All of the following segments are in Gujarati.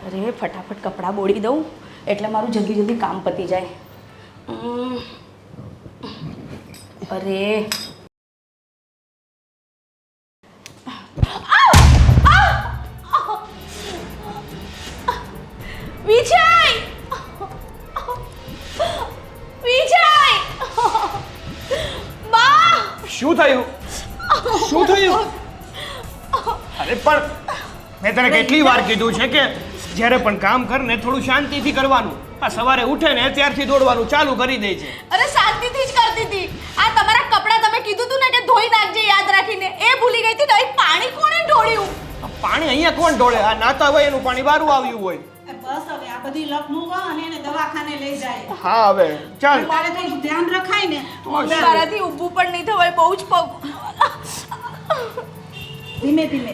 અરે ફટાફટ કપડાં બોળી દઉં એટલે મારું જલ્દી જલ્દી કામ પતી જાય. અરે વિજય વિજય બા શું થયું? શું થયું? અરે પણ મેં તને કેટલી વાર કીધું છે કે જ્યારે પણ કામ કર ને થોડું શાંતિથી કરવાનું. આ સવારે ઉઠે ને ત્યારથી દોડવાનું ચાલુ કરી દે છે. અરે શાંતિથી જ કરતી હતી. આ તમારા કપડાં તમે કીધું તું ને કે ધોઈ નાખજે યાદ રાખીને, એ ભૂલી ગઈ હતી. નહીં પાણી કોણે ઢોળ્યું? આ પાણી અહીંયા કોણ ઢોળે? આ નાતા હોય એનું પાણી બારું આવ્યું હોય. બસ હવે આ બધી લપ મૂકો અને એને દવાખાને લઈ જાય. હા હવે ચાલ. તારે થોડું ધ્યાન રખાય ને. મારાથી ઊભું પણ નહીં થવાય, બહુ જ પગ. ધીમે ધીમે.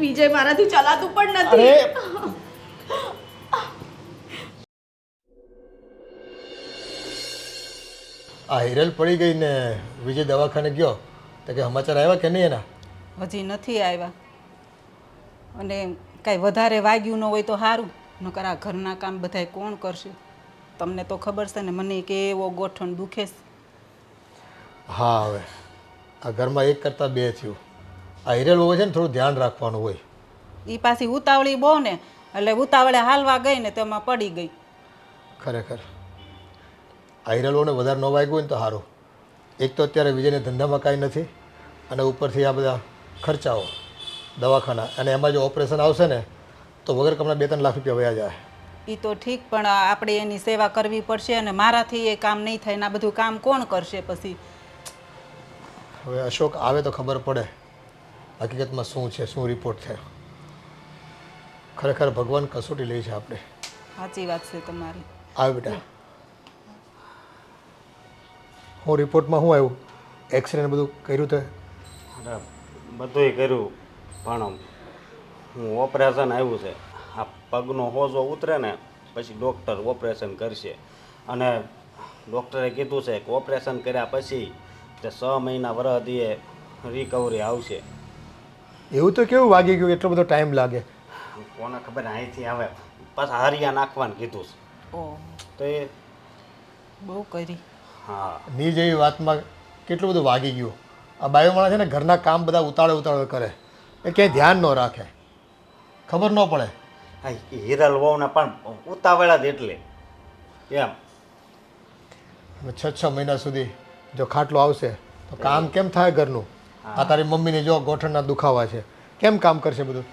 વિજય મારાથી ચલાતું પણ નથી. અરે આ હિરલ પડી ગઈ ને વિજય દવાખાને ગયો તો કે સમાચાર આવ્યા કે નહીં એના? હજી નથી આવ્યા. અને કાંઈ વધારે વાગ્યું ન હોય તો સારું, નકર આ ઘરના કામ બધાય કોણ કરશે? તમને તો ખબર છે ને મને કે એવો ગોઠણ દુખે છે. હા હવે આ ઘરમાં એક કરતાં બે થયું. આ હિરલ હોય છે ને થોડું ધ્યાન રાખવાનું હોય. એ પાછી ઉતાવળી બહુ ને, એટલે ઉતાવળે હાલવા ગઈ ને તેમાં પડી ગઈ. ખરેખર આ હિરલોને વધારે ન વાગ્યું હોય ને તો સારું. એક તો અત્યારે વિજયને ધંધામાં કાંઈ નથી અને ઉપરથી આ બધા ખર્ચાઓ દવાખાના, અને એમાં જો ઓપરેશન આવશે ને તો વગર કમના 2-3 લાખ રૂપિયા વયા જાય. એ તો ઠીક, પણ આપણે એની સેવા કરવી પડશે અને મારાથી એ કામ નહીં થાય ને આ બધું કામ કોણ કરશે પછી? હવે અશોક આવે તો ખબર પડે હકીકતમાં શું છે, શું રિપોર્ટ છે. ખરેખર ભગવાન કસોટી લે છે આપણે. સાચી વાત છે તમારી. આવે બેટા. હું રિપોર્ટમાં શું આવ્યું? એક્સરે બધું કર્યું તો? અરે બધુંય કર્યું પણ હું ઓપરેશન આવ્યું છે. આ પગનો હોજો ઉતરે ને પછી ડૉક્ટર ઓપરેશન કરશે અને ડૉક્ટરે કીધું છે કે ઓપરેશન કર્યા પછી તે 6 મહિના વરસ દીએ રિકવરી આવશે. એવું તો કેવું વાગી ગયું એટલો બધો ટાઈમ લાગે? કોને ખબર અહીંથી આવે પાછા હરિયા નાખવાનું કીધું છે. ઓહ, તો એ બહુ કરી. હા ની જેવી વાતમાં કેટલું બધું વાગી ગયું. આ બાયો માણસ છે ને ઘરના કામ બધા ઉતાળે કરે, એ ક્યાંય ધ્યાન ન રાખે, ખબર ન પડે. હા એ હિરલ વહુને પણ ઉતાવળા જ એટલે એમ. 6 મહિના સુધી જો ખાટલો આવશે તો કામ કેમ થાય ઘરનું? આ તારી મમ્મીને જો ગોઠણના દુખાવા છે, કેમ કામ કરશે બધું?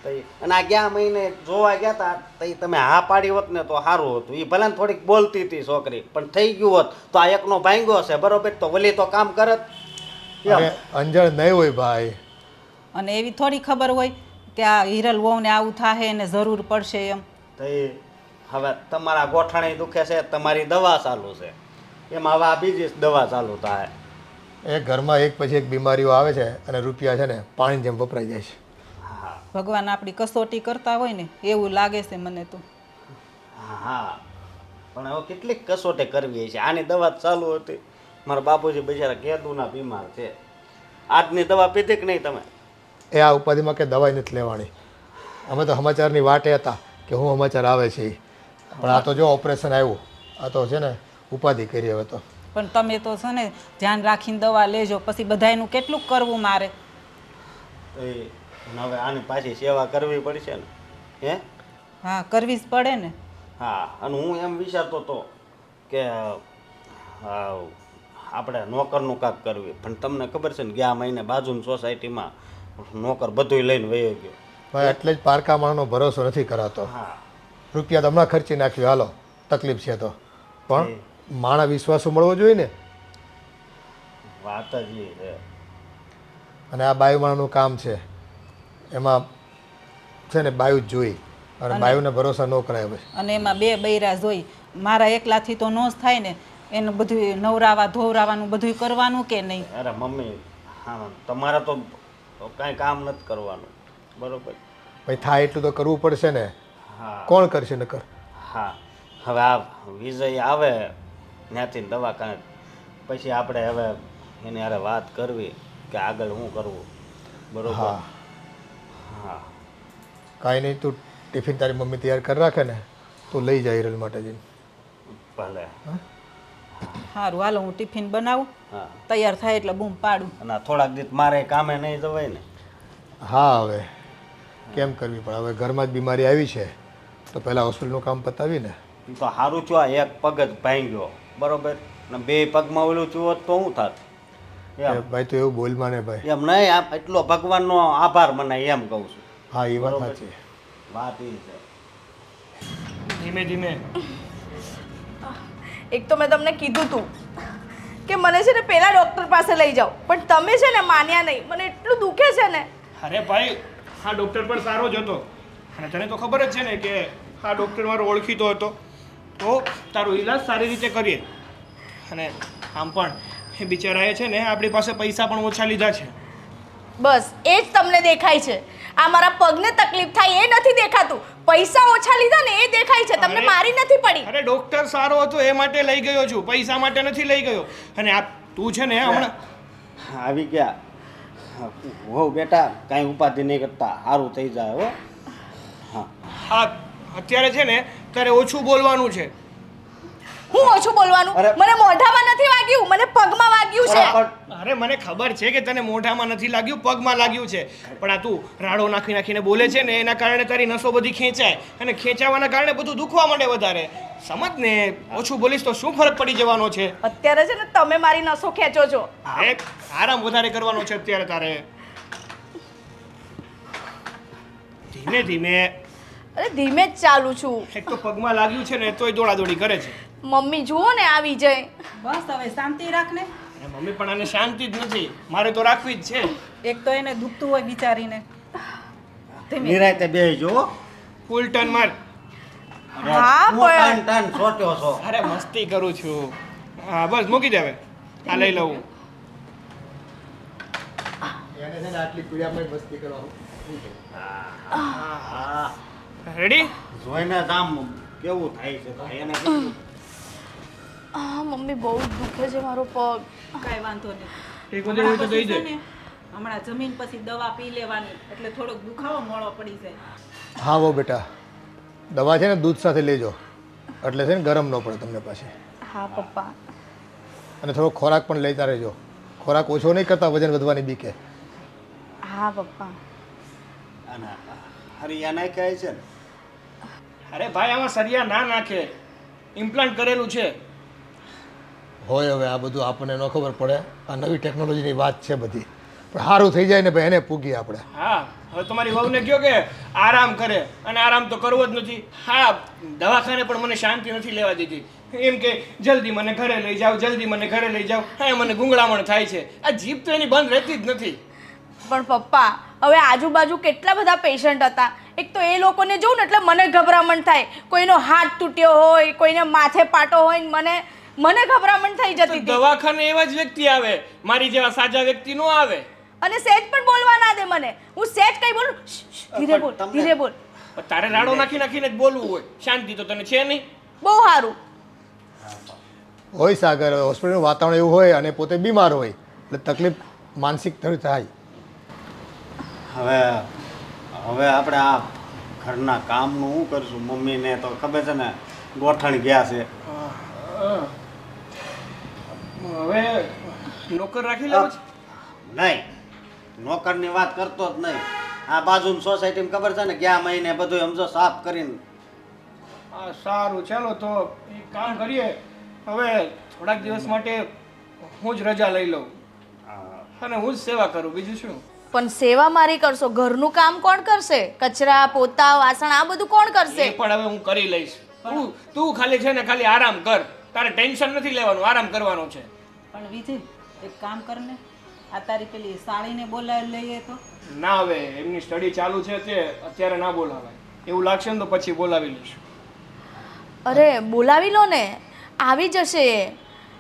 અને આ ગયા મહિને જોવા ગયા હતા તો તમે હા પાડી હોત ને તો સારું હતું. એ ભલે થોડીક બોલતી હતી છોકરી, પણ થઈ ગયું હોત તો આ એકનો ભાંગ્યો છે બરોબર, તો વલી તો કામ કરત. અરે અંજળ નહીં હોય ભાઈ. અને એવી થોડી ખબર હોય કે આ હિરલ વહુને આવું થાય એને જરૂર પડશે એમ. તો હવે તમારા ગોઠણે દુખે છે, તમારી દવા ચાલુ છે, એમાં હવે આ બીજી દવા ચાલુ થાય. એ ઘરમાં એક પછી એક બીમારીઓ આવે છે અને રૂપિયા છે ને પાણી જેમ વપરાઈ જાય છે. હા ભગવાન આપણી કસોટી કરતા હોય ને એવું લાગે છે મને તો. હા પણ હવે કેટલીક કસોટી કરવી છે. આની દવા ચાલુ હતી. મારા બાપુજી બિચારા કેદુના બીમાર છે. આજની દવા પીધી કે નહીં તમે? એ આ ઉપાધિમાં કે દવાઈ નથી લેવાની. અમે તો સમાચારની વાટે હતા કે હું સમાચાર આવે છે એ. પણ આ તો જો ઓપરેશન આવ્યું, આ તો છે ને ઉપાધિ કરી હવે તો. પણ તમે તો છે ને ધ્યાન રાખીને દવા લેજો, પછી બધાયનું કેટલું કરવું મારે. તો એ હવે આની પાછી સેવા કરવી પડશે ને. હે હા, કરવી જ પડે ને. હા, અને હું એમ વિચારતો હતો કે આપણે નોકરનું કાક કરવી, પણ તમને ખબર છે ને ગયા મહિને બાજુની સોસાયટીમાં નોકર બધુંય લઈને વયો ગયો. ભાઈ એટલે જ પારકા માણસનો ભરોસો નથી કરાતો. હા રૂપિયા તો હમણાં ખર્ચી નાખ્યું, હાલો તકલીફ છે તો, પણ માણા વિશ્વાસો મળવો જોઈએ ને. વાત જ એ છે. અને આ બાયુ માણાનું કામ છે, એમાં છે ને બાયુ જ જોઈ, અને બાયુને ભરોસા ન કરાય ભાઈ. અને એમાં 2 બૈરા જોઈ. મારા એકલાથી તો નો જ થાય ને, એનું બધું નવરાવા ધોવરાવાનું બધું કરવાનું કે નહીં? અરે મમ્મી, હા તમારે તો કાંઈ કામ નથી કરવાનું બરોબર. ભાઈ થાય એટલું તો કરવું પડશે ને. હા કોણ કરશે નકર? હા હવે આ વિજય આવે ત્યાંથી દવાખાને, પછી આપણે હવે એની હારે વાત કરવી કે આગળ શું કરવું બરોબર. હા હા કાંઈ નહીં, તું ટિફિન તારી મમ્મી તૈયાર કરી રાખે ને તું લઈ જાય હિરલ માટે જઈને. ભલે. સારું હાલો હું ટિફિન બનાવું, હા તૈયાર થાય એટલે બૂમ પાડું. અને આ થોડાક દિવસ મારે કામે નહીં જવાય ને. હા હવે કેમ કરવી પણ હવે ઘરમાં જ બીમારી આવી છે તો પહેલાં હોસ્પિટલનું કામ પતાવીને. ઈ તો સારું છું, આ એક પગ જ ભાંગ્યો બરોબર, ને બે પગમાં ઓલું છું હોત તો શું થાત? એમ ભાઈ તું એવું બોલ માને ભાઈ. એમ નહીં, આ એટલો ભગવાનનો આભાર મનાય એમ કહું છું. હા એ વાત બરોબર. સાચી. વાત એ છે. ધીમે ધીમે. એક તો મેં તમને કીધું તું કે મને છે ને પેલા ડૉક્ટર પાસે લઈ જાઓ, પણ તમે છે ને માન્યા નહીં. મને એટલું દુખે છે ને. અરે ભાઈ આ ડૉક્ટર પણ સારો જ હતો અને તને તો ખબર જ છે ને કે આ ડૉક્ટર મારો ઓળખીતો હતો, તો તારો ઈલાજ સારી રીતે કરીએ. અને આમ પણ એ બિચારાએ છે ને આપણી પાસે પૈસા પણ ઓછા લીધા છે. બસ એ જ તમને દેખાય છે. આ મારા પગને તકલીફ થાય એ નથી દેખાતું. પૈસા ઓછા લીધા ને એ દેખાય છે. તમને અરે, મારી નથી પડી. અરે ડૉક્ટર સારો હતો એ માટે લઈ ગયો છું, પૈસા માટે નથી લઈ ગયો. અને આ તું છે ને હમણાં આવી ગયા. હો બેટા, કાંઈ ઉપાધિ નહીં કરતા, સારું થઈ જાય હો. હા હા અત્યારે છે ને તારે ઓછું બોલવાનું છે. હું ઓછું બોલવાનું? અરે. મને મોઢામાં નથી વાગ્યું, મને પગમાં વાગ્યું છે. પણ અરે મને ખબર છે કે તને મોઢામાં નથી લાગ્યું, પગમાં લાગ્યું છે, પણ આ તું રાડો નાખી નાખીને બોલે છે ને એના કારણે તારી નસો બધી ખેંચાય અને ખેંચાવાના કારણે બધું દુખવા માંડે વધારે. સમજ ને, ઓછું બોલીશ તો શું ફરક પડી જવાનો છે? અત્યારે છે ને તમે મારી નસો ખેંચો છો. અરે આરામ વધારે કરવાનો છે અત્યારે તારે. ધીમે ધીમે. અરે ધીમે જ ચાલુ છું. એક તો પગમાં લાગ્યું છે ને તોય દોડાદોડી કરે છે. મમ્મી જુઓ ને આ વિજય. બસ હવે શાંતિ રાખને. અને મમ્મી પણ આને શાંતિ જ નથી, મારે તો રાખવી જ છે. એક તો એને દુખતું હોય બિચારીને. નિરાંતે બેસી જો. ફૂલ ટર્ન માર. હા, તું પણ- ટન સોટ્યો છો. અરે મસ્તી કરું છું. હા બસ મૂકી દે હવે, આ લઈ લઉં. એને છે ને આટલી પીડામાં મસ્તી કરવા. હા રેડી? જોઈને જ આમ કેવું થાય છે તો એને કીધું. મમ્મી બહુ જ દુખે છે મારો પગ. કાંઈ વાંધો નહીં. એક વધુ હોય તો દઈ દે. હમણાં જમીન પછી દવા પી લેવાની એટલે થોડોક દુખાવો મોળો પડી જાય. હા વો બેટા, દવા છે ને દૂધ સાથે લેજો એટલે છે ને ગરમ ન પડે તમને પાછી. હા પપ્પા. અને થોડો ખોરાક પણ લેતા રહેજો. ખોરાક ઓછો નહીં કરતા વજન વધવાની બીકે. હા પપ્પા. અને હરિયા નાખ્યા છે ને. અરે ભાઈ આમાં સરિયા ના નાખે, ઇમ્પ્લાન્ટ કરેલું છે. હોય હવે આ બધું આપણને ન ખબર પડે, આ નવી ટેકનોલોજીની વાત છે બધી, પણ સારું થઈ જાય ને ભાઈ એને પૂગીએ આપણે. હા હવે તમારી વહુને કહો કે આરામ કરે, અને આરામ તો કરવો જ નથી. હા દવાખાને પણ મને શાંતિ નથી લેવા દીધી. એમ કે જલ્દી મને ઘરે લઈ જાઓ, જલ્દી મને ઘરે લઈ જાઓ. હા મને ગુંગળામણ થાય છે. આ જીભ તો એની બંધ રહેતી જ નથી. પણ પપ્પા હવે આજુબાજુ કેટલા બધા પેશન્ટ હતા. એક તો એ લોકોને જોઉં ને એટલે મને ગભરામણ થાય. કોઈનો હાથ તૂટ્યો હોય, કોઈને માથે પાટો હોય ને મને ગભરામણ થઈ તો જતી હતી. દવાખાને એવા જ વ્યક્તિ આવે, મારી જેવા સાજા વ્યક્તિ નો આવે. અને સેજ પણ બોલવા ના દે મને. હું સેજ કઈ બોલું? ધીરે બોલ, તમને- ધીરે બોલ. પણ તારે રાડો નાખી નાખીને જ બોલવું હોય, શાંતિ તો તને છે નહીં. બહુ સારું. હોય સાગર, હોસ્પિટલનું વાતાવરણ એવું હોય અને પોતે બીમાર હોય એટલે તકલીફ માનસિક થોડી થાય. હવે આપણે આ ઘરના કામનું શું કરશું? મમ્મીને તો ખબર છે ને ગોઠણ ગયા છે. હવે નોકર રાખી લેવો છે. નહીં, નોકરની વાત કરતો જ નહીં. આ બાજુની સોસાયટીમાં ખબર છે ને ગયા મહિને બધું સમજો સાફ કરીને. હા સારું, ચાલો તો એક કામ કરીએ. હવે થોડાક દિવસ માટે હું જ રજા લઈ લઉં અને હું જ સેવા કરું, બીજું શું. પણ સેવા મારી કરશો, ઘરનું કામ કોણ કરશે? કચરા પોતા વાસણ આ બધું કોણ એ કરશે? પણ હવે હું કરી લઈશ. તું ખાલી છે ને ખાલી આરામ કર. તારે ટેન્શન નથી લેવાનું, આરામ કરવાનો છે. પણ વિજય એક કામ કરને, આ તારી પેલી સાળીને બોલાવી લઈએ તો. ના હવે એમની સ્ટડી ચાલુ છે તે અત્યારે ના બોલાવાય. એવું લાગશે ને તો પછી બોલાવી લઈશું. અરે બોલાવી લો ને, આવી જશે એ.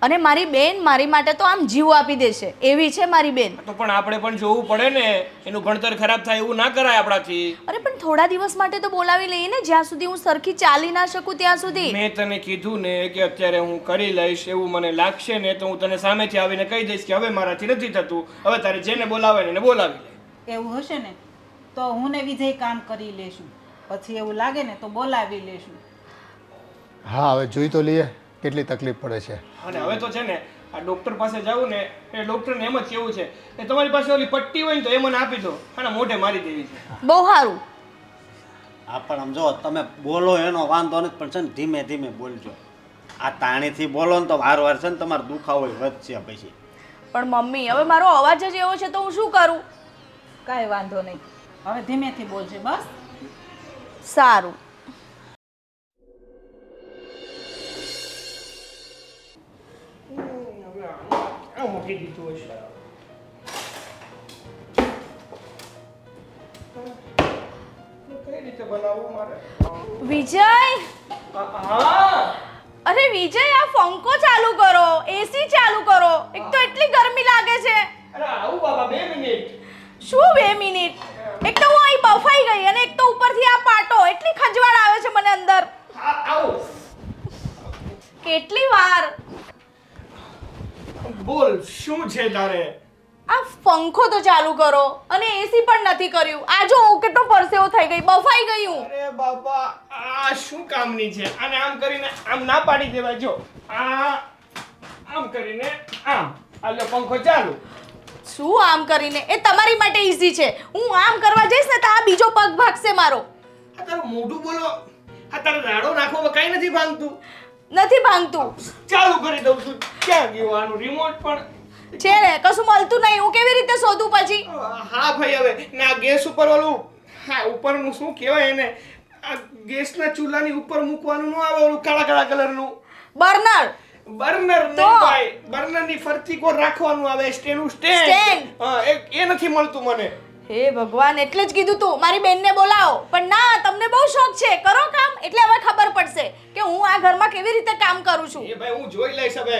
અને મારી બેન મારી માટે તો આમ જીવ આપી દેશે એવી છે મારી બેન. તો પણ આપણે પણ જોવું પડે ને, એનું ભણતર ખરાબ થાય એવું ના કરાય આપણાથી. અરે પણ થોડા દિવસ માટે તો બોલાવી લઈએ ને, જ્યાં સુધી હું સરખી ચાલી ના શકું ત્યાં સુધી. મેં તને કીધું ને કે અત્યારે હું કરી લઈશ, એવું મને લાગશે ને તો હું તને સામેથી આવીને કહી દઈશ કે હવે મારાથી નથી થતું, હવે તારે જેને બોલાવે ને એને બોલાવી લે. એવું હશે ને તો હું ને વિજય કામ કરી લેશું. પછી એવું લાગે ને તો બોલાવી લેશું. હા હવે જોઈ તો લઈએ કેટલી તકલીફ પડે છે. અને હવે તો છે ને આ ડૉક્ટર પાસે જાવું ને એ ડૉક્ટરને એમ જ કેવું છે કે તમારી પાસે ઓલી પટ્ટી હોય ને તો એ મને આપી દો અને મોઢે મારી દેવી છે. બહુ સારું. હા પણ આમ જો તમે બોલો એનો વાંધો નથી, પણ છે ને ધીમે ધીમે બોલજો. આ તાણીથી બોલો ને તો વાર છે ને તમારો દુખાવો વધશે પછી. પણ મમ્મી હવે મારો અવાજ જ એવો છે તો હું શું કરું? કાંઈ વાંધો નહીં, હવે ધીમેથી બોલજે બસ. સારું. આ મૂકી દીધું હશે. કઈ રીતે બનાવવું મારે? વિજય, હા અરે વિજય આ પંખો ચાલુ કરો, એસી ચાલુ કરો. એક તો એટલી ગરમી લાગે છે. અરે આવું બાબા 2 મિનિટ. શું 2 મિનિટ? એક તો હું અહીં બફાઈ ગઈ અને એક તો ઉપરથી આ પાટો, એટલી ખંજવાળ આવે છે મને અંદર. આવું કેટલી વાર? બોલ શું છે તારે? આ પંખો તો ચાલુ કરો અને એસી પણ નથી કર્યું. આ જો હું કેટલો પરસેવો થઈ ગઈ, બફાઈ ગઈ હું. અરે બાબા આ શું કામની છે? આને આમ કરીને આમ ના પાડી દેવાય. જો આમ કરીને આમ આલો પંખો ચાલુ. શું આમ કરીને? એ તમારી માટે ઈઝી છે. હું આમ કરવા જઈશ ને તો આ બીજો પગ ભાગશે મારો. આ તારું મોઢું બોલો. આ તારો રાડો નાખવામાં કઈ નથી ભાંગતું. નથી ભાંગતું. ચાલુ કરી દઉં છું. ક્યાં ગયું આનું રિમોટ? પણ છે ને કશું મળતું નહીં. હું કેવી રીતે શોધું પછી? હા ભાઈ હવે ના ગેસ ઉપર ઓલું હા ઉપરનું શું કહેવાય એને આ ગેસના ચૂલાની ઉપર મૂકવાનું ન આવે ઓલું કાળા કાળા કલરનું બર્નર. બર્નર તો? નહીં ભાઈ બર્નરની ફરતી કોર રાખવાનું આવે સ્ટેન્ડ Stand. હા એ નથી મળતું મને. હે ભગવાન, એટલે જ કીધું તું મારી બેનને બોલાવો. પણ ના, તમને બહુ શોખ છે. કરો કામ એટલે હવે ખબર પડશે કે હું આ ઘરમાં કેવી રીતે કામ કરું છું. એ ભાઈ હું જોઈ લઈશ હવે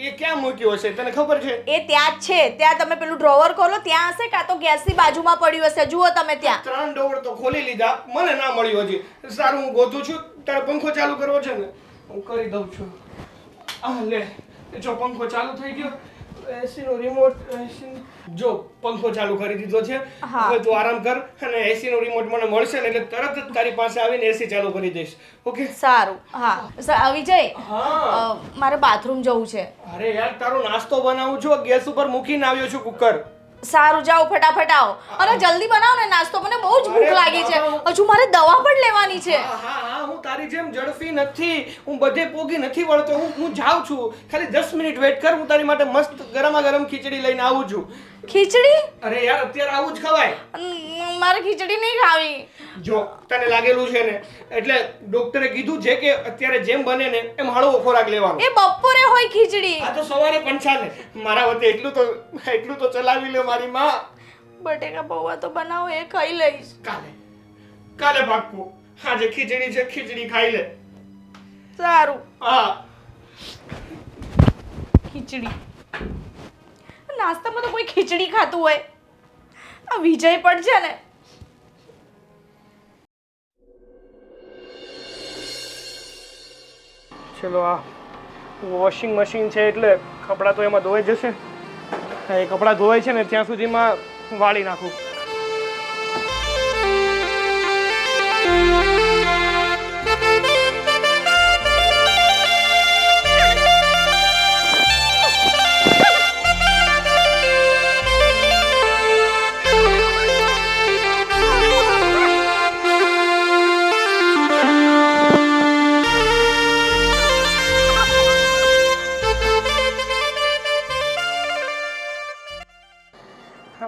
એ ક્યાં મૂક્યો હશે તને ખબર છે? એ ત્યાં જ છે. ત્યાં તમે પેલું ડ્રોવર ખોલો, ત્યાં હશે, કાં તો ગેસની બાજુમાં પડ્યું હશે. જુઓ તમે ત્યાં. 3 ડોર તો ખોલી લીધા મને ના મળ્યું હજી. સારું હું ગોતું છું. તારે પંખો ચાલુ કરવો છે ને હું કરી દઉં છું. આ લે જો પંખો ચાલુ થઈ ગયો. એસી નો રિમોટ જો પંખો ચાલુ કરી દીધો છે. હા. હવે તું આરામ કર અને એસી નો રિમોટ મને મળશે ને એટલે તરત જ તારી પાસે આવીને એસી ચાલુ કરી દઈશ. ઓકે? સારું. હા વિજય, હા. મારે બાથરૂમ જવું છે. અરે યાર તારો નાસ્તો બનાવું છું ગેસ ઉપર મૂકીને આવ્યો છું કુકર. સારું, જાઓ ફટાફટ આવો અને જલ્દી બનાવો ને નાસ્તો. મને બહુ જ ભૂખ અરે લાગી છે. બાબા. હજુ મારે દવા પણ લેવાની છે. હા હું તારી જેમ ઝડપી નથી. હું બધે પોગી નથી વળતો. હું જાઉં છું. ખાલી 10 મિનિટ વેઇટ કર. હું તારી માટે મસ્ત ગરમા ગરમ ખીચડી લઈને આવું છું. ખીચડી? અરે યાર અત્યારે આવું જ ખવાય. મારે ખીચડી નહીં ખાવી. જો તને લાગેલું છે ને એટલે ડોક્ટરે કીધું છે કે અત્યારે જેમ બને ને એમ હળવો ખોરાક લેવાનો. એ બપોરે હોય ખીચડી. આ તો સવારે પણ ચાલે. મારા વતે એટલું તો ચલાવી લે મારી માં. બટેકા પૌવા તો બનાવો, એ ખાઈ લઈશ. કાલે પાક્કું. આજે ખીચડી છે ખીચડી ખાઈ લે. સારું. હા ખીચડી નાસ્તામાં તો કોઈ ખીચડી ખાતું હોય? આ વિજય પણ છે ને. ચલો આ વોશિંગ મશીન છે એટલે કપડાં તો એમાં ધોવાઈ જશે. એ કપડાં ધોવાય છે ને ત્યાં સુધીમાં વાળી નાખું.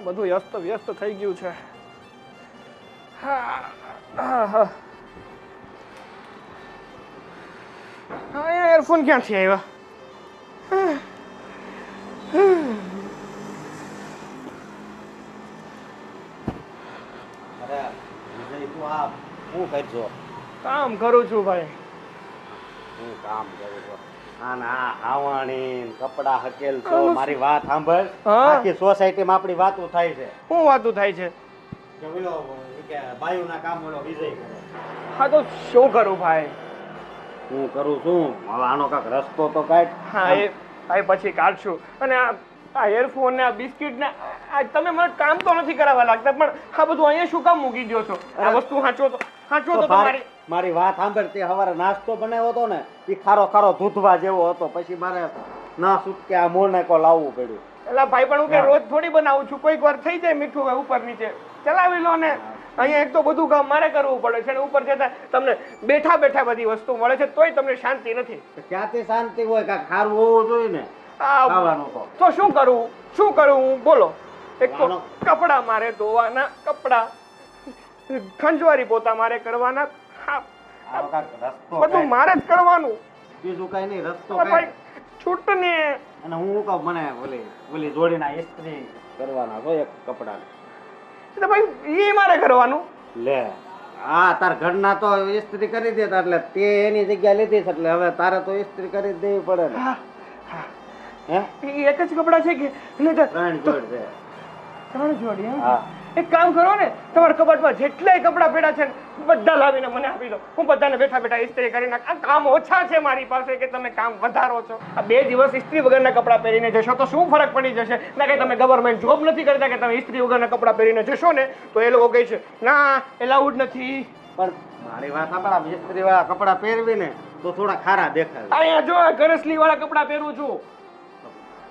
બધું વ્યસ્ત થઈ ગયું છે. એરફોન ક્યાંથી આવ્યા? અરે વિજય તું આ શું કરજો? કામ કરું છું ભાઈ. હું કામ કરું છું. આ હાવાણી કપડા હકેલ છો. મારી વાત સાંભળ. હા. આખી સોસાયટીમાં આપણી વાતો થાય છે શું વાતું થાય છે? કે ઓલો કે બાયુના કામ ઓલો વિજય કરે. હા તો શું કરું ભાઈ? હું કરું છું. હવે આનો કાંઈક રસ્તો તો કાઢ. હા એ પછી કાઢશું. અને આ એરફોન ને આ બિસ્કિટ ને આજ તમે મને કામ તો નથી કરાવવા લાગતા, પણ આ બધું અહીંયા શું કામ મૂકી દો છો? આ વસ્તુ સાચો તો તમારી. મારી વાત સાંભળ, તે સવારે નાસ્તો બનાવ્યો હતો ને એ ખારો ખારો દૂધવા જેવો હતો, પછી મારે ના છૂટકે આ મોરનાકો લાવવું પડ્યું. એલા ભાઈ, પણ હું કે રોજ થોડી બનાવું છું, કોઈક વાર થઈ જાય મીઠું હોય ઉપર નીચે, ચલાવી લો ને. અહીંયા એક તો બધું કામ મારે કરવું પડે છે, અને ઉપર જતા તમને બેઠા બેઠા બધી વસ્તુ મળે છે, તોય તમને શાંતિ નથી. ક્યાંથી શાંતિ હોય? કાંઈક ખારું હોવું જોઈએ ને ખાવાનું તો શું કરું બોલો? એક તો કપડા મારે ધોવાના, કપડા ખંજવારી પોતા મારે કરવાના, બધું મારે જ કરવાનું. બીજું કઈ નહીં, રસ્તો ભાઈ છૂટ ને. અને હું કહું મને ઓલી જોડીના ઇસ્ત્રી કરવાના છો એક કપડા. એટલે ભાઈ એ મારે કરવાનું. લે હા, તાર ઘરના તો ઇસ્ત્રી કરી દેતા, એટલે તે એની જગ્યા લીધી છે, એટલે હવે તારે તો ઇસ્ત્રી કરી જ દેવી પડે ને. હે એ એક જ કપડા છે કે? ત્રણ જોડ છે. 3 જોડી? હા. એક કામ કરો ને, તમારા કબાટમાં જેટલાય કપડા પડ્યા છે ને બધા લાવીને મને આપી દો, હું બધાને બેઠા બેઠા ઇસ્ત્રી કરી નાખ. આ કામ ઓછા છે મારી પાસે કે તમે કામ વધારો છો? આ 2 દિવસ ઇસ્ત્રી વગરના કપડા પહેરીને જશો તો શું ફરક પડી જશે? ના કે તમે ગવર્મેન્ટ જોબ નથી કરતા કે તમે ઇસ્ત્રી વગરના કપડા પહેરીને જશો ને તો એ લોકો કહે છે ના એલાઉડ નથી. પણ મારી વાત સાંભળ, ઇસ્ત્રી વાળા કપડા પહેરવી ને તો થોડા ખારા દેખાય. અહીંયા જો ગરસલી વાળા કપડા પહેરું છું,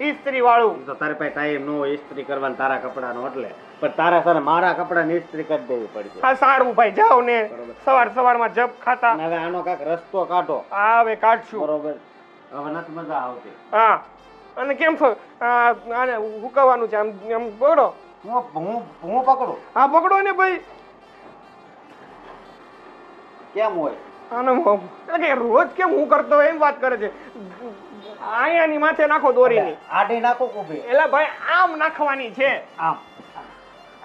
ઇસ્ત્રી વાળું. તો તારે પાસે ટાઈમ ન હોય ઇસ્ત્રી કરવાનું તારા કપડાનો, એટલે પણ તારા સર મારા કપડાની ઇસ્ત્રી કરી દેવી પડશે. હા સારું ભાઈ, જાઓ ને સવારમાં જપ ખાતા. અને હવે આનો કાંઈક રસ્તો કાઢો. હા હવે કાઢશું. બરોબર, હવે નથી મજા આવતી. હા, અને કેમ છો? આને હુકવવાનું છે, આમ પકડો. હું પકડું? હા પકડો ને ભાઈ. કેમ હોય? આનો કે રોજ કેમ હું કરતો હોય એમ વાત કરે છે. અહીંયાની માથે નાખો દોરીની. આડી નાખો કુભી. એલા ભાઈ આમ નાખવાની છે. આમ.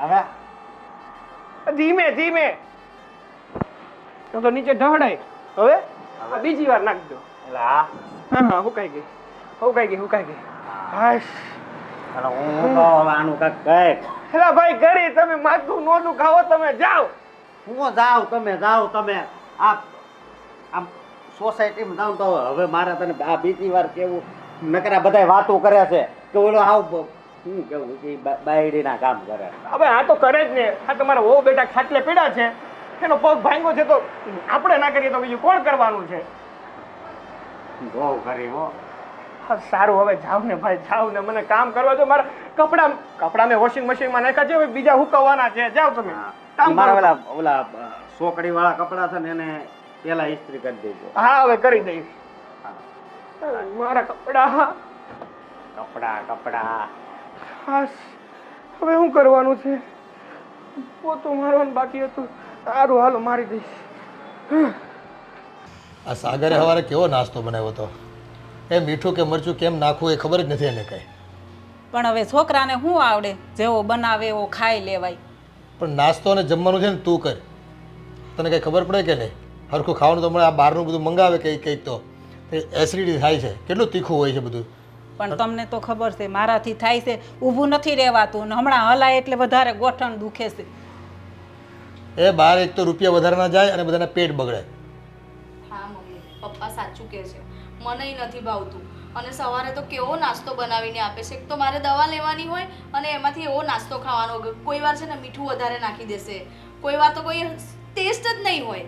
હવે ધીમે ધીમે તો નીચે ઢહડાય. હવે આ બીજી વાર નાખજો. એટલે હા હા હુકાઈ ગઈ. હાશ. અને હું તો હવે આનું કાંઈક કંઈક. એલા ભાઈ ઘરે તમે માથું નો દુખાવો, તમે જાઓ. હું જાઉં, તમે જાઓ. તમે આમ સોસાયટીમાં જાઉં તો હવે મારે તને આ બીજી વાર કેવું, નકરા બધા વાતો કરે છે કે ઓલો આવ શું કેવું કે બાયડીના કામ કરે. હવે આ તો કરે જ ને. આ તમારા વહુ બેટા ખાટલે પીડા છે, એનો પગ ભાંગ્યો છે, તો આપણે ના કરીએ તો બીજું કોણ કરવાનું છે? બહુ કરી હો. હા સારું, હવે જાવ ને ભાઈ, જાવ ને, મને કામ કરવા દો. મારા કપડા મેં વોશિંગ મશીનમાં નાખ્યા છે, હવે બીજા હુકવવાના છે. જાવ તમે કામ મારા કરો. ઓલા સોકડી વાળા કપડા છે ને એને પેલા ઇસ્ત્રી કરી દેજો. હા હવે કરી દઈશ. મારા કપડા ખાસ હવે શું કરવાનું છે? પોતું મારવાનું બાકી હતું. સારું હાલો મારી દઈશ. આ સાગરે સવારે કેવો નાસ્તો બનાવ્યો હતો, એ મીઠું કે મરચું કેમ નાખવું એ ખબર જ નથી એને કંઈ. પણ હવે છોકરાને શું આવડે, જેવો બનાવે એવો ખાઈ લેવાય. પણ નાસ્તો અને જમવાનું છે ને તું કર, તને કંઈ ખબર પડે કે નહીં? હરખું ખાવાનું તો મળે. આ બહારનું બધું મંગાવે કંઈક તો એસિડિટી થાય છે, કેટલું તીખું હોય છે બધું. પણ તમને તો ખબર છે મારાથી થાય છે, ઊભું નથી રહેવાતું, ને હમણાં હલાય એટલે વધારે ગોઠણ દુખે છે. એ બહાર એક તો રૂપિયા વધારે ના જાય અને બધાના પેટ બગડે. હા મમ્મી, પપ્પા સાચું કહે છે, મને નથી ભાવતું. અને સવારે તો કેવો નાસ્તો બનાવીને આપે છે. એક તો મારે દવા લેવાની હોય અને એમાંથી એવો નાસ્તો ખાવાનો. કોઈ વાર છે ને મીઠું વધારે નાખી દેશે, કોઈ વાર તો કોઈ ટેસ્ટ જ નહીં હોય.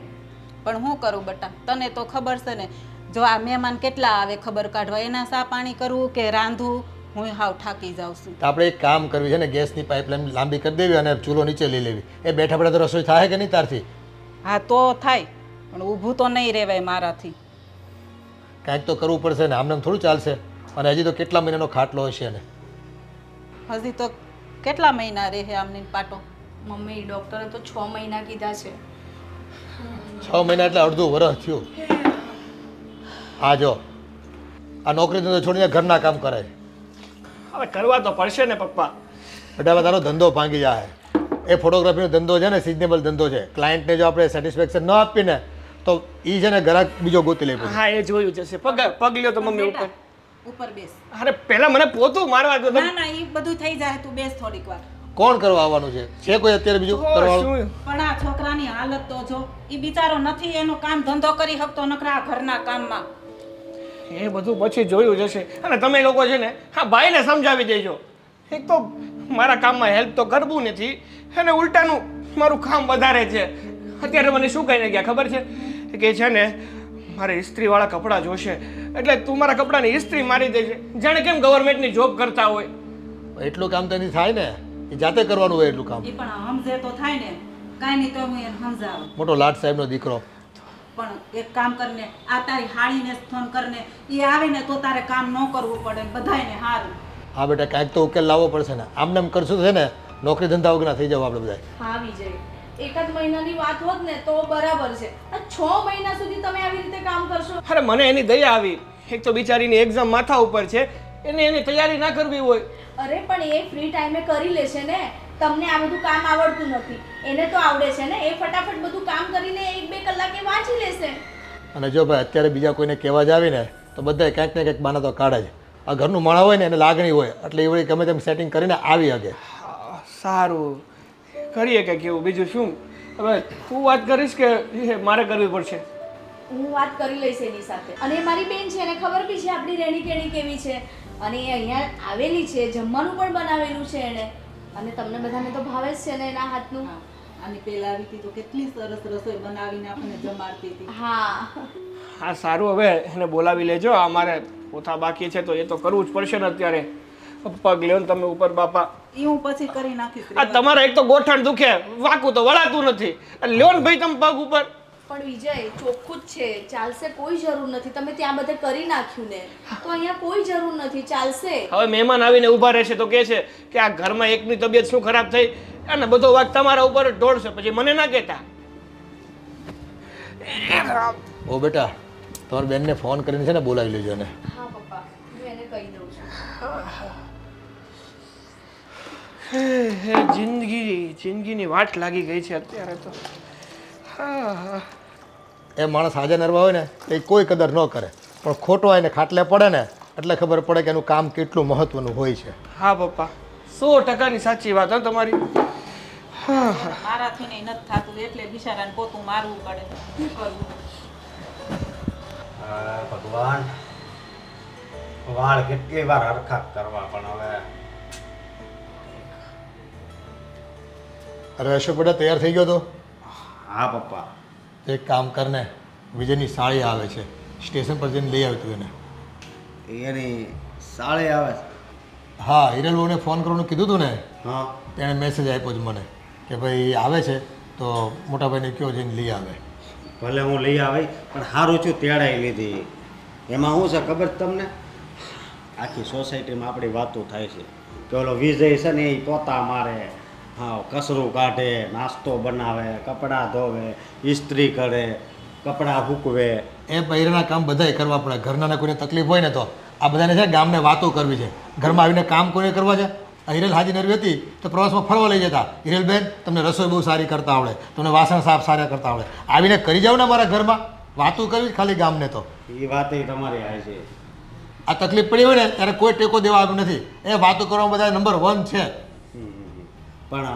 પણ હું કરું બટા, તને તો ખબર છે ને, જો આ મહેમાન કેટલા આવે ખબર કાઢવા, એના સા પાણી કરવું કે રાંધવું, હું હાવ થાકી જાઉં છું. તો આપણે એક કામ કરવું છે ને, ગેસની પાઇપલાઇન લાંબી કરી દેવી અને ચૂલો નીચે લઈ લેવી. એ બેઠા બેઠા તો રસોઈ થાય કે નહીં તારથી? હા તો થાય, પણ ઊભું તો નહીં રહેવાય મારાથી. કાંઈક તો કરવું પડશે ને, આમને થોડું ચાલશે. અને હજી તો કેટલા મહિનાનો ખાટલો હશે ને? હજી તો કેટલા મહિના રહે આમની પાટો? મમ્મી ડૉક્ટરે તો 6 મહિના કીધા છે. 6 મહિના એટલે અડધું વરસ થયું. હા જો આ નોકરી ધંધો છોડીને ઘરના કામ કરે. હવે કરવા તો પડશે ને પપ્પા. બેટા તારો ધંધો ભાંગી જાય. એ ફોટોગ્રાફીનો ધંધો છે ને સિઝનેબલ ધંધો છે. ક્લાયન્ટને જો આપણે સેટિસ્ફેક્શન ન આપીને તો એ છે ને ગ્રાહક બીજો ગોતી લે. હા એ જોયું જશે. પગ લ્યો તો મમ્મી ઉપર. ઉપર બેસ. અરે પહેલા મને પોતું મારવા દો. ના ના, એ બધું થઈ જાય, તું બેસ થોડીક વાર. કોણ કરવા આવવાનું છે કોઈ અત્યારે બીજું કરવાનું? પણ આ છોકરાની હાલત તો જો, એ બિચારો નથી એનો કામ ધંધો કરી શકતો, નકરા આ ઘરના કામમાં. એ બધું પછી જોયું જશે. અને તમે લોકો છે ને હા ભાઈને સમજાવી દેજો. એક તો મારા કામમાં હેલ્પ તો કરવું નથી અને ઉલટાનું મારું કામ વધારે છે. અત્યારે મને શું કહીને ગયા ખબર છે કે છે ને મારે ઇસ્ત્રીવાળા કપડાં જોશે એટલે તું મારા કપડાની ઇસ્ત્રી મારી દેજે. જાણે કેમ ગવર્મેન્ટની જોબ કરતા હોય. એટલું કામ તો એની થાય ને, એ જાતે કરવાનું હોય એટલું કામ. એ પણ સમજે તો થાય ને, કાંઈ નહીં તો હું એને સમજાવું. મોટો લાટ સાહેબનો દીકરો. પણ એક કામ કરને, આ તારી હાળીને ફોન કરને, એ આવે ને તો તારે કામ ન કરવું પડે, બધાયને સારું. હા બેટા, કાંઈક તો ઉકેલ લાવવો પડશે ને. આમને એમ કરશું તો છે ને નોકરી ધંધા વગરના થઈ જાવ આપણે બધા. હા વિજય, એકાદ મહિનાની વાત હોત ને તો બરાબર છે. આ 6 મહિના સુધી તમે આવી રીતે કામ કરશો? અરે મને એની દયા આવી. એક તો બિચારીની એક્ઝામ માથા ઉપર છે, એને એની તૈયારી ના કરવી હોય. અરે પણ એ ફ્રી ટાઈમે કરી લેશે ને. તમને આ બધું કામ આવડતું નથી, એને તો આવડે છે ને. એ ફટાફટ બધું કામ કરીને 1-2 કલાકે વાંચી લેશે. અને જો ભાઈ અત્યારે બીજા કોઈને કહેવા જ આવીને તો બધાય કાંઈક ને કંઈક બાના તો કાઢે જ. આ ઘરનું માણસ હોય ને એને લાગણી હોય એટલે એ વળી ગમે તેમ સેટિંગ કરીને આવી શકે. સારું કરીએ કે કેવું, બીજું શું. હવે તું વાત કરીશ કે મારે કરવી પડશે? હું વાત કરી લઈશ એની સાથે. અને એ મારી બેન છે, એને ખબર બી છે આપણી રેણી કેણી કેવી છે. અને એ અહીંયા આવેલી છે, જમવાનું પણ બનાવેલું છે એણે. અને તમને બધાને તો ભાવે જ છે ને એના હાથનું. અને પેલા આવી હતી તો કેટલી સરસ રસોઈ બનાવીને આપણને જમાડતી હતી. હા હા સારું, હવે એને બોલાવી લેજો. અમારે પોતા બાકી છે તો એ તો કરવું જ પડશે ને અત્યારે. પગ લ્યો ને તમે ઉપર બાપા. એ હું પછી કરી નાખીશ. આ તમારે એક તો ગોઠણ દુખે, વાકું તો વળાતું નથી. લ્યો ને ભાઈ તમે પગ ઉપર. પણ વિજય ચોખ્ખું જ છે, ચાલશે, કોઈ જરૂર નથી. તમે ત્યાં બધે કરી નાખ્યું ને, તો અહીંયા કોઈ જરૂર નથી, ચાલશે. હવે મહેમાન આવીને ઊભા રહેશે તો કહે છે કે આ ઘરમાં એકની તબિયત શું ખરાબ થઈ અને બધો વાક તમારા ઉપર જ ઢોળશે, પછી મને ના કહેતા. ઓ બેટા, તમારી બેનને ફોન કરીને છે ને બોલાવી લેજો ને. હા પપ્પા, હું એને કહી દઉં છું. જિંદગીની વાટ લાગી ગઈ છે અત્યારે તો. હા એ માણસ હાજર નરવા હોય ને તો એ કોઈ કદર ન કરે, પણ ખોટો હોય ને ખાટલે પડે ને એટલે ખબર પડે કે એનું કામ કેટલું મહત્વનું હોય છે. હા પપ્પા, 100%ની સાચી વાત. હા તમારી. મારાથી નહીં નથી થતું એટલે બિચારાને પોતું મારવું પડે. શું કરવું? ભગવાન, વાળ કેટલી વાર હરખા કરવા, પણ હવે અરે અશોક બેટા તૈયાર થઈ ગયો તો? હા પપ્પા. એક કામ કરને, વિજયની સાળી આવે છે, સ્ટેશન પર જઈને લઈ આવ્યું તું એને. એની સાળે આવે છે? હા, હિરલબહુને ફોન કરવાનું કીધું હતું ને, હા. તેણે મેસેજ આપ્યો છે મને કે ભાઈ આવે છે તો મોટાભાઈને કયો જઈને લઈ આવે. ભલે હું લઈ આવી, પણ સારું છું તેડાઈ લીધી. એમાં શું છે ખબર છે તમને? આખી સોસાયટીમાં આપણી વાતો થાય છે કે ઓલો વિજય છે ને એ પોતા મારે, હા કચરું કાઢે, નાસ્તો બનાવે, કપડાં ધોવે, ઇસ્ત્રી કરે, કપડાં સૂકવે. એ પહેરેના કામ બધાય કરવા પડે. ઘરના કોઈને તકલીફ હોય ને તો આ બધાને છે ગામને વાતો કરવી છે. ઘરમાં આવીને કામ કોઈને કરવા છે? આ હિરલ હાજી નરવી હતી તો પ્રવાસમાં ફરવા લઈ જતા. હિરલબેન તમને રસોઈ બહુ સારી કરતા આવડે, તમને વાસણ સાફ સારા કરતા આવડે, આવીને કરી જાવ ને મારા ઘરમાં. વાતો કરવી ખાલી ગામને તો. એ વાત તમારી આવે છે. આ તકલીફ પડી હોય ને ત્યારે કોઈ ટેકો દેવા આવ્યું નથી. એ વાતો કરવામાં બધા નંબર 1 છે. પણ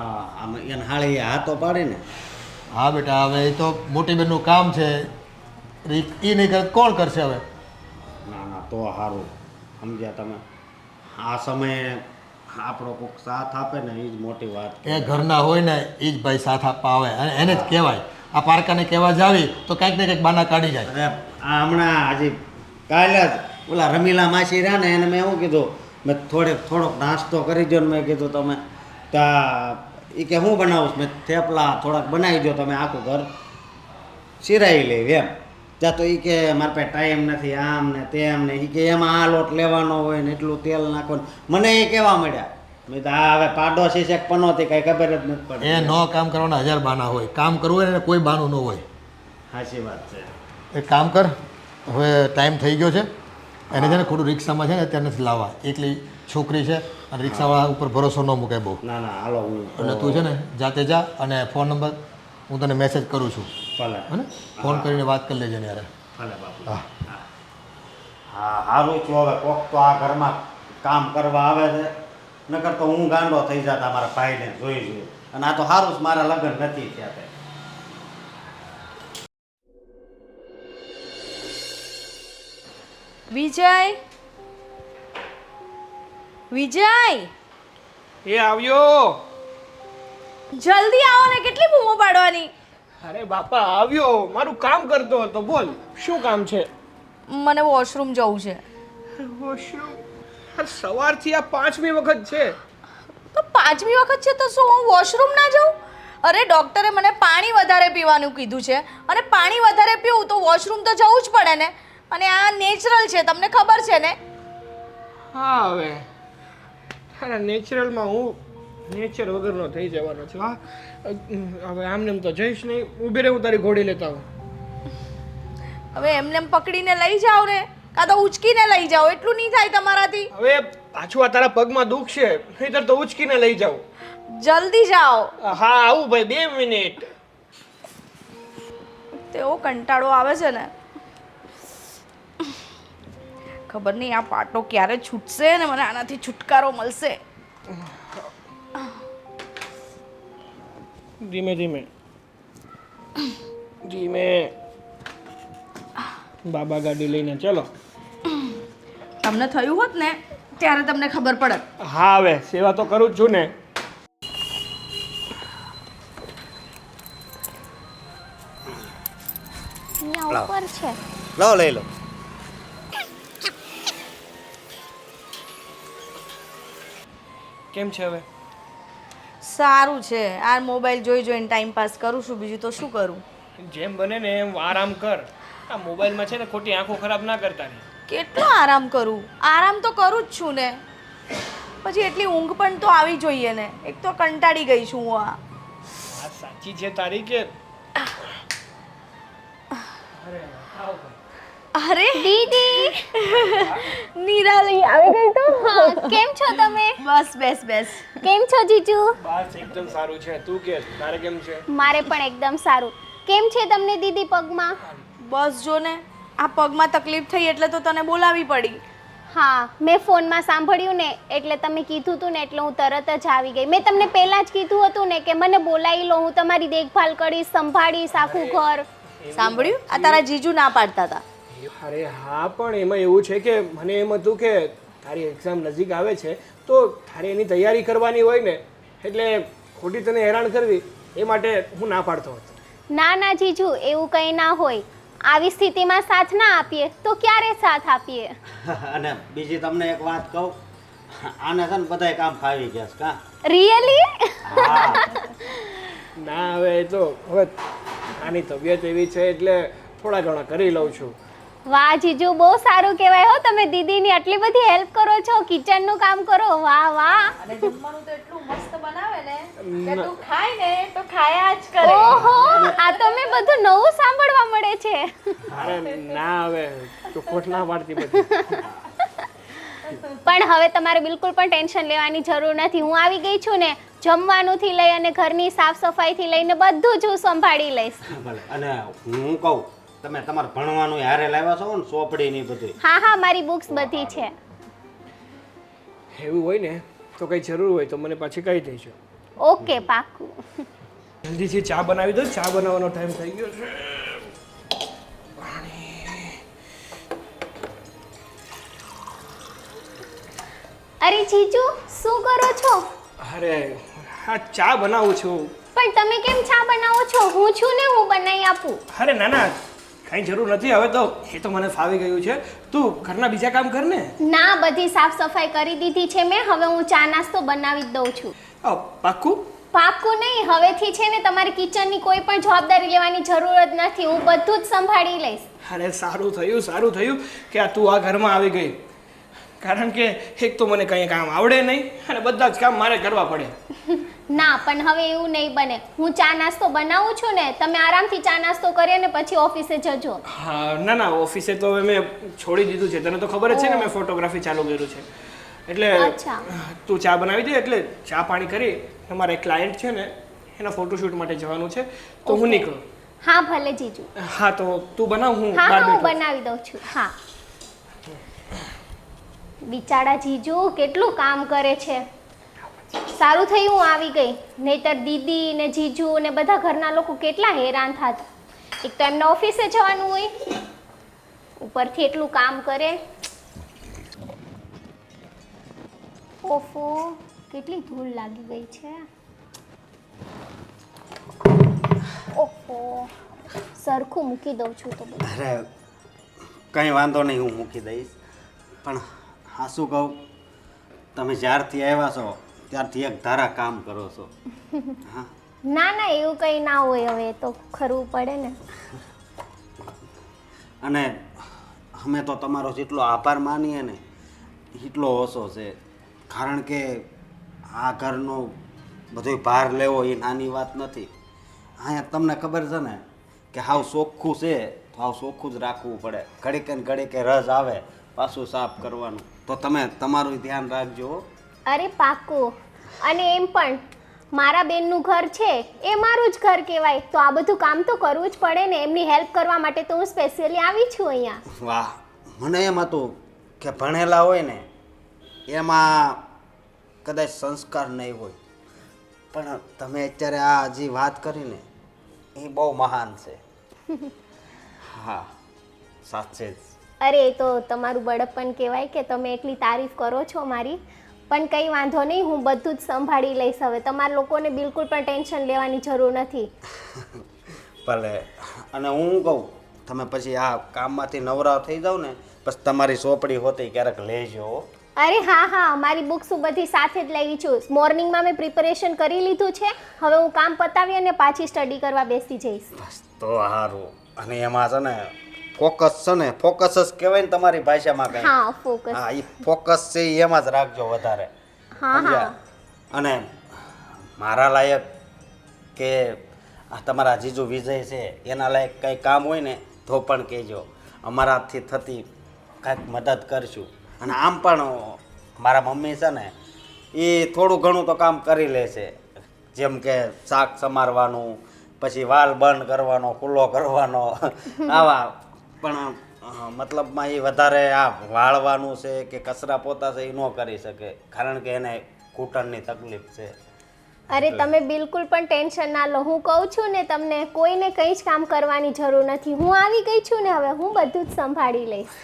આમ એને હાળી હાથો પાડે ને. હા બેટા, હવે એ તો મોટી બેનનું કામ છે, એ નહીં કરે કોણ કરશે હવે? ના ના, તો સારું. સમજ્યા તમે? આ સમયે આપણો કોઈક સાથ આપે ને એ જ મોટી વાત. એ ઘરના હોય ને એ જ ભાઈ સાથ આપવા આવે અને એને જ કહેવાય. આ પારકાને કહેવા જાવી તો કંઈક ને કંઈક બાના કાઢી જાય. અરે આ હમણાં હજી કાલે જ ઓલા રમીલા માસી રહ્યા ને એને મેં એવું કીધું, મેં થોડોક નાસ્તો કરી દો ને મેં કીધું તમે ત્યાં એ કે હું બનાવું છું? મેં થેપલા થોડાક બનાવી દો, તમે આખું ઘર સિરાઈ લેવી એમ. ત્યાં તો એ કે મારા પાસે ટાઈમ નથી, આમ ને તેમ ને. એ કે એમાં આ લોટ લેવાનો હોય ને એટલું તેલ નાખવાનું. મને એ કહેવા મળ્યા. મેં તો આ હવે પાડોશી છે પનોતી કાંઈ ખબર જ નથી પડતી. એ નો કામ કરવાના 1000 બાના હોય. કામ કરવું હોય ને કોઈ બાનું ન હોય. સાચી વાત છે. એક કામ કર, હવે ટાઈમ થઈ ગયો છે. એને છે ને ખોટું રિક્ષામાં છે ને અત્યારે નથી લાવવા. એકલી છોકરી છે અને રિક્ષાવાળા ઉપર ભરોસો ન મૂકાય બહુ. ના ના, હાલો હું એટલે તું છે ને જાતે જા અને ફોન નંબર હું તને મેસેજ કરું છું, ભલે હે ને? ફોન કરીને વાત કરી લેજે ને યાર. ભલે બાપુ. હા. હા સારું છું. હવે કોક તો આ ઘરમાં કામ કરવા આવે છે, નકર તો હું ગાંડો થઈ જતા મારા ભાઈને જોઈ જોઈએ. અને આ તો સારું છે મારા લગ્ન નથી થયા તે. વિજય, વિજય, એ આવ્યો. જલ્દી આવો ને, કેટલી બૂમો પાડવાની? અરે બાપા આવ્યો, મારું કામ કરતો હતો. બોલ શું કામ છે? મને વોશરૂમ જવું છે. વોશરૂમ? સવારથી આ 5મી વખત છે. તો 5મી વખત છે તો શું હું વોશરૂમ ના જાઉં? અરે ડૉક્ટરે મને પાણી વધારે પીવાનું કીધું છે, અને પાણી વધારે પીવું તો વોશરૂમ તો જવું જ પડે ને. અને આ નેચરલ છે, તમને ખબર છે ને. હા હવે અરે નેચરલમાં હું નેચર વગરનો થઈ જવાનો છું. હા હવે આમને એમ તો જઈશ નહીં. ઊભી રહે, હું તારી ઘોડી લેતા આવું. હવે એમને એમ પકડીને લઈ જાઓ ને, કાં તો ઉચકીને લઈ જાઓ. એટલું નહીં થાય તમારાથી? હવે પાછું આ તારા પગમાં દુખ છે, નહીંતર તો ઉચકીને લઈ જાઉં. જલ્દી જાઓ. હા આવું ભાઈ, 2 મિનિટ. તેવો કંટાળો આવે છે ને. ખબર નહીં આ પાટો ક્યારે છૂટશે ને મને આનાથી છુટકારો મળશે. ધીમે ધીમે ધીમે. બાબા ગાડી લઈને ચલો. તમને થયું હોત ને ત્યારે તમને ખબર પડે. હા હવે સેવા તો કરું જ છું ને. ઉપર છે. લો લઈ લો. કેમ છે હવે? સારું છે. આ મોબાઈલ જોઈ જોઈને ટાઈમ પાસ કરું છું, બીજું તો શું કરું. જેમ બને ને એમ આરામ કર. આ મોબાઈલમાં છે ને ખોટી આંખો ખરાબ ના કરતા ને. કેટલો આરામ કરું? આરામ તો કરું જ છું ને. પછી એટલી ઊંઘ પણ તો આવી જોઈએ ને. એક તો કંટાળી ગઈ છું હું. આ વાત સાચી છે તારી કે અરે આવ ભાઈ. અરે દીદી નિરાલી આવી ગઈ તો. હા, કેમ છો તમે? બસ બેસ બેસ. કેમ છો જીજુ? બસ એકદમ સારું છે. તું કે તારે કેમ છે? મારે પણ એકદમ સારું. કેમ છે તમને દીદી પગમાં? બસ જો ને, આ પગમાં તકલીફ થઈ એટલે તો તને બોલાવી પડી. હા, મેં ફોનમાં સાંભળ્યું ને એટલે તમે કીધું હતું ને એટલે હું તરત જ આવી ગઈ. મેં તમને પહેલા જ કીધું હતું ને કે મને બોલાવી લો, હું તમારી દેખભાલ કરીશ, સંભાળીશ આખું ઘર. સાંભળ્યું? આ તારા જીજુ ના પાડતા હતા. અરે હા પણ એમાં એવું છે કે મને એમ હતું કે તારી એક્ઝામ નજીક આવે છે તો તારે એની તૈયારી કરવાની હોય ને, એટલે ખોટી તને હેરાન કરવી એ માટે હું ના પાડતો હતો. ના ના જીજુ, એવું કંઈ ના હોય. આવી સ્થિતિમાં સાથ ના આપીએ તો ક્યારે સાથ આપીએ? અને બીજી તમને એક વાત કહું, આને છે ને બધાય કામ ફાવી ગયા છે કા? રિયલી? હા. ના હવે એ તો હવે આની તબિયત એવી છે એટલે થોડા ઘણા કરી લઉં છું. વાહ જીજુ, બહુ સારું કહેવાય હો. તમે દીદીની આટલી બધી હેલ્પ કરો છો, કિચનનું કામ કરો. વાહ વાહ. અને જમવાનું તો એટલું મસ્ત બનાવે ને કે તું ખાય ને તો ખાયા જ કરે. ઓહો, આ તો મેં બધું નવું સાંભળવા મળે છે. અરે ના હવે ચોખવટ ના પાડતી બધી. પણ હવે તમારે બિલકુલ પણ ટેન્શન લેવાની જરૂર નથી. હું આવી ગઈ છું ને, જમવાનુંથી લઈ અને ઘરની સાફ સફાઈથી લઈને બધું જ હું સંભાળી લઈશ. ભલે. અને હું કહું, તમે તમારે ભણવાનું હારે લાવ્યા છો ને, ચોપડી ની બધું? હા હા, મારી બુક્સ બધી છે. એવું હોય ને તો કઈ જરૂર હોય તો મને પાછી કહી દેજો. ઓકે, પાક્કું. જલ્દીથી ચા બનાવી દો. ચા બનાવવાનો ટાઈમ થઈ ગયો છે. અરે જીજુ, શું કરો છો? અરે હા ચા બનાવું છું. પણ તમે કેમ ચા બનાવો છો? હું છું ને, હું બનાવી આપું. અરે ના ના કઈ જરૂર નથી. હવે તો એ તો મને ફાવી ગયું છે. તું ઘરના બીજા કામ કર ને. ના, બધી સાફ સફાઈ કરી દીધી છે મેં. હવે હું ચા નાસ્તો બનાવી જ દઉં છું. પાક્કું? પાક્કું નહીં. હવેથી છે ને તમારે કિચનની કોઈ પણ જવાબદારી લેવાની જરૂર જ નથી. હું બધું જ સંભાળી લઈશ. અરે સારું થયું કે આ તું આ ઘરમાં આવી ગઈ. કારણ કે એક તો મને કંઈ કામ આવડે નહીં અને બધા જ કામ મારે કરવા પડે. ના, પણ હવે એવું નહીં બને. હું ચા નાસ્તો બનાવું છું ને, તમે આરામથી ચા નાસ્તો કરીએ ને પછી ઓફિસે જજો. હા ના ઓફિસે તો હવે મેં છોડી દીધું છે. તને તો ખબર જ છે ને મેં ફોટોગ્રાફી ચાલુ કર્યું છે. એટલે અચ્છા. તું ચા બનાવી દે એટલે ચા પાણી કરી તમારા એક ક્લાયન્ટ છે ને એના ફોટોશૂટ માટે જવાનું છે તો હું નીકળું. હા ભલે જીજુ. હા તો તું બનાવ, હું હા બહાર હા, હું બેઠો. બનાવી દઉં છું. હા. બિચારા જીજુ કેટલું કામ કરે છે. સારું થયું હું આવી ગઈ, નહીતર દીદી ને જીજુ ને બધા ઘરના લોકો કેટલા હેરાન થાત. એક તો એમને ઓફિસે જવાનું હોય, ઉપરથી એટલું કામ કરે. ઓફો, કેટલી ધૂળ લાગી ગઈ છે. ઓહો, સરખું મૂકી દઉં છું તો બધું. અરે કંઈ વાંધો નહીં, હું મૂકી દઈશ. પણ હા શું કહું, તમે જ્યારથી આવ્યા છો ત્યારથી એક ધારા કામ કરો છો. હા, ના ના, એવું કંઈ ના હોય, હવે તો ખરવું પડે ને. અને અમે તો તમારો જેટલો આભાર માનીએ ને એટલો ઓછો છે. કારણ કે આ ઘરનો બધો ભાર લેવો એ નાની વાત નથી. અહીંયા તમને ખબર છે ને કે હાવ ચોખ્ખું છે તો હાવ ચોખ્ખું જ રાખવું પડે. ઘડીકે ને ઘડીકે રસ આવે પાછું સાફ કરવાનું. તો તમે તમારું ધ્યાન રાખજો. અરે પાક્કું. અને એમ પણ મારા બેનનું ઘર છે એ મારું જ ઘર કહેવાય, તો આ બધું કામ તો કરવું જ પડે ને. એમની હેલ્પ કરવા માટે તો હું સ્પેશિયલી આવી છું અહીંયા. વાહ, મને એમ હતું કે ભણેલા હોય ને એમાં કદાચ સંસ્કાર નહીં હોય, પણ તમે અત્યારે આ જે વાત કરી ને એ બહુ મહાન છે. હા, સાચે જ. અરે એ તો તમારું બળપણ કહેવાય કે તમે એટલી તારીફ કરો છો મારી. પણ કંઈ વાંધો નહીં, હું બધું જ સંભાળી લઈશ. હવે તમારા લોકોને બિલકુલ પણ ટેન્શન લેવાની જરૂર નથી. ભલે. અને હું કહું, તમે પછી આ કામમાંથી નવરા થઈ જાવ ને પછી તમારી ચોપડી હોતી ક્યારેક લેજો. અરે હા હા, મારી બુક્સ હું બધી સાથે જ લાવી છું. મોર્નિંગમાં મેં પ્રિપેરેશન કરી લીધું છે. હવે હું કામ પતાવી અને પાછી સ્ટડી કરવા બેસી જઈશ. બસ તો સારું. અને એમાં છે ને ફોકસ છે ને, ફોકસ જ કહેવાય ને તમારી ભાષામાં કંઈ. હા, ફોકસ. હા, એ ફોકસ છે એ એમાં જ રાખજો વધારે. હા સમજ્યા? હા. અને મારા લાયક કે આ તમારા જીજુ વિજય છે એના લાયક કંઈ કામ હોય ને તો પણ કહેજો. અમારાથી થતી કાંઈક મદદ કરશું. અને આમ પણ મારા મમ્મી છે ને એ થોડું ઘણું તો કામ કરી લે છે. જેમ કે શાક સમારવાનું, પછી વાલ બંધ કરવાનો, કુલ્લો કરવાનો, આવા. પણ મતલબમાં એ વધારે આ વાળવાનું છે કે કચરા પોતા છે એ ન કરી શકે, કારણ કે એને ઘૂંટણની તકલીફ છે. અરે તમે બિલકુલ પણ ટેન્શન ના લો. હું કહું છું ને તમને, કોઈને કંઈ જ કામ કરવાની જરૂર નથી. હું આવી ગઈ છું ને, હવે હું બધું જ સંભાળી લઈશ.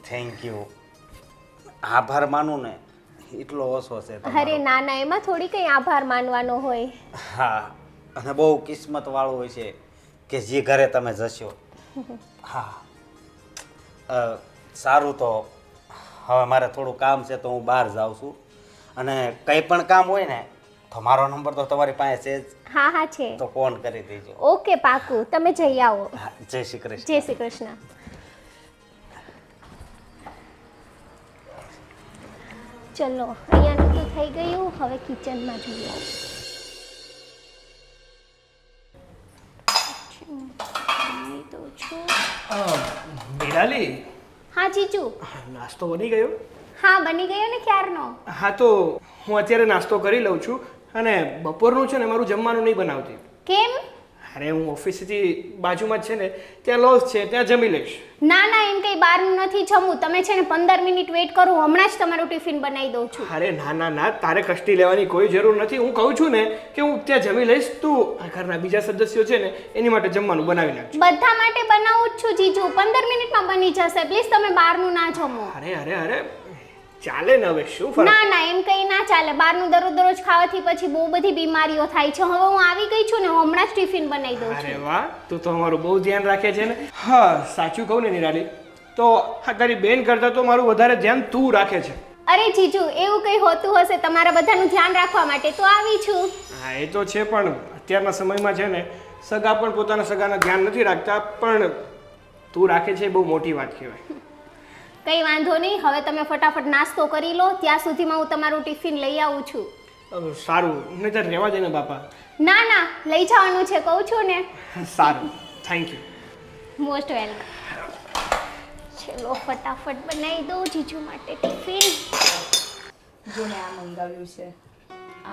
Thank you. આભાર માનું ને એટલો ઓછો છે તમારો. અરે ના ના, એમાં થોડી કંઈ આભાર માનવાનો હોય. હા, અને બહુ કિસ્મત વાળું હોય છે કે જે ઘરે તમે જશો. હા, સારું. તો હવે મારે થોડું કામ છે તો હું બહાર જાઉં છું. અને કંઈ પણ કામ હોય ને તો મારો નંબર તો તમારી પાસે છે જ, હા હા છે. તો ફોન કરી દેજો. ઓકે પાકું, તમે જઈ આવો. હા, જય શ્રી કૃષ્ણ. જય શ્રી કૃષ્ણ. ચલો, અહીંયાનું તો થઈ ગયું. હવે કિચનમાં જોઈએ. દઉં છું. બિલાલી, હા જીજુ. નાસ્તો બની ગયો? હા, બની ગયો ને ક્યારનો. હા, તો હું અત્યારે નાસ્તો કરી લઉં છું. અને બપોરનું છે ને મારું જમવાનું નહીં બનાવતી. કેમ? અરે હું ઓફિસથી બાજુમાં જ છે ને ત્યાં લોજ છે, ત્યાં જમી લઈશ. ના ના, એમ કંઈ બહારનું નથી જમવું. તમે છે ને 15 મિનિટ વેઇટ કરો, હમણાં જ તમારું ટિફિન બનાવી દઉં છું. અરે ના ના ના, તારે કષ્ટી લેવાની કોઈ જરૂર નથી. હું કહું છું ને કે હું ત્યાં જમી લઈશ. તું આ ઘરના બીજા સદસ્યો છે ને એની માટે જમવાનું બનાવી નાખજો. બધા માટે બનાવું જ છું જીજુ. 15 મિનિટમાં બની જશે. પ્લીઝ તમે બહારનું ના જમો. અરે અરે અરે, ચાલે ને, હવે શું ફરક? ના ના, એમ કંઈ ના ચાલે. બહારનું દરરોજ ખાવાથી પછી બહુ બધી બીમારીઓ થાય છે. હવે હું આવી ગઈ છું ને, હું હમણાં જ ટિફિન બનાવી દઉં છું. અરે વાહ, તું તો અમારું બહુ ધ્યાન રાખે છે ને. હા, સાચું કહું ને નિરાલી, તો આ તારી બેન કરતાં તો મારું વધારે ધ્યાન તું રાખે છે. અરે જીજુ, એવું કંઈ હોતું હશે તમારા બધાનું ધ્યાન રાખવા માટે તો આવી છું. હા, એ તો છે, પણ અત્યારના સમયમાં છે ને સગા પણ પોતાના સગાના ધ્યાન નથી રાખતા, પણ તું રાખે છે એ બહુ મોટી વાત કહેવાય. કંઈ વાંધો નહીં. હવે તમે ફટાફટ નાસ્તો કરી લો. ત્યાં સુધીમાં હું તમારું ટિફિન લઈ આવું છું. સારું, નહીંતર રહેવા દે ને બાપા. ના ના, લઈ જવાનું છે કહું છું ને. સારું, થેન્ક યુ. Most welcome. ચલો, ફટાફટ બનાવી દઉં જીજુ માટે ટિફિન. જો મેં આ મંગાવ્યું છે,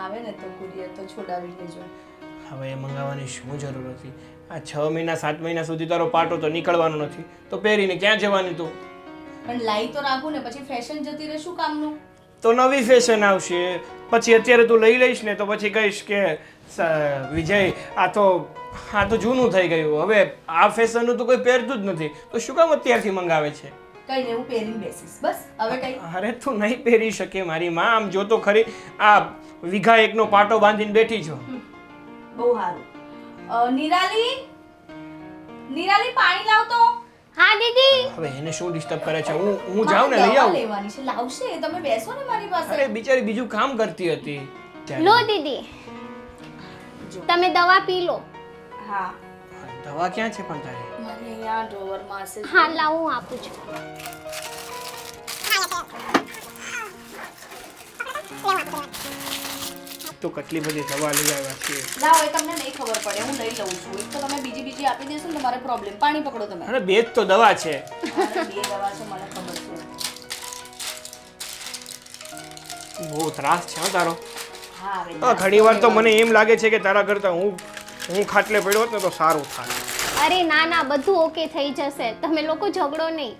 આવે ને તો કુરિયર તો છોડાવી લેજો. હવે એ મંગાવવાની શું જરૂર હતી? આ 6 મહિના 7 મહિના સુધી તારો પાટો તો નીકળવાનો નથી, તો પહેરીને ક્યાં જવાની તું? પણ લાઈ તો રાખું ને, પછી ફેશન જતી રહે, શું કામનું? તો નવી ફેશન આવશે, પછી અત્યારે તું લઈ લઈશ ને તો પછી કહીશ કે વિજય આ તો જૂનું થઈ ગયું, હવે આ ફેશનનું તો કોઈ પહેરતું જ નથી, તો શું કામ અત્યારથી મંગાવે છે? કઈ નહીં હું પહેરીને બેસીશ બસ હવે કઈ અરે તું નહીં પહેરી શકે મારી માં. આમ જો તો ખરી આ વીઘા એકનો પાટો બાંધીને બેઠી છો. બહુ સારું નિરાલી નિરાલી પાણી લાવ તો હા દીદી. હવે એને શું ડિસ્ટર્બ કરે છે? હું જાઉં ને લઈ દવા આવું. લેવાની છે લાવશે તમે બેસો ને મારી પાસે અરે બિચારી બીજું કામ કરતી હતી. લો દીદી તમે દવા પી લો. હા દવા ક્યાં છે પણ તારી? મારી અહીંયા ડ્રોવરમાં હશે હા લાવ હું આપું છું. તો કેટલી બધી દવા લઈ આવ્યા છીએ. લાવો એ તમને નહીં ખબર પડે હું લઈ લઉં છું એક તો તમે બીજી આપી દેશો ને તમારે પ્રોબ્લેમ પાણી પકડો તમે અરે બે જ તો દવા છે. અરે, બે દવા છે મને ખબર છે બહુ ત્રાસ છે હો તારો. હા હવે ઘણી વાર તો મને એમ લાગે છે કે તારા કરતા હું ખાટલે પડ્યો હોત ને તો સારું થાય. અરે ના ના બધું ઓકે થઈ જશે તમે લોકો ઝઘડો નહીં.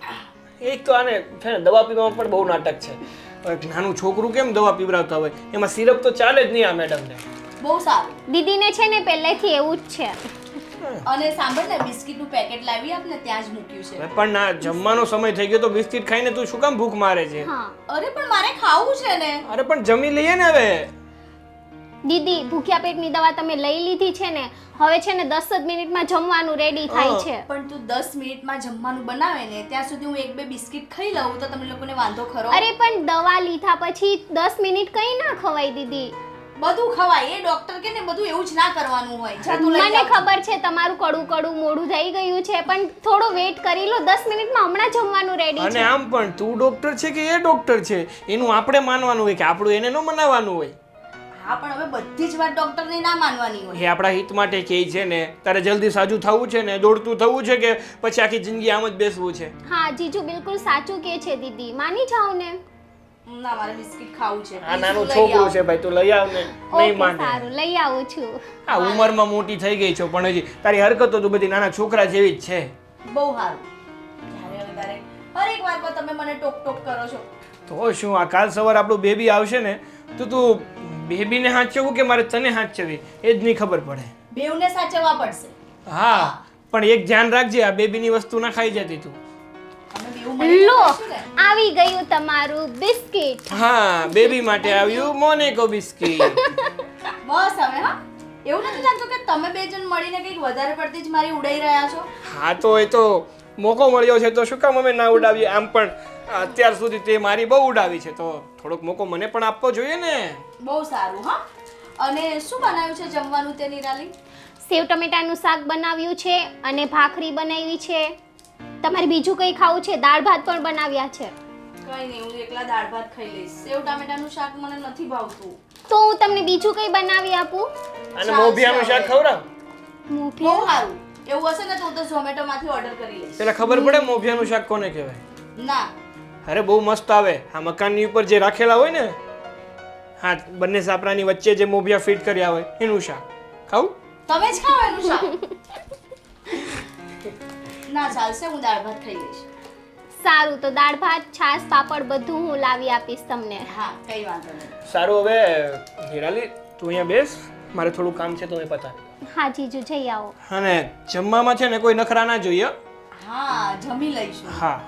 એક તો આને છે ને દવા પીવામાં પણ બહુ નાટક છે. એક નાનું છોકરું કેમ દવા પીવડાવતા હોય એમાં સિરપ તો ચાલે જ નહીં આ મેડમને. બહુ સારું દીદીને છે ને પહેલેથી એવું જ છે. અને સાંભળ ને બિસ્કિટનું પેકેટ લાવી આપને ત્યાં જ મૂક્યું છે પણ ના જમવાનો સમય થઈ ગયો તો બિસ્કિટ ખાઈને તું શું કામ ભૂખ મારે છે? હા અરે પણ મારે ખાવું છે ને અરે પણ જમી લઈએ ને હવે. દીદી ભૂખ્યા પેટની દવા તમે લઈ લીધી છે ને હવે છે ને 10 જ મિનિટમાં જમવાનું રેડી થાય છે. પણ તું 10 મિનિટમાં જમવાનું બનાવે ને ત્યાં સુધી હું એક બે બિસ્કિટ ખાઈ લઉં તો તમને લોકોને વાંધો ખરો? અરે પણ દવા લીધા પછી 10 મિનિટ કઈ ના ખવાય દીદી. બધું ખવાય એ ડોક્ટર કે ને બધું એવું જ ના કરવાનું હોય જા તું લઈ મને આવ. ખબર છે તમારું કડું કડું મોઢું થઈ ગયું છે પણ થોડો વેઇટ કરી લો 10 મિનિટમાં હમણાં જમવાનું રેડી અને છે. આમ પણ તું ડોક્ટર છે કે એ ડોક્ટર છે એનું આપણે માનવાનું હોય કે આપણું એને ન મનાવવાનું હોય. હા પણ હવે બધી જ વાત ડોક્ટરની ના માનવાની હોય એ આપણા હિત માટે કહે છે ને. તારે જલ્દી સાજું થવું છે ને દોડતું થવું છે કે પછી આખી જિંદગી આમ જ બેસવું છે? હા જીજુ બિલકુલ સાચું કે છે દીદી માની જાઓ ને. ના મારે બિસ્કિટ ખાવું છે આ Please, નાનું તું લઈ છોકરું આવ. છે ભાઈ તું લઈ આવ ને. નહીં ઓકે માને. સારું લઈ આવું છું. આ ઉંમરમાં મોટી થઈ ગઈ છો પણ હજી તારી હરકતો તો બધી નાના છોકરા જેવી જ છે. બહુ સારું ત્યારે હવે તારે હરેક વાતમાં તમે મને ટોક ટોક કરો છો તો શું આ કાલ સવાર આપણું બેબી આવશે ને તો તું બેબીને હાચવવું કે મારે તને હાચવવી એ જ નહીં ખબર પડે. બેવને સાચવવા પડશે હા પણ એક ધ્યાન રાખજે આ બેબીની વસ્તુ ના ખાઈ જતી તું. અમે બેવ મળીને લો ખાઈશું ને? આવી ગયું તમારું બિસ્કિટ. હા બેબી માટે આવ્યું મોનેકો બિસ્કિટ. બસ હવે હા એવું નથી લાગતું કે તમે બે જણ મળીને કંઈક વધારે પડતી જ મારી ઉડાઈ રહ્યા છો હા તો એ તો મોકો મળ્યો છે તો શું કામ અમે ના ઉડાવીએ? આમ પણ અત્યાર સુધી તે મારી બહુ ઉડાવી છે તો થોડોક મોકો મને પણ આપવો જોઈએ ને. બહુ સારું હા અને શું બનાવ્યું છે જમવાનું તે નિરાલી સેવ ટમેટાનું શાક બનાવ્યું છે અને ભાખરી બનાવી છે. તમારે બીજું કંઈ ખાવું છે? દાળ ભાત પણ બનાવ્યા છે. કઈ નહીં હું એકલા દાળ ભાત ખાઈ લઈશ સેવ ટામેટાનું શાક મને નથી ભાવતું તો હું તમને બીજું કંઈ બનાવી આપું? અને મોભિયાનું શાક ખવડાવ. બહુ મૂઠી સારું એવું હશે ને તો હું તો ઝોમેટો માંથી ઓર્ડર કરી લઈશ પેલા ખબર પડે મોભિયાનું શાક કોને કહેવાય? ના અરે બહુ મસ્ત આવે આ મકાનની ઉપર જે રાખેલા હોય ને હા બંને સાપરાની વચ્ચે જે મોભિયા ફિટ કર્યા હોય એનું શાક ખાવું? તમે જ ખાઓ એનું શાક ના ચાલશે હું દાળ ભાત ખાઈ લઈશ સારું તો દાળ ભાત છાશ પાપડ બધું હું લાવી આપીશ તમને. હા કઈ વાંધો નહીં સારું હવે હિરાલી તું અહીંયા બેસ મારે થોડું કામ છે તો એ પતાવી. હા જીજુ જઈ આવો. અને જમવામાં છે ને કોઈ નખરા ના જોઈએ હો? હા જમી લઈશું હા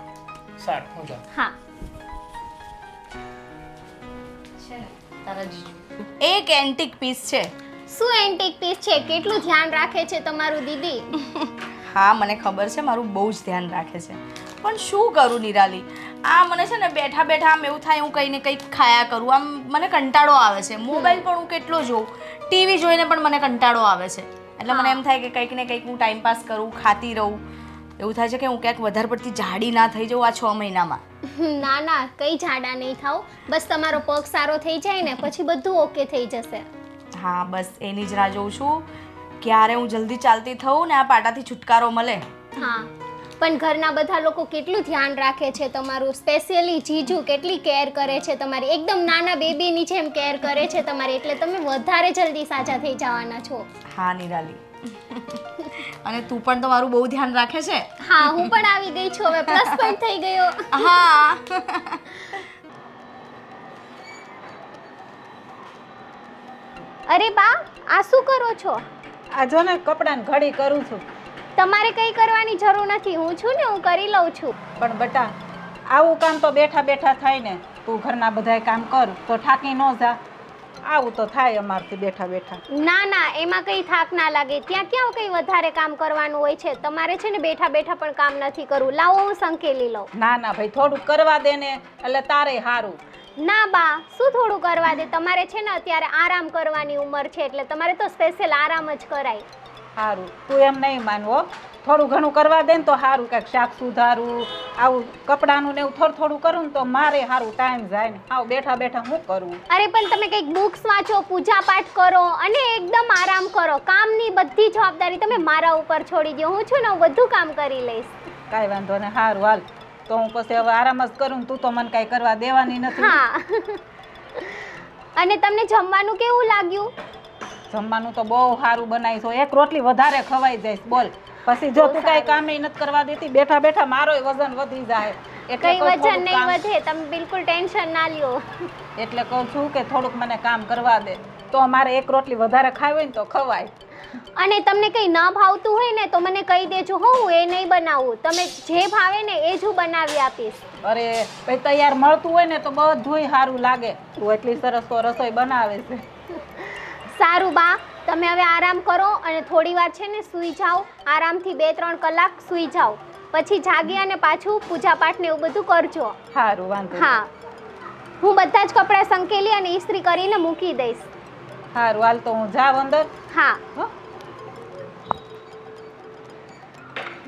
સારું હું જાઉં. હા છે ને તારા જીજુ એક એન્ટિક પીસ છે શું એન્ટિક પીસ છે? કેટલું ધ્યાન રાખે છે તમારું દીદી. હા મને ખબર છે મારું બહુ જ ધ્યાન રાખે છે પણ શું કરું નિરાલી આ મને છે ને બેઠા બેઠા આમ એવું થાય હું કંઈ ને કંઈક ખાયા કરું આમ મને કંટાળો આવે છે મોબાઈલ પણ હું કેટલો જોઉં ટીવી જોઈને પણ મને કંટાળો આવે છે એટલે મને એમ થાય કે કંઈક ને કંઈક હું ટાઈમ પાસ કરું ખાતી રહું એવું થાય છે કે હું ક્યાંક વધારે પડતી જાડી ના થઈ જાઉં આ 6 મહિનામાં ના ના કઈ જાડા નહીં થાવ બસ તમારો પગ સારો થઈ જાય ને પછી બધું ઓકે થઈ જશે. હા બસ એની જ રાહ જોઉં છું ક્યારે હું જલ્દી ચાલતી થઉં ને આ પાટાથી છુટકારો મળે હા પણ ઘરના બધા લોકો કેટલું ધ્યાન રાખે છે તમારું સ્પેશિયલી જીજુ કેટલી કેર કરે છે તમારી એકદમ નાના બેબીની જેમ કેર કરે છે તમારી એટલે તમે વધારે જલ્દી સાજા થઈ જવાના છો. હા નિરાલી અને તું પણ તો મારું બહુ ધ્યાન રાખે છે હા હું પણ આવી ગઈ છું હવે પ્લસ પોઈન્ટ થઈ ગયો. હા અરે બા આ શું કરો છો? આ જો ને કપડાની ઘડી કરું છું તમારે કંઈ કરવાની જરૂર નથી હું છું ને હું કરી લઉં છું. પણ બટા આવું કામ તો બેઠા બેઠા થાય ને. તું ઘરના બધાય કામ કર તો થાકી ન જા. આવું તો થાય અમારથી બેઠા બેઠા. ના ના, એમાં કંઈ થાક ના લાગે. ત્યાં ક્યાં કંઈ વધારે કામ કરવાનું હોય છે. તમારે છે ને બેઠા બેઠા પણ કામ નથી કરવું. લાવો હું સંકેલી લઉં. ના ના ભાઈ, થોડુંક કરવા દે ને, એટલે તારે સારું. ના બા, શું થોડું કરવા દે? તમારે છે ને અત્યારે આરામ કરવાની ઉંમર છે, એટલે તમારે તો સ્પેશિયલ આરામ જ કરાય. સારું, તું એમ નહીં માનવો. થોડું ઘણું કરવા દે ને તો સારું. કાંઈક શાક સુધારું, આવું કપડાનું ને એવું થોડું થોડું કરું ને તો મારે સારું ટાઈમ જાય ને. આવું બેઠા બેઠા શું કરવું? અરે પણ તમે કંઈક બુક્સ વાંચો, પૂજા પાઠ કરો અને એકદમ આરામ કરો. કામની બધી જવાબદારી તમે મારા ઉપર છોડી દો. હું છું ને, હું બધું કામ કરી લઈશ. કાંઈ વાંધો ને. સારું હાલ, તો હું પછી હવે આરામ જ કરું ને. તું તો મને કાંઈ કરવા દેવાની નથી. હા. અને તમને જમવાનું કેવું લાગ્યું? જમવાનું તો બહુ સારું બનાવીશ. એક રોટલી વધારે ખવાઈ જઈશ. બોલ, પછી જો તું કાંઈ કામ નથી કરવા દેતી, બેઠા બેઠા મારોય વજન વધી જાય. એટલે કઈ કહું વજન થોડુંક નહીં કામ- વધે, તમે બિલકુલ ટેન્શન ના લ્યો. એટલે કહું છું કે થોડુંક મને કામ કરવા દે, તો મારે એક રોટલી વધારે ખાવી હોય ને તો ખવાય. અને તમને કંઈ ન ભાવતું હોય ને તો મને કહી દેજો. હું એ નહીં બનાવું. તમે જે ભાવે ને એ જ હું બનાવી આપીશ. અરે ભાઈ, તૈયાર મળતું હોય ને તો બધુંય સારું લાગે. તું એટલી સરસ તો રસોઈ બનાવે છે. સારું બા, તમે હવે આરામ કરો અને થોડી વાર છે ને સૂઈ જાઓ. આરામથી 2-3 કલાક સૂઈ જાઓ. પછી જાગી અને પાછું પૂજા પાઠ ને એવું બધું કરજો. સારું, વાંધો નહીં. હા, હું બધા જ કપડાં સંકેલી અને ઇસ્ત્રી કરીને મૂકી દઈશ. સારું હાલ, તો હું જાઉં અંદર. હા. હો.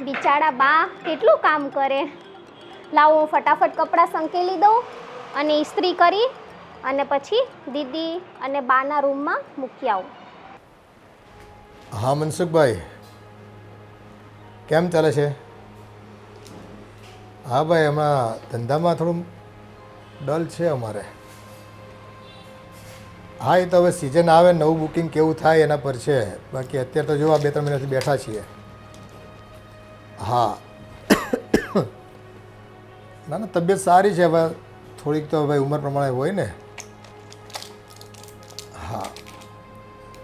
બિચારા બા કેટલું કામ કરે. લાવો હું ફટાફટ કપડાં સંકેલી દઉં અને ઇસ્ત્રી કરી અને પછી દીદી અને બાના રૂમમાં મૂકી આવું. હા મનસુખભાઈ, કેમ ચાલે છે? હા ભાઈ, હમણાં ધંધામાં થોડું ડલ છે અમારે. હા, એ તો હવે સિઝન આવે, નવું બુકિંગ કેવું થાય એના પર છે. બાકી અત્યારે તો જો આ 2-3 મહિનાથી બેઠા છીએ. હા ના ના, તબિયત સારી છે. હવે થોડીક તો ભાઈ ઉંમર પ્રમાણે હોય ને. હા,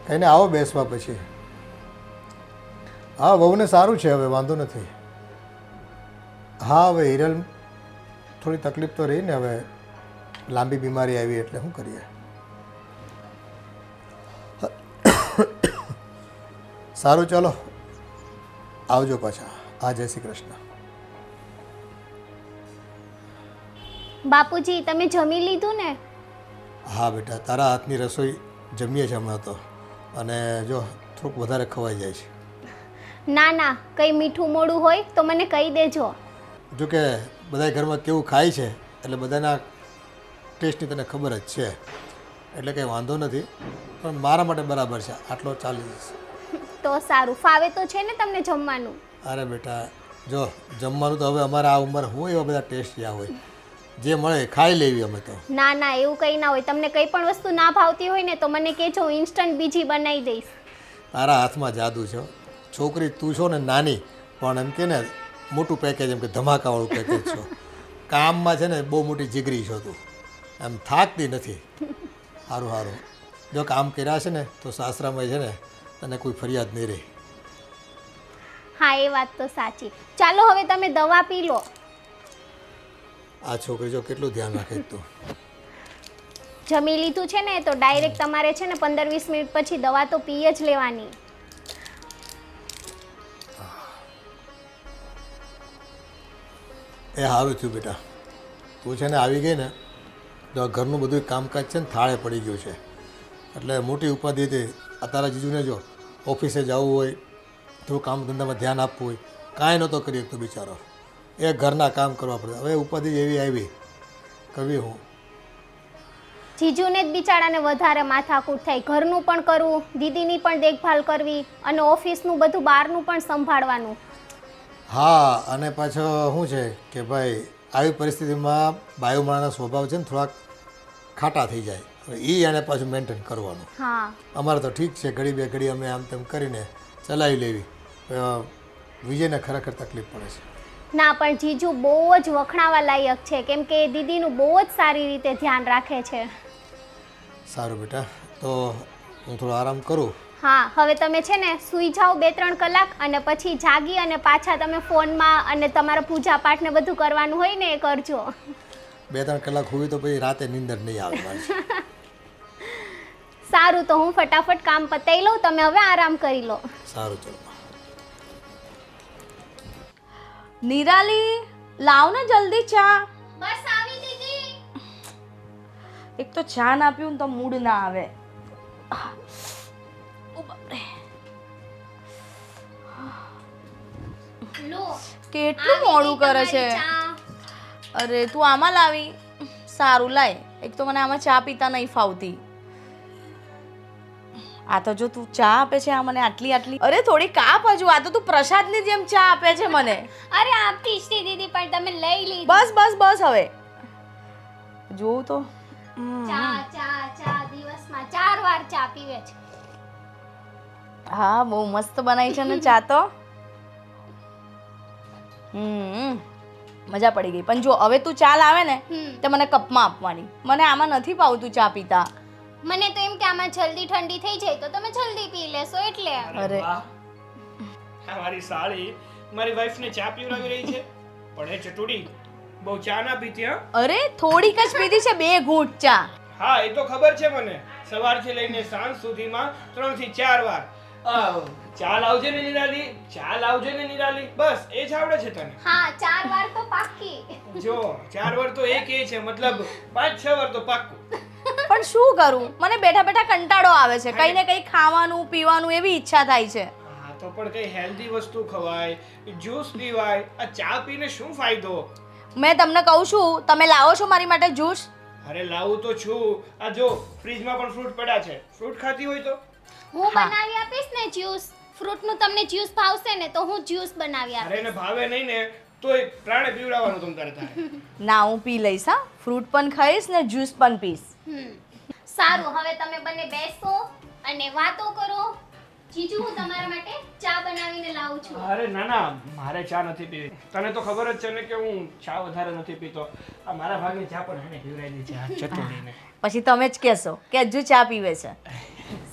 કંઈ ને, આવો બેસવા પછી. હા, વહુને સારું છે, હવે વાંધો નથી. હા, હવે હિરલ થોડી તકલીફ તો રહી ને. હવે લાંબી બીમારી આવી એટલે શું કરીએ. સારું, ચાલો આવજો પાછા. હા, જય શ્રી કૃષ્ણ. બાપુજી, તમે જમી લીધું ને? હા બેટા, તારા હાથની રસોઈ જમીએ છે હમણાં તો. અને જો થોડુંક વધારે ખવાઈ જાય છે. ના ના, કંઈ મીઠું મોડું હોય તો મને કહી દેજો. જો કે બધા ઘરમાં કેવું ખાય છે એટલે બધાના ટેસ્ટની તને ખબર જ છે, એટલે કંઈ વાંધો નથી. પણ મારા માટે બરાબર છે, આટલો ચાલી જશે. તો સારું. ફાવે તો છે ને તમને જમવાનું? અરે બેટા, જો જમવાનું તો હવે અમારે આ ઉંમર હોય એવા બધા ટેસ્ટ જ્યાં હોય, જે મળે ખાઈ લેવી અમે તો. ના ના, એવું કંઈ ના હોય. તમને કંઈ પણ વસ્તુ ના ભાવતી હોય ને તો મને કહેજો, હું ઇન્સ્ટન્ટ બીજી બનાવી દઈશ. તારા હાથમાં જાદુ છે. છોકરી તું છો ને નાની, પણ એમ કે ને મોટું પેકેજ, એમ કે ધમાકાવાળું પેકેજ છો. કામમાં છે ને બહુ મોટી જીગરી છો તું, એમ થાકતી નથી. સારું સારું, જો કામ કર્યા છે ને તો સાસરામાં છે ને તને કોઈ ફરિયાદ નહીં રહે. હા, એ વાત તો સાચી. ચાલો હવે તમે દવા પી લો. આ છોકરી જો કેટલું ધ્યાન રાખે તું. જમી લીધું છે ને તો ડાયરેક્ટ તમારે છે ને 15-20 મિનિટ પછી દવા તો પી જ લેવાની. એ સારું થયું બેટા, તું છે ને આવી ગઈ ને તો ઘરનું બધું કામકાજ છે ને થાળે પડી ગયું છે. એટલે મોટી ઉપાધિ હતી. આ તારા જીજુને જો ઓફિસે જવું હોય, થોડું કામ ધંધામાં ધ્યાન આપવું હોય, કાંઈ નહોતો કરી શકતો બિચારો. એ ઘરના કામ કરવા પડે. હવે ઉપાધિ એવી આવી, કરવી હું. જીજુને જ બિચારાને વધારે માથાકૂટ થાય. ઘરનું પણ કરવું, દીદીની પણ દેખભાલ કરવી અને ઓફિસનું બધું બહારનું પણ સંભાળવાનું. હા, અને પાછો શું છે કે ભાઈ આવી પરિસ્થિતિમાં બાયુ માણાના સ્વભાવ છે ને થોડાક ખાટા થઈ જાય. હવે એ એને પાછું મેન્ટેન કરવાનું. હા, અમારે તો ઠીક છે, ઘડી બે ઘડી અમે આમ તેમ કરીને ચલાવી લેવી. વિજયને ખરેખર તકલીફ પડે છે. ના પણ જીજુ બહુ જ વખણાવા લાયક છે, કેમ કે દીદીનું બહુ જ સારી રીતે ધ્યાન રાખે છે. સારું બેટા, તો હું થોડો આરામ કરું. હા હવે તમે છે ને સૂઈ જાઓ 2-3 કલાક અને પછી જાગી અને પાછા તમે ફોનમાં અને તમારા પૂજા પાઠ ને બધું કરવાનું હોય ને એ કરજો. 2-3 કલાક હોવી તો પછી રાતે નીંદર નહીં આવે મારી. સારું તો હું ફટાફટ કામ પતાવી લઉં, તમે હવે આરામ કરી લો. સારું ચલો. નિરાલી લાવ ને જલ્દી ચા. બસ આવી દીદી. એક તો ચા ના પીવું ને તો મૂડ ના આવે. ઓ બાપરે, લો કેટલું મોડું કરે છે. અરે તું આમાં લાવી. સારું લાય, એક તો મને આમાં ચા પીતા નહીં ફાવતી. આ તો જો તું ચા આપે છે આ મને આટલી આટલી. અરે થોડી કાપ હજુ, આ તો તું પ્રસાદની જેમ ચા આપે છે મને. અરે આપતી જ હતી દીદી પણ તમે લઈ લીધી. બસ બસ બસ હવે જોઉં તો. ચા ચા ચા દિવસમાં 4 વાર ચા પીવે છે. હા બહુ મસ્ત બનાવી છે ને ચા તો. મજા પડી ગઈ. પણ જો હવે તું ચા લાવે ને તો મને કપમાં આપવાની. મને આમાં નથી ભાવતું ચા પીતા. મને તો એમ કે આમાં જલ્દી ઠંડી થઈ જાય તો તમે જલ્દી પી લેશો એટલે. અરે વાહ. આ મારી સાળી મારી વાઈફને ચા પીવડાવી રહી છે. પણ એ ચટુડી બહુ ચા ના પીતી હા. અરે થોડીક જ પીધી છે, 2 ઘૂંટ ચા. હા એ તો ખબર છે મને. સવારથી લઈને સાંજ સુધીમાં 3 થી 4 વાર ચા લાવજે ને નિરાલી, ચા લાવજે ને નિરાલી, બસ એ જ આવડે છે તને. હા 4 વાર તો પાક્કી. જો 4 વાર તો એ કહે છે, મતલબ 5-6 વાર તો પાક્કું. પણ શું કરું, મને બેઠા બેઠા કંટાળો આવે છે. કઈ ને કઈ ખાવાનું પીવાનું એવી ઈચ્છા થાય છે. હા તો પણ કઈ હેલ્ધી વસ્તુ ખવાય, જ્યુસ પીવાય. આ ચા પીને શું ફાયદો? મેં તમને કહું છું, તમે લાવો છો મારી માટે જ્યુસ? અરે લાવું તો છું. આ જો ફ્રીજમાં પણ ફ્રૂટ પડ્યા છે, ફ્રૂટ ખાતી હોય તો. હું બનાવી આપીશ ને જ્યુસ. ફ્રૂટનું તમને જ્યુસ ભાવશે ને તો હું જ્યુસ બનાવી અરે આપીશ. એને ભાવે નહીં ને તોય પ્રાણે પીવડાવવાનું તમ તારે થાય. ના હું પી લઈશ. હા ફ્રૂટ પણ ખાઈશ ને જ્યુસ પણ પીશ. સારું હવે તમે બંને બેસો અને વાતો કરો. જીજુ હું તમારા માટે ચા બનાવીને લાવું છું. અરે ના ના મારે ચા નથી પીવી. તને તો ખબર જ છે ને કે હું ચા વધારે નથી પીતો. આ મારા ભાગની ચા પણ એને પીવડાવી છે આ ચટણીને. પછી તમે જ કહેશો કે હજુ ચા પીવે છે.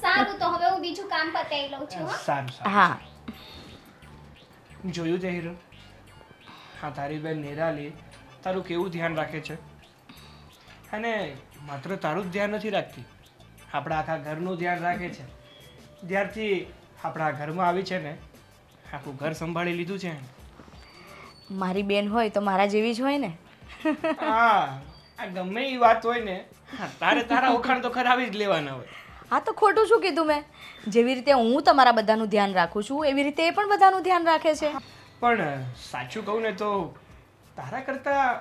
સારું તો હવે હું બીજું કામ પતાવી લઉં છું. હા? સારું સારું. હા જોયું છે હીરો? હા તારી બેન નિરાલી તારું કેવું ધ્યાન રાખે છે. અને માત્ર તારું જ ધ્યાન નથી રાખતી, આપણા આખા ઘરનું ધ્યાન રાખે છે. જ્યારથી આપણા ઘરમાં આવી છે ને આખું ઘર સંભાળી લીધું છે. મારી બેન હોય તો મારા જેવી જ હોય ને. હા આ ગમે એ વાત હોય ને તારે તારા વખાણ તો કરાવી જ લેવાના હોય. હા તો ખોટું શું કીધું મેં? જેવી રીતે હું તમારા બધાનું ધ્યાન રાખું છું એવી રીતે એ પણ બધાનું ધ્યાન રાખે છે. પણ સાચું કહું ને તો તારા કરતાં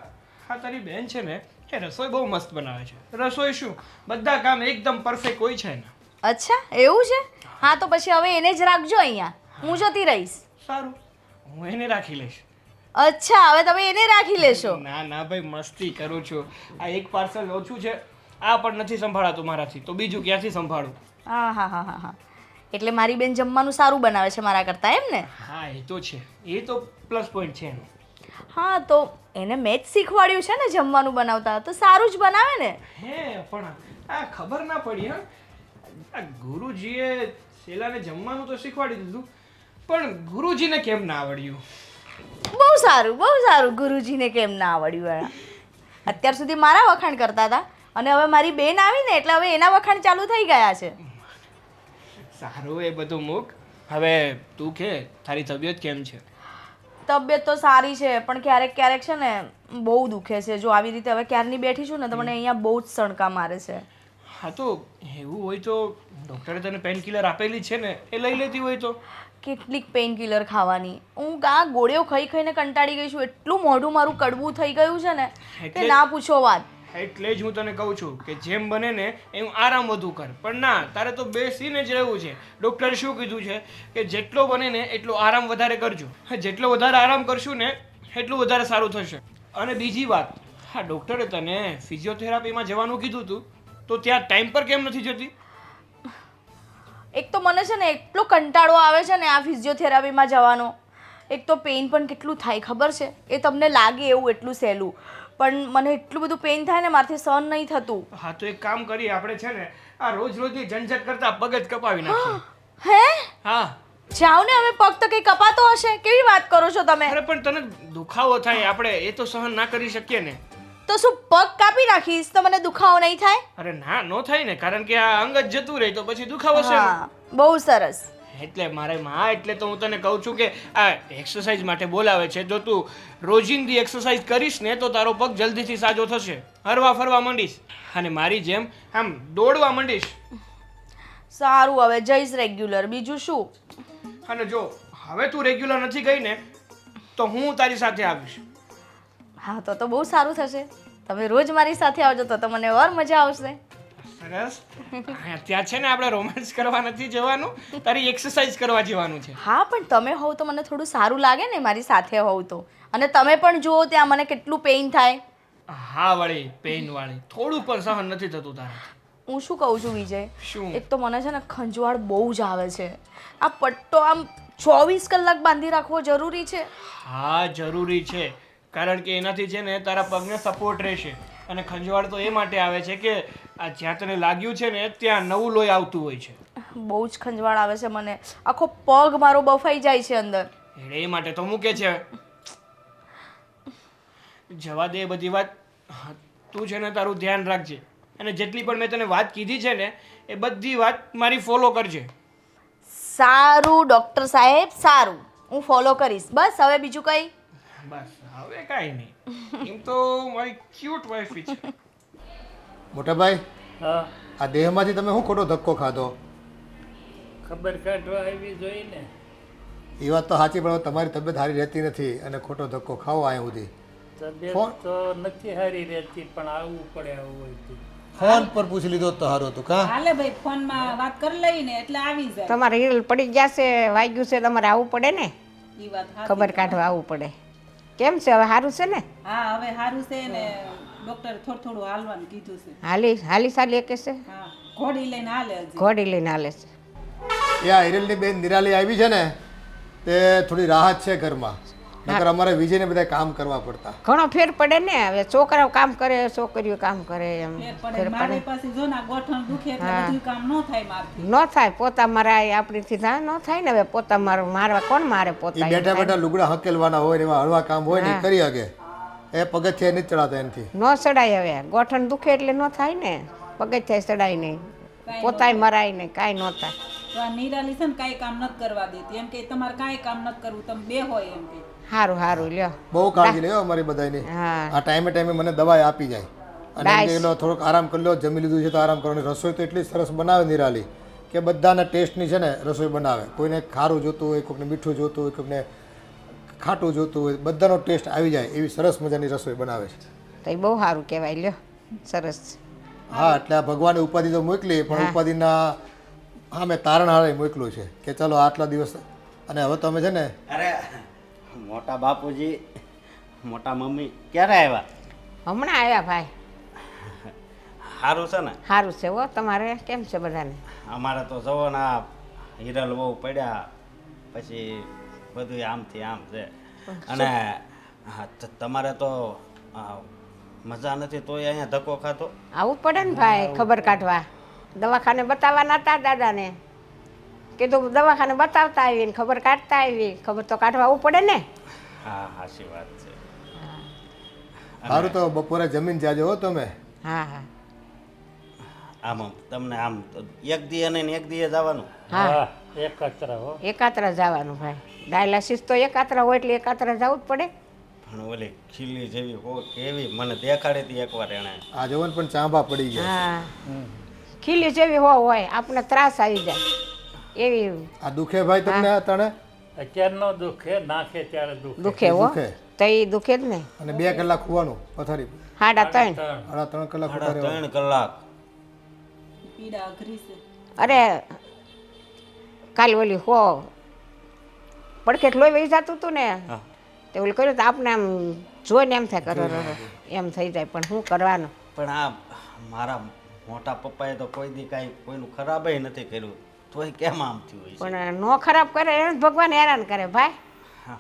હા તારી બેન છે ને એ રસોઈ બહુ મસ્ત બનાવે છે. રસોઈ શું બધા કામ એકદમ પરફેક્ટ હોય છે ને. અચ્છા એવું છે? હા તો પછી હવે એને જ રાખજો અહીંયા, હું જતી રહીશ. સારું હું એને રાખી લઈશ. અચ્છા હવે તમે એને રાખી લેશો? ના ના ભાઈ મસ્તી કરું છું. આ એક પાર્સલ ઓછું છે, આ પણ નથી સંભાળાતું મારાથી, તો બીજું ક્યાંથી સંભાળું? હા હા હા હા હા એટલે મારી બેન જમવાનું સારું બનાવે છે મારા કરતાં એમ ને? હા એ તો છે, એ તો પ્લસ પોઈન્ટ છે એનો. હા તો એને મેં જ શીખવાડ્યું છે ને જમવાનું બનાવતા, તો સારું જ બનાવે ને. હે પણ આ ખબર ના પડી હા. આ ગુરુજીએ શેલાને જમવાનું તો શીખવાડી દીધું પણ ગુરુજીને કેમ ના આવડ્યું? બહુ સારું ગુરુજીને કેમ ના આવડ્યું? અત્યાર સુધી મારા વખાણ કરતા હતા અને હવે મારી બેન આવી ને એટલે હવે એના વખાણ ચાલુ થઈ ગયા છે. સારું એ બધું મૂક. હવે તું કે તારી તબિયત કેમ છે? તબિયત તો સારી છે પણ ક્યારેક ક્યારેક છે ને બહુ દુખે છે. જો આવી રીતે હવે ક્યારની બેઠી છું ને તો મને અહીંયા બહુ જ સણકા મારે છે. હા તો એવું હોય તો ડૉક્ટરે તને પેન કિલર આપેલી છે ને એ લઈ લેતી હોય તો. કેટલીક પેઇન કિલર ખાવાની? હું આ ગોળીઓ ખાઈ ખાઈને કંટાળી ગઈ છું. એટલું મોઢું મારું કડવું થઈ ગયું છે ને કે ના પૂછો વાત. એટલે જ હું તને કહું છું કે જેમ બને ને એમ આરામ વધુ કર. પણ ના તારે તો બેસીને જ રહેવું છે. ડૉક્ટરે શું કીધું છે કે જેટલો બને ને એટલો આરામ વધારે કરજો. જેટલો વધારે આરામ કરશું ને એટલું વધારે સારું થશે. અને બીજી વાત, હા ડૉક્ટરે તને ફિઝિયોથેરાપીમાં જવાનું કીધું હતું તો ત્યાં ટાઈમ પર કેમ નથી જતી? એક તો મને છે ને એટલો કંટાળો આવે છે ને આ ફિઝિયોથેરાપીમાં જવાનો. એક તો પેઇન પણ કેટલું થાય ખબર છે? એ તમને લાગે એવું એટલું સહેલું પણ મને એટલું બધું પેઇન થાય ને મારાથી સહન નહીં થતું. હા તો એક કામ કરીએ આપણે છે ને આ રોજ રોજની ઝંઝટ કરતા પગ જ કપાવી નાખીએ. હે હા જાઓ ને હવે પગ તો કઈ કપાતો હશે કેવી વાત કરો છો તમે અરે પણ તને દુખાવો થાય આપણે એ તો સહન ના કરી શકીએ ને. તો શું પગ કાપી નાખીશ તો મને દુખાવો નહીં થાય અરે ના નો થાય ને, કારણ કે આ અંગ જ જતું રહે તો પછી દુખાવો છે. હા બહુ સરસ એટલે મારે માં એટલે તો હું તને કહું છું કે આ એક્સરસાઇઝ માટે બોલાવે છે. જો તું રોજિંદી એક્સરસાઇઝ કરીશ ને તો તારો પગ જલ્દીથી સાજો થશે, હરવા ફરવા માંડીશ અને મારી જેમ આમ દોડવા માંડીશ. સારું હવે જઈશ રેગ્યુલર બીજું શું અને જો હવે તું રેગ્યુલર નથી ગઈ ને તો હું તારી સાથે આવીશ. હા તો બહુ સારું થશે તમે રોજ મારી સાથે આવજો તો મને ઓર મજા આવશે સરસ. ત્યાં છે ને આપણે રોમાન્સ કરવા નથી જવાનું, તારી એક્સરસાઇઝ કરવા જવાનું છે. હા પણ તમે હોવ તો મને થોડું સારું લાગે ને મારી સાથે હોવ તો અને તમે પણ જુઓ ત્યાં મને કેટલું પેઇન થાય હા વળી પેઇન વાળી થોડું પણ સહન નથી થતું તારાથી. હું શું કહું છું વિજય શું? એક તો મને છે ને ખંજવાળ બહુ જ આવે છે આ પટ્ટો આમ 24 કલાક બાંધી રાખવો જરૂરી છે હા જરૂરી છે, કારણ કે એનાથી છે ને તારા પગને સપોર્ટ રહેશે. અને ખંજવાળ તો એ માટે આવે છે કે આ જ્યાં તને લાગ્યું છે ને ત્યાં નવું લોહી આવતું હોય છે. બહુ જ ખંજવાળ આવે છે મને આખો પગ મારો બફાઈ જાય છે અંદર એ માટે તો મૂકે છે. જવા દે એ બધી વાત. હા, તું છે ને તારું ધ્યાન રાખજે અને જેટલી પણ મેં તને વાત કીધી છે ને એ બધી વાત મારી ફોલો કરજે. સારું ડૉક્ટર સાહેબ સારું હું ફોલો કરીશ બસ હવે બીજું કંઈ બસ હવે કાંઈ નહીં. એમ તો મારી ક્યુટ વાઈફ છે. મોટા ભાઈ હા આ દેહમાંથી તમે શું ખોટો ધક્કો ખાધો? ખબર કાઢવા આવી જોઈ ને. એ વાત તો સાચી, પણ તમારી તબિયત સારી રહેતી નથી અને ખોટો ધક્કો ખાવો અહીંયા સુધી. તબિયત તો નથી સારી રહેતી પણ આવવું પડે આવું હોય તો. ફોન પર પૂછી લીધો તો સારું હતું કા? હાલે ભાઈ ફોનમાં વાત કરી લઈને એટલે આવી જાય તમારે હિરલ પડી ગયા છે વાગ્યું છે તમારે આવવું પડે ને ઈ વાત સાચી. ખબર કાઢવા આવવું પડે. કેમ છે હવે સારું છે ને? હા હવે સારું છે ને ડોક્ટર થોડું હાલવાનું કીધું છે. હાલી હાલી સાલી કે છે હા ઘોડી લઈને હાલે હજી. ઘોડી લઈને હાલે છે. એ આ હિરલની બેન નિરાલી આવી છે ને તે થોડી રાહત છે ઘરમાં, નકર અમારે વિજયને બધા કામ કરવા પડતા. ઘણો ફેર પડે ને હવે છોકરાઓ કામ કરે છોકરીઓ કામ કરે એમ ફેર પડે મારે પાસે જો ના ગોઠણ દુખે એટલે બધું કામ ન થાય મારથી. ન થાય પોતા મારાય આપણીથી થાય ન થાય ને હવે પોતા મારવા કોણ મારે એ પોતા બેઠા બેઠા લુગડા હકેલવાના હોય ને એવા હળવા કામ હોય ને ઈ કરી શકે. એ પગથિયે નથી ચડાતા એનાથી. ન સડાય હવે ગોઠણ દુખે એટલે ન થાય ને પગથિયે સડાય નહીં પોતાય મરાય નહીં કાંઈ ન થાય. તો આ નિરાલી છે ને કાંઈ કામ નથી કરવા દેતી એમ કે તમારે કાંઈ કામ નથી કરવું તમે બે હોય એમ કે. સારું સારું લ્યો. બહુ કાળજી લેવો અમારી બધાની. હા આ ટાઈમે ટાઈમે મને દવાઈ આપી જાય અને એમ કે લો થોડોક આરામ કરી લો, જમી લીધું છે તો આરામ કરવાની. રસોઈ તો એટલી સરસ બનાવે નિરાલી કે બધાના ટેસ્ટની છે ને રસોઈ બનાવે. કોઈને ખારું જોતું હોય, કોઈને મીઠું જોતું હોય, કોઈને ખાટું જોતું હોય, બધાનો ટેસ્ટ આવી જાય એવી સરસ મજાની રસોઈ બનાવે છે. તો એ બહુ સારું કહેવાય લ્યો સરસ. હા એટલે આ ભગવાને ઉપાધિ તો મોકલી પણ ઉપાધિના હા મેં તારણ હારે મોકલું છે કે ચાલો આટલા દિવસ. અને હવે તમે છે ને અરે મોટા બાપુજી મોટા મમ્મી ક્યારે આવ્યા? હમણાં આવ્યા ભાઈ. સારું છે ને? સારું છે હો. તમારે કેમ છે બધાને? અમારે તો જવો ને આ હિરલ બહુ પડ્યા પછી બધું આમથી આમ છે. અને હા, તમારે તો મજા નથી તોય અહીંયા ધક્કો ખાધો? આવવું પડે ને ભાઈ ખબર કાઢવા. દવાખાને બતાવવાના હતા દાદાને કીધું દવાખાને બતાવતા આવી ને ખબર કાઢતા આવી. ખબર તો કાઢવા આવવું પડે ને. હા સાચી વાત છે. સારું તો બપોરે જમીન જાજો હો તમે. હા હા આમ તમને આમ તો એક દી અને એક દીએ જવાનું? હા હા એકત્ર હો. એકાત્રા જવાનું ભાઈ. ડાયાલિસિસ તો એકાત્રા હોય એટલે એકાત્રા જવું જ પડે. પણ ઓલી ખીલી જેવી હો કેવી મને દેખાડી હતી એકવાર એણે. આ જવન પણ ચાંબા પડી ગયા. હા ખીલી જેવી હોય આપણે ત્રાસ આવી જાય એવી આ દુખે ભાઈ તમને આ તણે? અત્યારનો દુખે નાખે ત્યારે દુખે. દુખે હો. દુખે. તો એ દુખે જ ને. અને 2 કલાક હોવાનું પથારી. 3.5 3 કલાક સાડા ઉભા રહેવાનું. 3 કલાક. પીડા અઘરી છે. અરે કાલ ઓલી હો પડખેટ લોહી વહી જતું હતું ને તે ઓલું કર્યું તો આપણે આમ જોઈને એમ થાય કરો એમ થઈ જાય પણ શું કરવાનું. પણ આ મારા મોટા પપ્પાએ તો કોઈ દી કાંઈ કોઈનું ખરાબય નથી કર્યું તોય કેમ આમ થયું હોય છે? પણ નો ખરાબ કરે એને જ ભગવાન હેરાન કરે ભાઈ.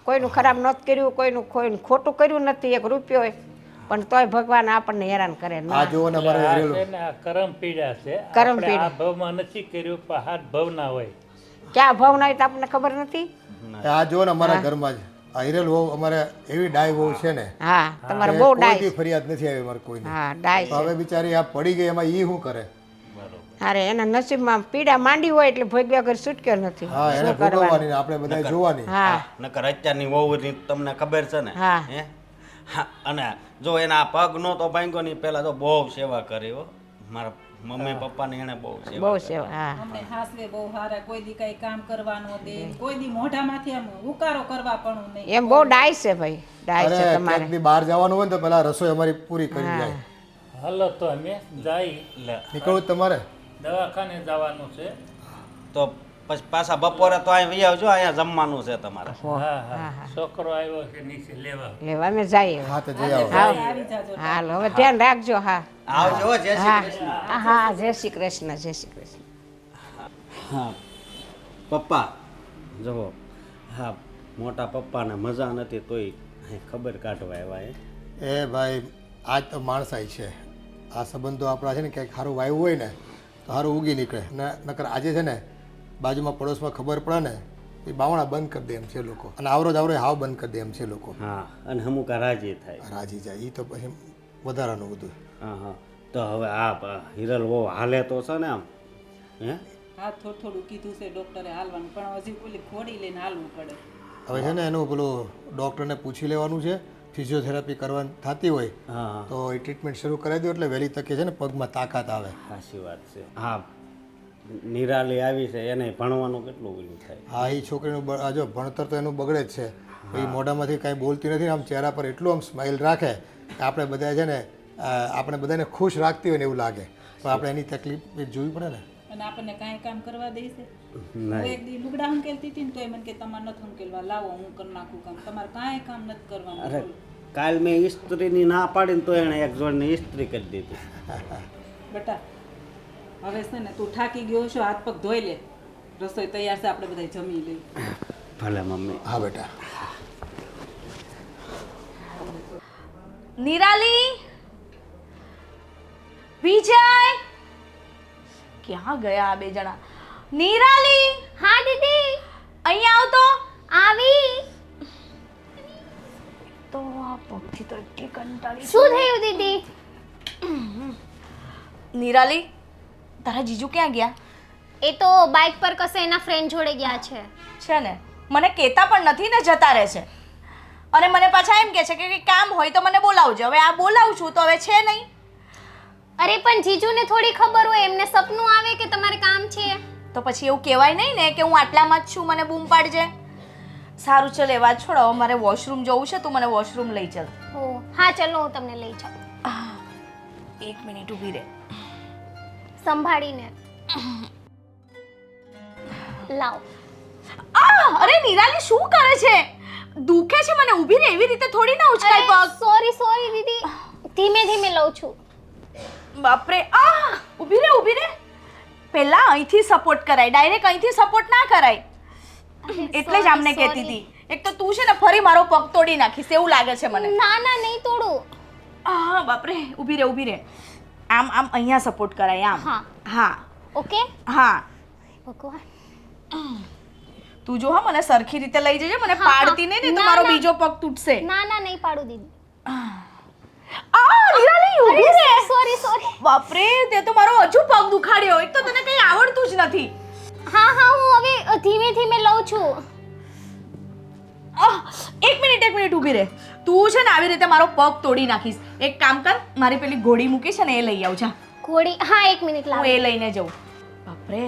કોઈનું ખરાબ નથી કર્યું કોઈનું ખોટું કર્યું નથી એક રૂપિયો પણ તોય ભગવાન આપણને હેરાન કરે. આ જુઓ ને અમારે આ રેલું. છે ને આ કરમ પીડા છે. કરમ આપણે પીડા. આ ભવમાં નથી કર્યું પણ હાથ ભવના હોય ક્યાં ભાવ ના હોય તો આપણને ખબર નથી. આ જો ને અમારા ઘરમાં જ આ હિરલ વહુ અમારે એવી ડાય વહુ છે ને હા તમારે કે બહુ ડાય. કોઈથી ફરિયાદ નથી આવી અમારે કોઈને. હા ડાય તો હવે બિચારી આ પડી ગઈ એમાં ઈ શું કરે? અરે એના નસીબમાં પીડા માંડી હોય એટલે ભોગવ્યા વગર છૂટક્યો નથી. હા એને ભોગવવાની ને આપણે બધા જોવાની. હા નકર અત્યારની વહુની તમને ખબર છે ને હા. હે હા, અને જો એના પગ નો તો ભાંગ્યો નહીં, પહેલા તો બહુ સેવા કરી હો મારા મમ્મી પપ્પાને એને બહુ સેવા બહુ કરી. સેવા. હા અમને હાસવે બહુ હારા, કોઈ દી કઈ કામ કરવાનો દે, કોઈ દી મોઢામાંથી આમ ઉકારો કરવા પણ નહીં. એમ બહુ ડાય છે ભાઈ, ડાય અરે છે તમારે. ક્યાંક દી બહાર જવાનું હોય ને તો પેલા રસોઈ અમારી પૂરી કરી જાય. હાલો તો અમે જાય લે નીકળવું જ તમારે? દવાખાને જવાનું છે. તો પછી પાછા બપોરે તો અહીં વહી આવજો, અહીંયા જમવાનું છે તમારે. હા હા છોકરો આવ્યો છે નીચે લેવા. લેવા અમે જઈએ. હા તો જઈ આવો. હા આવી જાજો. હાલો હવે ધ્યાન રાખજો. હા આવજો, જય શ્રી હા કૃષ્ણ. હા જય શ્રી કૃષ્ણ, જય શ્રી કૃષ્ણ. હા પપ્પા જુઓ, હા મોટા પપ્પાને મજા નથી તોય અહીં ખબર કાઢવા આવ્યા એ ભાઈ આજ તો માણસાઈ છે. આ સંબંધો આપણા છે ને ક્યાંક સારું વાવ્યું હોય ને તો સારું ઉગી નીકળે ને. નકર આજે છે ને બાજુમાં પડોશમાં ખબર પડે ને એ બાવણા બંધ કરી દે એમ છે લોકો, અને આવરો જ આવરો હાવ બંધ કરી દે એમ છે લોકો. હા, અને અમુક રાજી થાય. રાજી જાય એ તો પછી વધારાનું બધું. હા હા, તો હવે આ હિરલ બહુ હાલે તો છે ને આમ હે હા થોડું થોડું કીધું છે ડોક્ટરે હાલવાનું, પણ હજી પેલી ઘોડી લઈને હાલવું પડે. હવે છે ને એનું પેલું ડૉક્ટરને પૂછી લેવાનું છે, ફિઝિયોથેરાપી કરવાની થતી હોય હા હા, તો એ ટ્રીટમેન્ટ શરૂ કરાવી દો એટલે વહેલી તકે છે ને પગમાં તાકાત આવે. સાચી વાત છે. હા નિરાલી આવી છે, એને ભણવાનું કેટલું ઓલું થાય. હા એ છોકરીનું જો ભણતર તો એનું બગડે જ છે. એ મોઢામાંથી કાંઈ બોલતી નથી ને આમ ચહેરા પર એટલું આમ સ્માઇલ રાખે કે આપણે બધા છે ને આપણે બધાને ખુશ રાખતી હોય ને એવું લાગે. તો આપણે એની તકલીફ જોવી પડે ને. અને આપણને કાંઈ કામ કરવા દે છે? હું નહીં એક દી લુગડા હંકેલતી હતી ને તો મને કે તમારે નથી હંકેલવા, લાવો હું કરી નાખું કામ, તમારે કાંઈ કામ નથી અરે કરવાનું. કાલ મેં ઇસ્ત્રીની ના પાડીને તો એણે એક જોડની ઇસ્ત્રી કરી દીધી. બેટા હવે છે ને તું થાકી ગયો છો, હાથ પગ ધોઈ લે, રસોઈ તૈયાર છે, આપણે બધા જમી લઈએ. ભલે મમ્મી. હા બેટા. નિરાલી, વિજય, ક્યાં ગયા આ બે જણા? નિરાલી, હા દીદી અહીંયા આવ તો. આવી. તો આ પગથી તો એટલી કંટાળી. શું થયું દીદી? નિરાલી, તારા જીજુ ક્યાં ગયા? એ તો બાઇક પર કસે એના ફ્રેન્ડ જોડે ગયા છે. છે ને, મને કહેતા પણ નથી ને જતા રહે છે. અને મને પાછા એમ કહે છે કે કંઈ કામ હોય તો મને બોલાવજો. હવે આ બોલાવું છું તો હવે છે નહીં. અરે પણ જીજુને થોડી ખબર હોય, એમને સપનું આવે કે તમારે કામ છે. તો પછી એવું કહેવાય નહીં ને કે હું આટલામાં જ છું, મને બૂમ પાડજે. સારું ચલ એ વાત છોડ, હવે મારે વોશરૂમ જવું છે, તું મને વોશરૂમ લઈ ચાલ. ઓ હા ચલો હું તમને લઈ જાઉં. એક મિનિટ ઊભી રહે. સંભાળીને લાવ. અરે નિરાલી શું કરે છે? દુખે છે મને. ઊભી રહે, એવી રીતે થોડી ના ઉચકાય પગ. સોરી સોરી દીદી, ધીમે ધીમે લઉં છું. બાપરે, ઊભી રહે, ઊભી રહે. પહેલા અહીંથી સપોર્ટ કરાય, ડાયરેક્ટ અહીંથી સપોર્ટ ના કરાય. એટલે જ આમને કહેતી હતી. એક તો તું છે ને ફરી મારો પગ તોડી નાખીશ એવું લાગે છે મને. ના ના નહીં તોડું. બાપરે, ઊભી રહે, ઊભી રહે. આમ આમ અહીંયા સપોર્ટ કરાય આમ. હા હા ઓકે. હા. ભગવાન તું જો હા મને સરખી રીતે લઈ જજે, મને હા, પાડતી નહીં ને તો ના, મારો ના. બીજો પગ તૂટશે. ના ના નહીં પાડું દીદી. નિરાલી ઊભી રહે. Sorry sorry. બાપરે, તે તો મારો હજુ પગ દુખાડ્યો. એક તો તને કંઈ આવડતું જ નથી. હા હા હું હવે ધીમે ધીમે લઉં છું. એક મિનિટ ઊભી રહે. તું છે ને આવી રીતે મારો પગ તોડી નાખીશ. એક કામ કર, મારી પેલી ઘોડી મૂકી છે ને એ લઈ આવ જા. ઘોડી? હા 1 મિનિટ હું લાવ. એ લઈને જઉં. બાપરે,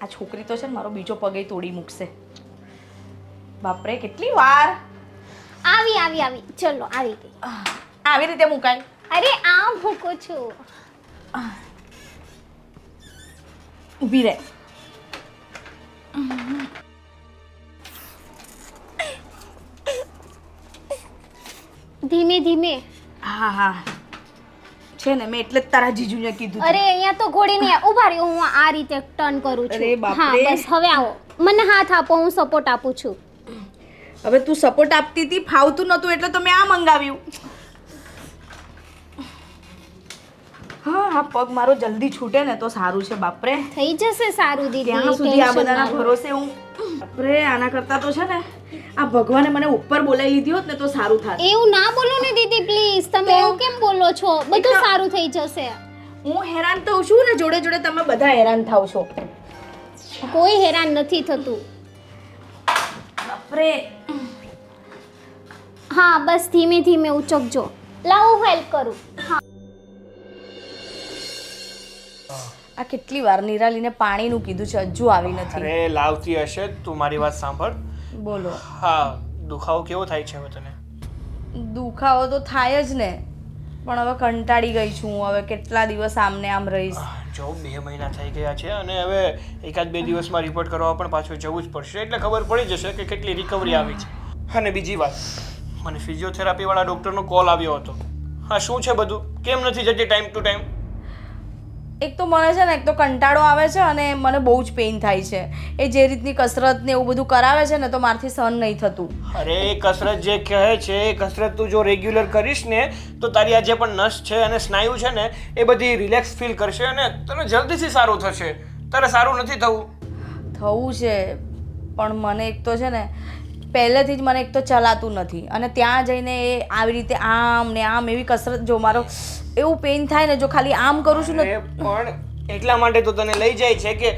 આ છોકરી તો છે ને મારો બીજો પગ તોડી મૂકશે. બાપરે, કેટલી વાર. આવી આવી આવી ચલો આવી ગઈ. આવી રીતે મુકાય? અરે આ મૂકું છું. ઊભી રહે. ધીમે ધીમે. હા હા છે ને, મેં એટલે જ તારા જીજુને કીધું. અરે અહીંયા તો ઘોડી નહીં. ઉભા રહ્યો, હું આ રીતે ટર્ન કરું છું. અરે બાપરે. હા બસ હવે આવો, મને હાથ આપો, હું સપોર્ટ આપું છું. હવે તું સપોર્ટ આપતી હતી, ફાવતું નહોતું એટલે તો મેં આ મંગાવ્યું. હા આ પગ મારો જલ્દી છૂટે ને તો સારું છે બાપરે. થઈ જશે સારું દીદી. ત્યાં સુધી આ ટેન્શન બધાના ના લો. ભરોસે હું બાપરે આના કરતાં તો છે ને આ ભગવાને મને ઉપર બોલાવી લીધી હોત ને તો સારું થાત. એવું ના બોલો ને દીદી પ્લીઝ. તમે એવું કેમ બોલો છો? બધું સારું થઈ જશે. હું હેરાન થઉં છું ને જોડે જોડે તમે બધા હેરાન થાવ છો. કોઈ હેરાન નથી થતું. બાપરે હા બસ ધીમે ધીમે ઉચકજો. લાવો હું હેલ્પ કરું. હા આ કેટલી વાર નિરાલીને પાણીનું કીધું છે હજુ આવી નથી. અરે લાવતી હશે તું મારી વાત સાંભળ. બોલો. હા દુખાવો કેવો થાય છે હવે તને? દુખાવો તો થાય જ ને પણ હવે કંટાળી ગઈ છું. હવે કેટલા દિવસ આમને આમ રહીશ. જો 2 મહિના થઈ ગયા છે અને હવે 1-2 દિવસમાં રિપોર્ટ કરવા પણ પાછું જવું જ પડશે એટલે ખબર પડી જશે કે કેટલી રિકવરી આવી છે. અને બીજી વાત, મને ફિઝિયોથેરાપી વાળા ડૉક્ટરનો કોલ આવ્યો હતો. હા શું છે બધું? કેમ નથી જતી ટાઈમ ટુ ટાઈમ? એક તો મને છે ને એક તો કંટાળો આવે છે અને મને બહુ જ પેઇન થાય છે. એ જે રીતની કસરત ને એવું બધું કરાવે છે ને તો મારથી સહન નહીં થતું. અરે એ કસરત જે કહે છે એ કસરત તું જો રેગ્યુલર કરીશ ને તો તારી આ જે પણ નસ છે અને સ્નાયુ છે ને એ બધી રિલેક્સ ફીલ કરશે અને તને જલ્દીથી સારું થશે. તારે સારું નથી થવું છે પણ મને એક તો છે ને પહેલેથી જ મને એક તો ચલાતું નથી અને ત્યાં જઈને એ આવી રીતે આમ ને આમ એવી કસરત જો મારો એવું પેઇન થાય ને જો ખાલી આમ કરું છું ને. પણ એટલા માટે તો તને લઈ જાય છે કે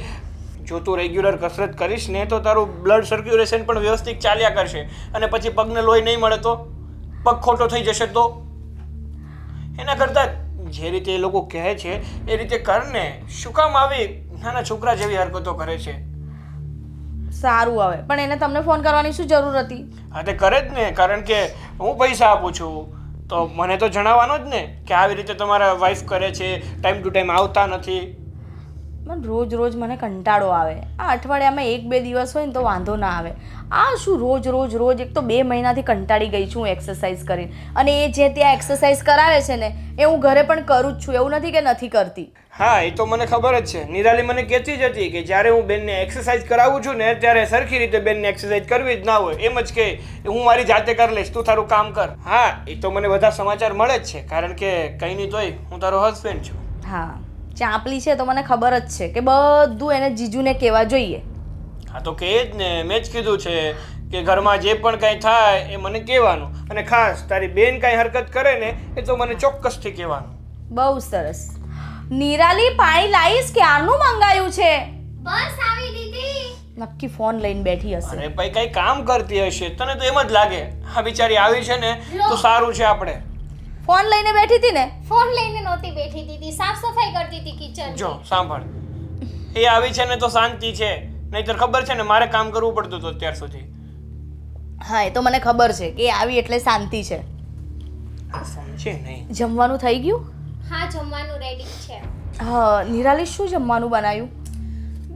જો તું રેગ્યુલર કસરત કરીશ ને તો તારું બ્લડ સર્ક્યુલેશન પણ વ્યવસ્થિત ચાલ્યા કરશે અને પછી પગને લોહી નહીં મળે તો પગ ખોટો થઈ જશે તો એના કરતાં જે રીતે એ લોકો કહે છે એ રીતે કર ને. શું કામ આવી નાના છોકરા જેવી હરકતો કરે છે? સારું આવે પણ એને તમને ફોન કરવાની શું જરૂર હતી? હા તે કરે જ ને કારણ કે હું પૈસા આપું છું તો મને તો જણાવવાનો જ ને કે આવી રીતે તમારા વાઈફ કરે છે, ટાઈમ ટુ ટાઈમ આવતા નથી. મને રોજ રોજ મને કંટાળો આવે. આ અઠવાડિયામાં 1-2 દિવસ હોય ને તો વાંધો ના આવે. આ શું રોજ રોજ રોજ એક તો 2 મહિનાથી કંટાળી ગઈ છું એક્સરસાઇઝ કરીને અને એ જે ત્યાં એક્સરસાઇઝ કરાવે છે ને એ હું ઘરે પણ કરું જ છું. એવું નથી કે નથી કરતી. હા એ તો મને ખબર જ છે. નિરાલી મને કહેતી જ હતી કે જ્યારે હું બેનને એક્સરસાઇઝ કરાવું છું ને ત્યારે સરખી રીતે બેનને એક્સરસાઇઝ કરવી જ ના હોય એમ જ કે હું મારી જાતે કરી લઈશ, તું તારું કામ કર. હા એ તો મને બધા સમાચાર મળે જ છે કારણ કે કંઈ નહીં તોય હું તારો હસબન્ડ છું. હા ચાંપલી છે તો મને ખબર જ છે કે બધું એને જીજુને કહેવા જોઈએ. હા તો કહે જ ને, મેં જ કીધું છે કે ઘરમાં જે પણ કાંઈ થાય એ મને કહેવાનું અને ખાસ તારી બેન કાંઈ હરકત કરે ને એ તો મને ચોક્કસથી કહેવાનું. બહુ સરસ. નિરાલી પાણી લાવીશ ક્યારનું મંગાયું છે? બસ આવી દીદી. નક્કી ફોન લઈને બેઠી હશે. અરે ભાઈ કંઈ કામ કરતી હશે, તને તો એમ જ લાગે હા બિચારી આવી છે ને તો સારું છે. આપણે ફોન લઈને બેઠી હતી ને? ફોન લઈને નહોતી બેઠી દીદી, સાફ સફાઈ કરતી હતી કિચન. જો સાંભળ, એ આવી છે ને તો શાંતિ છે, નહીંતર ખબર છે ને મારે કામ કરવું પડતું હતું અત્યાર સુધી. હા એ તો મને ખબર છે કે આવી એટલે શાંતિ છે. સમજે નહીં. જમવાનું થઈ ગયું? હા જમવાનું રેડી છે. હા નિરાલી શું જમવાનું બનાવ્યું?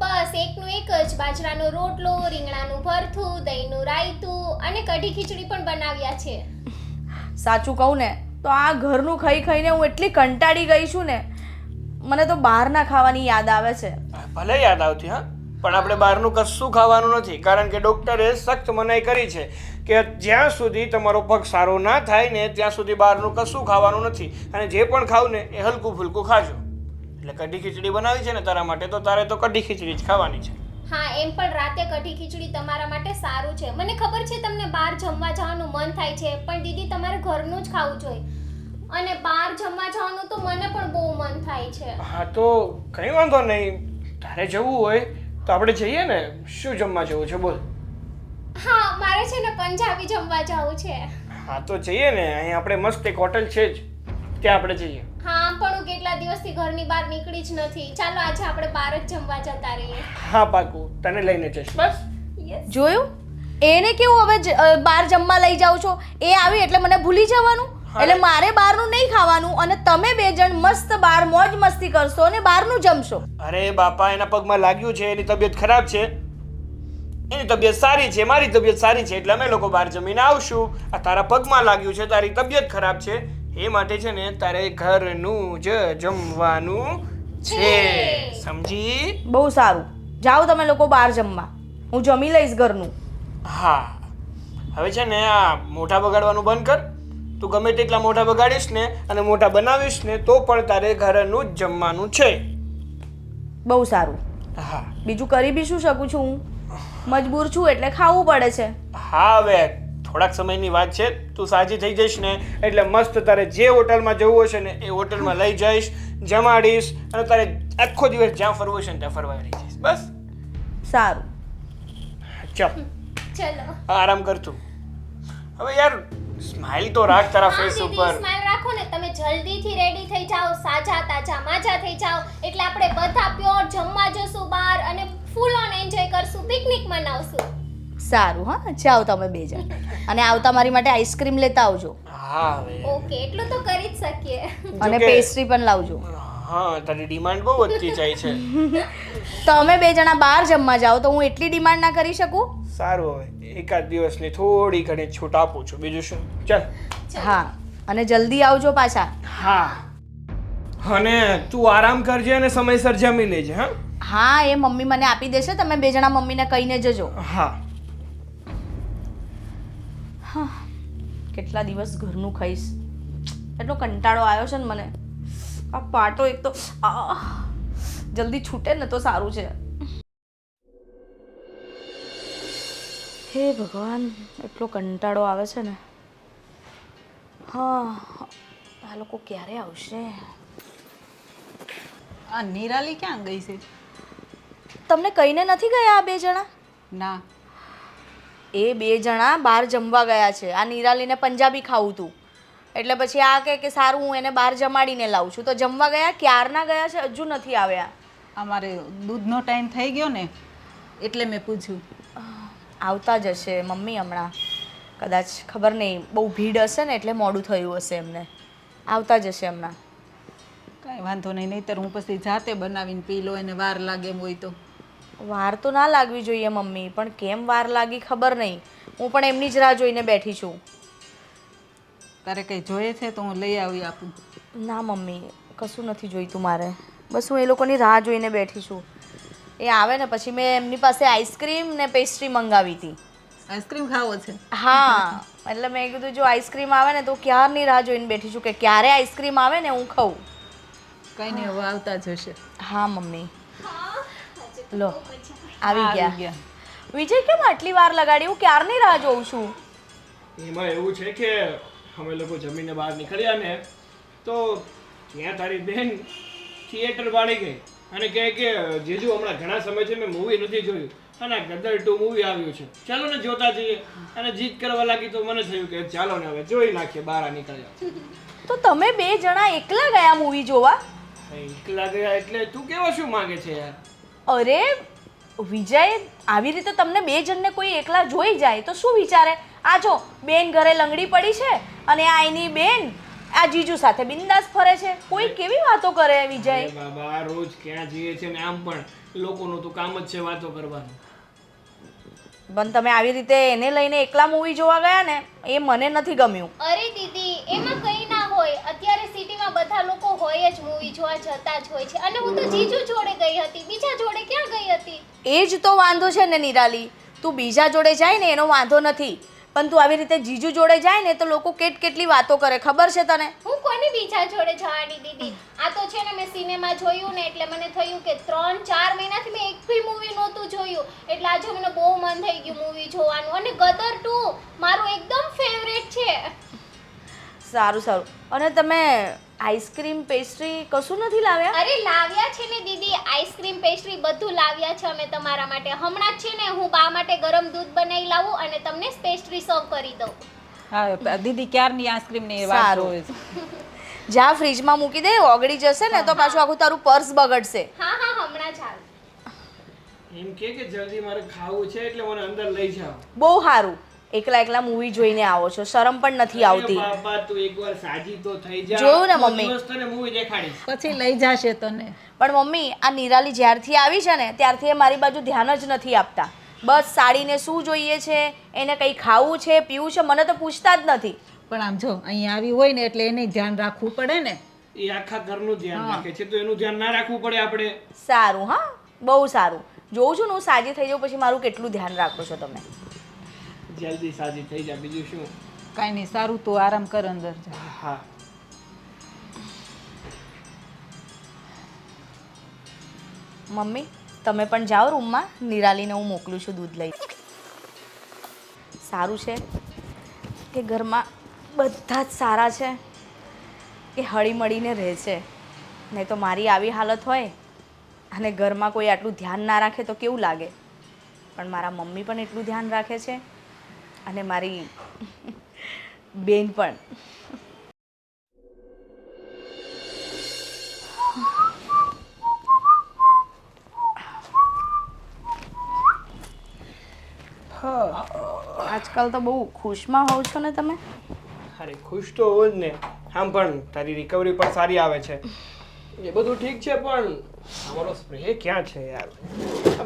બસ એકનું એક જ, બાજરાનો રોટલો, રીંગણાનું ભરથું, દહીંનું રાયતું અને કઢી ખીચડી પણ બનાવ્યા છે. સાચું કહું ને તો આ ઘરનું ખાઈ ખાઈને હું એટલી કંટાળી ગઈ છું ને મને તો બહારના ખાવાની યાદ આવે છે. ભલે યાદ આવતી હા પણ આપણે બહારનું કશું ખાવાનું નથી કારણ કે ડૉક્ટરે સખ્ત મનાઈ કરી છે કે જ્યાં સુધી તમારો પગ સારો ના થાય ને ત્યાં સુધી બહારનું કશું ખાવાનું નથી અને જે પણ ખાવ ને એ હલકું ફૂલકું ખાજો. એટલે કઢી ખીચડી બનાવી છે ને તારા માટે તો તારે તો કઢી ખીચડી જ ખાવાની છે. હા એમ પણ રાતે કઢી ખીચડી તમારા માટે સારું છે. મને ખબર છે તમને બહાર જમવા જવાનું મન થાય છે પણ દીદી તમારે ઘરનું જ ખાવું જોઈએ અને બહાર જમવા જવાનું તો મને પણ બહુ મન થાય છે. હા તો કંઈ વાંધો નહીં, તારે જવું હોય તો આપણે જઈએ ને. શું જમવા જવું છે બોલ? હા મારે છે ને પંજાબી જમવા જવું છે. હા તો જઈએ ને, અહીં આપણે મસ્ત એક હોટલ છે જ ત્યાં આપણે જઈએ. હા પણ હું કેટલા દિવસથી ઘરની બહાર નીકળી જ નથી. ચાલો આજે આપણે બહાર જ જમવા જતા રહીએ. હા પાકું, તને લઈને જઈશ બસ. જોયું? એને કેવું હવે બહાર જમવા લઈ જાવ છો? એ આવી એટલે મને ભૂલી જવાનું? એટલે મારે બહારનું નહીં ખાવાનું અને તમે 2 જણ મસ્ત બહાર મોજ મસ્તી કરશો અને બહારનું જમશો. અરે બાપા એના પગમાં લાગ્યું છે, એની તબિયત ખરાબ છે, એની તબિયત સારી છે, મારી તબિયત સારી છે એટલે અમે લોકો બહાર જમીને આવશું. આ તારા પગમાં લાગ્યું છે, તારી તબિયત ખરાબ છે એ માટે છે ને તારે ઘરનું જ જમવાનું છે, સમજી? બહુ સારું, જાઓ તમે લોકો બહાર જમવા, હું જમી લઈશ ઘરનું. હા હવે છે ને આ મોઢા બગાડવાનું બંધ કર તું ગમે તેટલા મોઢા બગાડીશ ને અને મોઢા બનાવીશ ને તો પણ તારે ઘરનું જ જમવાનું છે. બહુ સારું. હા બીજું કરી બી શું શકું છું હું? મજબૂર છું એટલે ખાવું પડે છે. હા હવે થોડાક સમયની વાત છે. તું સાજી થઈ જઈશ ને એટલે મસ્ત તારે જે હોટલમાં જવું હશે ને એ હોટલમાં લઈ જઈશ, જમાડીશ અને તારે આખો દિવસ જ્યાં ફરવું હશે ને ત્યાં ફરવા લઈ જઈશ. બસ સારું. ચાલ ચલો આરામ કર તું. હવે યાર સ્માઈલ તો રાખ તારા હા ફેસ દીદી ઉપર. સ્માઈલ રાખો ને. તમે જલ્દીથી રેડી થઈ જાઓ, સાજા તાજા માજા થઈ જાઓ એટલે આપણે બધા પ્યોર જમવા જશું બહાર અને ફૂલ ઓન એન્જોય કરશું, પિકનિક મનાવશું. સારું. હા જાઓ તમે બે જણ. અને આવતા મારી માટે આઈસ્ક્રીમ લેતા આવજો હા હવે ઓકે એટલું તો કરી જ શકીએ. અને જોકે- પેસ્ટ્રી પણ લાવજો. હા તારી ડિમાન્ડ બહુ વધતી જાય છે. તમે બે જણા બહાર જમવા જાઓ તો હું એટલી ડિમાન્ડ ના કરી શકું? સારું હવે એકાદ દિવસની થોડી ઘણી છૂટ આપું છું, બીજું શું. ચાલ. હા અને જલ્દી આવજો પાછા. હા અને તું આરામ કરજે અને સમયસર જમી લેજે. હા હા એ મમ્મી મને આપી દેશે, તમે બે જણા મમ્મીને કહીને જજો. હા કેટલા દિવસ ઘરનું ખાઈશ, એટલો કંટાળો આવ્યો છે ને મને. આ પાટો એક તો જલ્દી છૂટે ને તો સારું છે. હે ભગવાન એટલો કંટાળો આવે છે ને. હા આ લોકો ક્યારે આવશે? આ નિરાલી ક્યાં ગઈ છે? તમને કહીને નથી ગયા આ બે જણા? ના, એ બે જણા બહાર જમવા ગયા છે. આ નિરાલીને પંજાબી ખાવું હતું એટલે પછી આ કે સારું હું એને બહાર જમાડીને લાવું છું. તો જમવા ગયા, ક્યારના ગયા છે, હજુ નથી આવ્યા. અમારે દૂધનો ટાઈમ થઈ ગયો ને એટલે મેં પૂછ્યું. આવતા જ હશે મમ્મી હમણાં, કદાચ ખબર નહીં બહુ ભીડ હશે ને એટલે મોડું થયું હશે એમને. આવતા જ હશે હમણાં. કાંઈ વાંધો નહીં, નહીંતર હું પછી જાતે બનાવીને પી લો, એને વાર લાગે એમ હોય તો. વાર તો ના લાગવી જોઈએ મમ્મી, પણ કેમ વાર લાગી ખબર નહીં. હું પણ એમની જ રાહ જોઈને બેઠી છું. તારે કંઈ જોઈએ છે તો હું લઈ આવી આપું. ના મમ્મી કશું નથી જોઈતું મારે, બસ હું એ લોકોની રાહ જોઈને બેઠી છું. એ આવે ને પછી મેં એમની પાસે આઈસ્ક્રીમ ને પેસ્ટ્રી મંગાવી હતી. આઈસ્ક્રીમ ખાવો છે? હા એટલે મેં કીધું જો આઈસ્ક્રીમ આવે ને તો ક્યારની રાહ જોઈને બેઠી છું કે ક્યારે આઈસ્ક્રીમ આવે ને હું ખાઉં. કંઈ નહીં, હવે આવતા જ હશે. હા મમ્મી લો આવી ગયા. વિજય કેમ આટલી વાર લગાડી? હું ક્યારની રાહ જોઉં છું. એમાં એવું છે કે અમે લોકો જમીને બહાર નીકળ્યા ને તો ત્યાં તારી બેન થિયેટર વાળી ગઈ અને કહે કે જીજુ હમણાં ઘણા સમયથી મેં મૂવી નથી જોયું અને ગદર 2 મૂવી આવ્યું છે, ચાલો ને જોતા જઈએ. અને જીદ કરવા લાગી તો મને થયું કે ચાલો ને હવે જોઈ નાખીએ, બહાર નીકળ્યા. તો તમે બે જણા એકલા ગયા મૂવી જોવા? એકલા ગયા એટલે તું કેવો શું માંગે છે યાર? અરે વિજય આવી રીતે તમને બે જણને કોઈ એકલા જોઈ જાય તો શું વિચારે? આ જો બેન ઘરે લંગડી પડી છે અને આ એની બેન આ જીજુ સાથે બિંદાસ ફરે છે. કોઈ કેવી વાતો કરે વિજય? અરે બાબા રોજ ક્યાં જઈએ છે ને આમ પણ લોકોનું તો કામ જ છે વાતો કરવાનું. પણ તમે આવી રીતે એને લઈને એકલા મૂવી જોવા ગયા ને એ મને નથી ગમ્યું. અરે દીદી એમાં કંઈ ના હોય, અત્યારે સિટીમાં બધા લોકો હોય જ, મૂવી જોવા જતા જ હોય છે. અને હું તો જીજુ જોડે ગઈ હતી, બીજા જોડે ક્યાં ગઈ હતી? એ જ તો વાંધો છે ને નિરાલી, તું બીજા જોડે જાય ને એનો વાંધો નથી, પણ તું આવી રીતે જીજુ જોડે જાય ને તો લોકો કેટલી વાતો કરે ખબર છે તને? હું કોની બીજા જોડે જવાની દીદી? આ તો છે ને મેં સિનેમા જોયું ને એટલે મને થયું કે 3-4 મહિનાથી મેં એક બી મૂવી નહોતું જોયું એટલે આજે મને બહુ મન થઈ ગયું મૂવી જોવાનું. અને ગદર 2 મારું એકદમ ફેવરેટ છે. સારું સારું. અને તમે આઈસ્ક્રીમ પેસ્ટ્રી કશું નથી લાવ્યા? અરે લાવ્યા છે ને દીદી, આઈસ્ક્રીમ પેસ્ટ્રી બધું લાવ્યા છે અમે તમારા માટે. હમણાં જ છે ને હું બા માટે ગરમ દૂધ બનાવી લાવું અને તમને પેસ્ટ્રી સર્વ કરી દઉં. હા દીદી ક્યારની આઈસ્ક્રીમની વાત સારું. જોવે છે. જ્યાં ફ્રીજમાં મૂકી દે ઓગળી જશે ને તો પાછું આખું તારું પર્સ બગડશે. હા હા હમણાં જ હાલ. એમ કે જલ્દી મારે ખાવું છે એટલે મને અંદર લઈ જાઓ. બહુ સારું. એકલા એકલા મૂવી જોઈને આવો છો, શરમ પણ નથી આવતી. અરે બાપા તું એકવાર સાજી તો થઈ જા. જોયું ને કોઈ મમ્મી? દિવસ તને મૂવી દેખાડીશ. પછી લઈ જશે તને. પણ મમ્મી આ નિરાલી જ્યારથી આવી છે ને ત્યારથી એ મારી બાજુ ધ્યાન જ નથી આપતા. બસ સાડીને શું જોઈએ છે, એને કંઈ ખાવું છે પીવું છે મને તો પૂછતા જ નથી. પણ આમ જો અહીંયા આવી હોય ને એટલે એને ધ્યાન રાખવું પડે ને. એ આખા ઘરનું ધ્યાન રાખે છે તો એનું ધ્યાન ના રાખવું પડે આપણે? સારું. હા બહુ સારું. જોઉં છું ને હું સાજી થઈ જાઉં પછી મારું કેટલું ધ્યાન રાખો છો તમે. જલ્દી સાજી થઈ જા, બીજું શું. કાંઈ નહીં, સારું તું આરામ કર, અંદર જા. હા મમ્મી તમે પણ જાઓ રૂમમાં, નિરાલીને હું મોકલું છું દૂધ લઈ. સારું છે કે ઘરમાં બધા જ સારા છે, કે હળી મળીને રહે છે. નહીં તો મારી આવી હાલત હોય અને ઘરમાં કોઈ આટલું ધ્યાન ના રાખે તો કેવું લાગે. પણ મારા મમ્મી પણ એટલું ધ્યાન રાખે છે અને મારી બેન પણ. આજકાલ તો બહુ ખુશમાં હોવ છો ને તમે. અરે ખુશ તો હોવ જ ને. આમ પણ તારી રિકવરી પણ સારી આવે છે, એ બધું ઠીક છે, પણ અમારો સ્પ્રે ક્યાં છે યાર?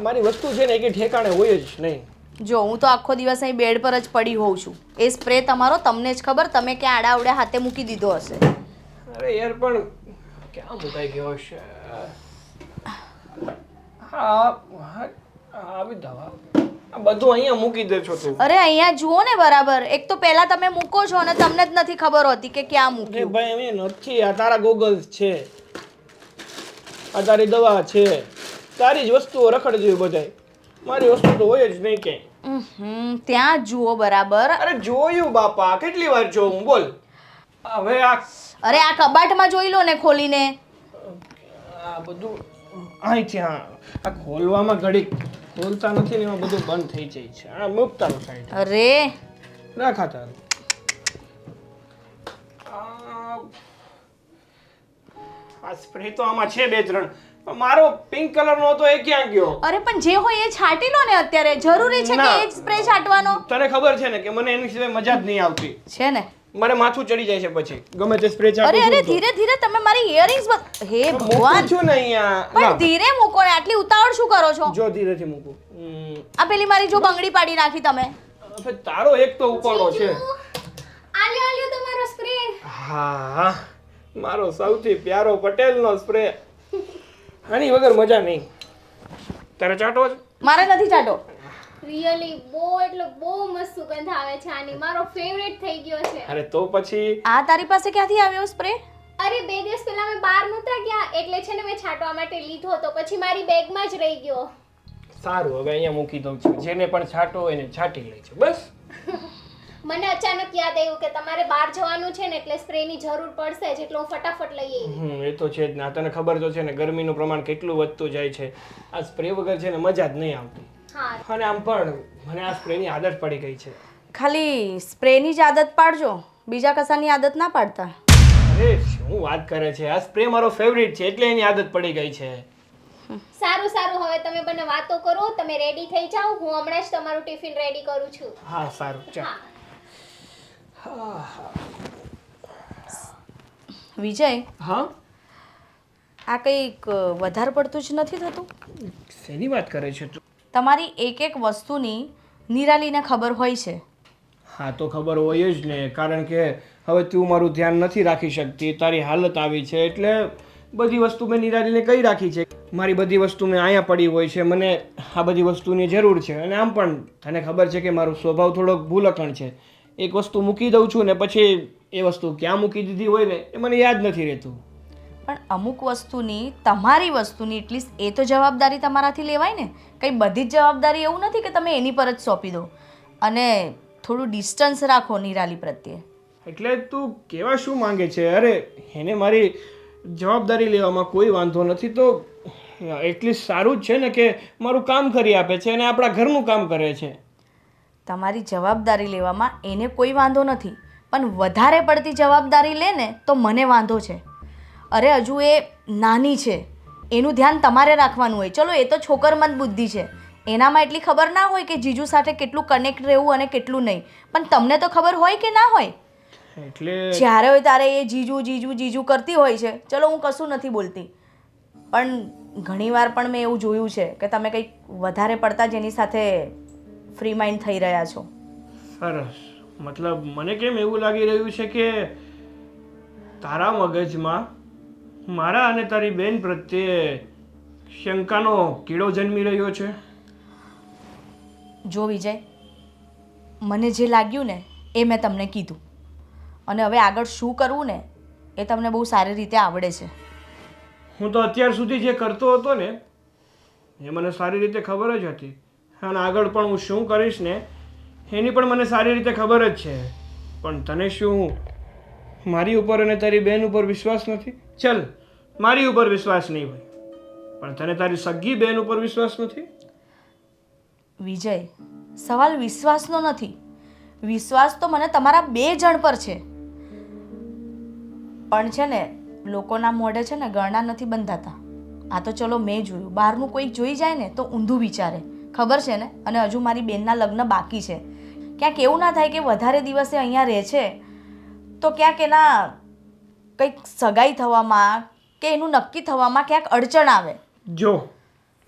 મારી વસ્તુ છે ને કે ઠેકાણે હોય જ નહીં. જો હું તો આખો દિવસ અહીં બેડ પર જ પડી હોઉં છું. એ સ્પ્રે તમારો તમને જ ખબર, તમે ક્યાં આડાવડે હાથે મૂકી દીધો હશે. અરે યાર પણ ક્યાં મુકાઈ ગયો હશે? હા આવી દવા આ બધું અહીંયા મૂકી દે છો તું. અરે અહીંયા જુઓ ને બરાબર. એક તો પહેલા તમે મૂકો છો અને તમને જ નથી ખબર હોતી કે ક્યાં અરે મૂક્યું. ભાઈ એમ નથી, આ તારા ગોગલ્સ છે, આ તારી દવા છે, તારી જ વસ્તુઓ રખડ જેવી બધાય. મારી વસ્તુ તો હોય જ નહીં ક્યાંય. ત્યાં જુઓ બરાબર. અરે જોયું બાપા, કેટલી વાર જોઉં બોલ. હવે આ અરે આ કબાટમાં જોઈ લો ને ખોલીને. બધું અહીંથી હા આ ખોલવામાં ઘડીક ખોલતા નથી ને એમાં બધું બંધ થઈ જાય છે. આ મૂકતા સાઈડ અરે રાખાતા. આ સ્પ્રે તો આમાં છે 2-3, પણ મારો પિંક કલર નો હતો, એ ક્યાં ગયો? અરે પણ જે હોય એ છાંટી લો ને અત્યારે. જરૂરી છે કે ના. એ જ સ્પ્રે છાંટવાનો તને ખબર છે ને કે મને એની સિવાય મજા જ નહીં આવતી. છે ને. મને માથું ચડી જાય છે પછી ગમે તે સ્પ્રે અરે ચાલુ. અરે ધીરે ધીરે તમે મારી ઇયરિંગ્સ હે ભગવાન. છું ને અહીંયા. પણ ધીરે મૂકો ને, આટલી ઉતાવળ શું કરો છો? જો ધીરેથી મૂકું. આ પેલી મારી જો બંગડી પાડી નાખી તમે. હવે તારો એક તો ઉપાડો છે. આલ્યો તમારો સ્પ્રે. હા મારો સૌથી પ્યારો પટેલનો સ્પ્રે. આની વગર મજા નહીં. તારે ચાટો છે? મારે નથી ચાટો. રિયલી બહુ મસ્ત સુગંધ આવે છે આની. મારો ફેવરેટ થઈ ગયો છે. અરે તો પછી આ તારી પાસે ક્યાંથી આવ્યો સ્પ્રે? અરે 2 દિવસ પહેલા મેં બહાર નહોતા ગયા એટલે છે ને મેં છાંટવા માટે લીધો તો પછી મારી બેગમાં જ રહી ગયો. સારું, હવે અહીંયા મૂકી દઉં છું. જેને પણ છાંટો હોય એને છાંટી લે છે બસ. મને અચાનક યાદ આવ્યું કે તમારે બહાર જવાનું છે ને એટલે સ્પ્રેની જરૂર પડશે જ, એટલે હું ફટાફટ લઈ આવી. એ તો છે જ ને. તને ખબર તો છે ને ગરમીનું પ્રમાણ કેટલું વધતું જાય છે. આ સ્પ્રે વગર છે ને મજા જ નહીં આવતી. હા અને આમ પણ મને આ સ્પ્રેની આદત પડી ગઈ છે. ખાલી સ્પ્રેની જ આદત પાડજો, બીજા કશાની આદત ના પાડતા. અરે શું વાત કરે છે? આ સ્પ્રે મારો ફેવરિટ છે એટલે એની આદત પડી ગઈ છે. સારું હવે તમે બંને વાતો કરો, તમે રેડી થઈ જાઓ, હું હમણાં જ તમારું ટિફિન રેડી કરું છું. હા સારું ચાલ. વિજય, હા આ કંઈક વધારે પડતું જ નથી થતું? શેની વાત કરે છે તું? તમારી એક એક વસ્તુની નિરાલીને ખબર હોય છે. હા તો ખબર હોય જ ને, કારણ કે હવે તું મારું ધ્યાન નથી રાખી શકતી, તારી હાલત આવી છે એટલે બધી વસ્તુ મેં નિરાલીને કહી રાખી છે. મારી બધી વસ્તુ મેં અહીંયા પડી હોય છે, મને આ બધી વસ્તુની જરૂર છે. અને આમ પણ તને ખબર છે કે મારો સ્વભાવ થોડોક ભૂલકણ છે. એક વસ્તુ મૂકી દઉં છું ને પછી એ વસ્તુ ક્યાં મૂકી દીધી હોય ને એ મને યાદ નથી રહેતું. પણ અમુક વસ્તુની, તમારી વસ્તુની એટલીસ્ટ એ તો જવાબદારી તમારાથી લેવાય ને. કંઈ બધી જ જવાબદારી એવું નથી કે તમે એની પર જ સોંપી દો. અને થોડું ડિસ્ટન્સ રાખો નિરાલી પ્રત્યે. એટલે તું કેવા શું માંગે છે? અરે એને મારી જવાબદારી લેવામાં કોઈ વાંધો નથી, તો એટલીસ્ટ સારું જ છે ને કે મારું કામ કરી આપે છે અને આપણા ઘરનું કામ કરે છે. તમારી જવાબદારી લેવામાં એને કોઈ વાંધો નથી, પણ વધારે પડતી જવાબદારી લે ને તો મને વાંધો છે. અરે હજુ એ નાની છે, એનું ધ્યાન તમારે રાખવાનું હોય. ચલો એ તો છોકરમંદ બુદ્ધિ છે, એનામાં એટલી ખબર ના હોય કે જીજુ સાથે કેટલું કનેક્ટ રહેવું અને કેટલું નહીં. પણ તમને તો ખબર હોય કે ના હોય? એટલે જ્યારે હોય ત્યારે એ જીજુ જીજુ જીજુ કરતી હોય છે. ચલો હું કશું નથી બોલતી, પણ ઘણીવાર પણ મેં એવું જોયું છે કે તમે કંઈક વધારે પડતા જ એની સાથે ફ્રી માઇન્ડ થઈ રહ્યા છો. સરસ. મતલબ મને કેમ એવું લાગી રહ્યું છે કે તારા મગજમાં મારા અને તારી બેન પ્રત્યે શંકાનો કીડો જન્મી રહ્યો છે. જો વિજય, મને જે લાગ્યું ને એ મેં તમને કીધું. અને હવે આગળ શું કરવું ને એ તમને બહુ સારી રીતે આવડે છે. હું તો અત્યાર સુધી જે કરતો હતો ને એ મને સારી રીતે ખબર જ હતી, અને આગળ પણ હું શું કરીશ ને એની પણ મને સારી રીતે ખબર જ છે. પણ તને શું મારી ઉપર અને તારી બેન ઉપર વિશ્વાસ નથી? ચલ, મારી ઉપર વિશ્વાસ નહીં હોય, પણ તને તારી સગી બેન ઉપર વિશ્વાસ નથી? વિજય, સવાલ વિશ્વાસનો નથી. વિશ્વાસ તો મને તમારા 2 જણ પર છે. પણ છે ને લોકોના મોઢે છે ને ગળના નથી બંધાતા. આ તો ચલો મેં જોયું, બહારનું કોઈક જોઈ જાય ને તો ઊંધું વિચારે, ખબર છે ને. અને હજુ મારી બેનના લગ્ન બાકી છે. ક્યાંક એવું ના થાય કે વધારે દિવસે અહીંયા રહે છે તો ક્યાંક એના કંઈક સગાઈ થવામાં કે એનું નક્કી થવામાં ક્યાંક અડચણ આવે. જો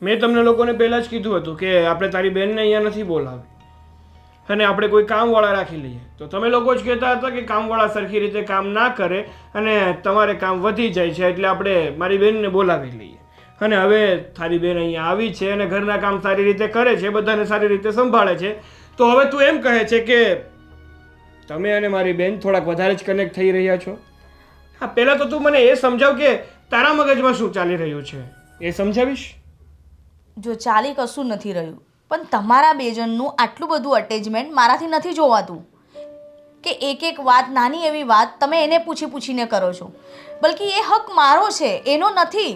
મેં તમને લોકોને પહેલાં જ કીધું હતું કે આપણે તારી બેનને અહીંયા નથી બોલાવી અને આપણે કોઈ કામવાળા રાખી લઈએ. તો તમે લોકો જ કહેતા હતા કે કામવાળા સરખી રીતે કામ ના કરે અને તમારે કામ વધી જાય છે એટલે આપણે મારી બેનને બોલાવી લઈએ. અને હવે તારી બેન અહીંયા આવી છે અને ઘરના કામ સારી રીતે કરે છે, બધાને સારી રીતે સંભાળે છે. તો હવે તું એમ કહે છે કે તમે અને મારી બેન થોડાક વધારે જ કનેક્ટ થઈ રહ્યા છો. હા, પહેલાં તો તું મને એ સમજાવ કે તારા મગજમાં શું ચાલી રહ્યું છે, એ સમજાવીશ? જો ચાલી કશું નથી રહ્યું, પણ તમારા 2 જણનું આટલું બધું અટેચમેન્ટ મારાથી નથી જોવાતું કે એક વાત, નાની એવી વાત તમે એને પૂછીને કરો છો. બલકી એ હક મારો છે, એનો નથી.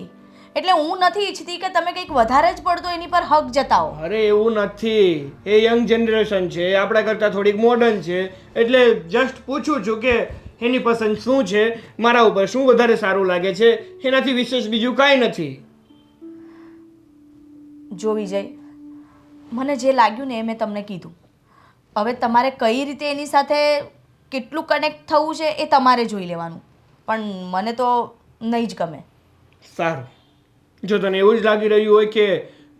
એટલે હું નથી ઈચ્છતી કે તમે કંઈક વધારે જ પડતો એની પર હક જતાવો. અરે એવું નથી, એ યંગ જનરેશન છે, એ આપણા કરતાં થોડીક મોડર્ન છે, એટલે જસ્ટ પૂછું છું કે એની પસંદ શું છે, મારા ઉપર શું વધારે સારું લાગે છે, એનાથી વિશેષ બીજું કાંઈ નથી. જો વિજય, મને જે લાગ્યું ને એ મેં તમને કીધું. હવે તમારે કઈ રીતે એની સાથે કેટલું કનેક્ટ થવું છે એ તમારે જોઈ લેવાનું, પણ મને તો નહીં જ ગમે. સારું, જો તને એવું જ લાગી રહ્યું હોય કે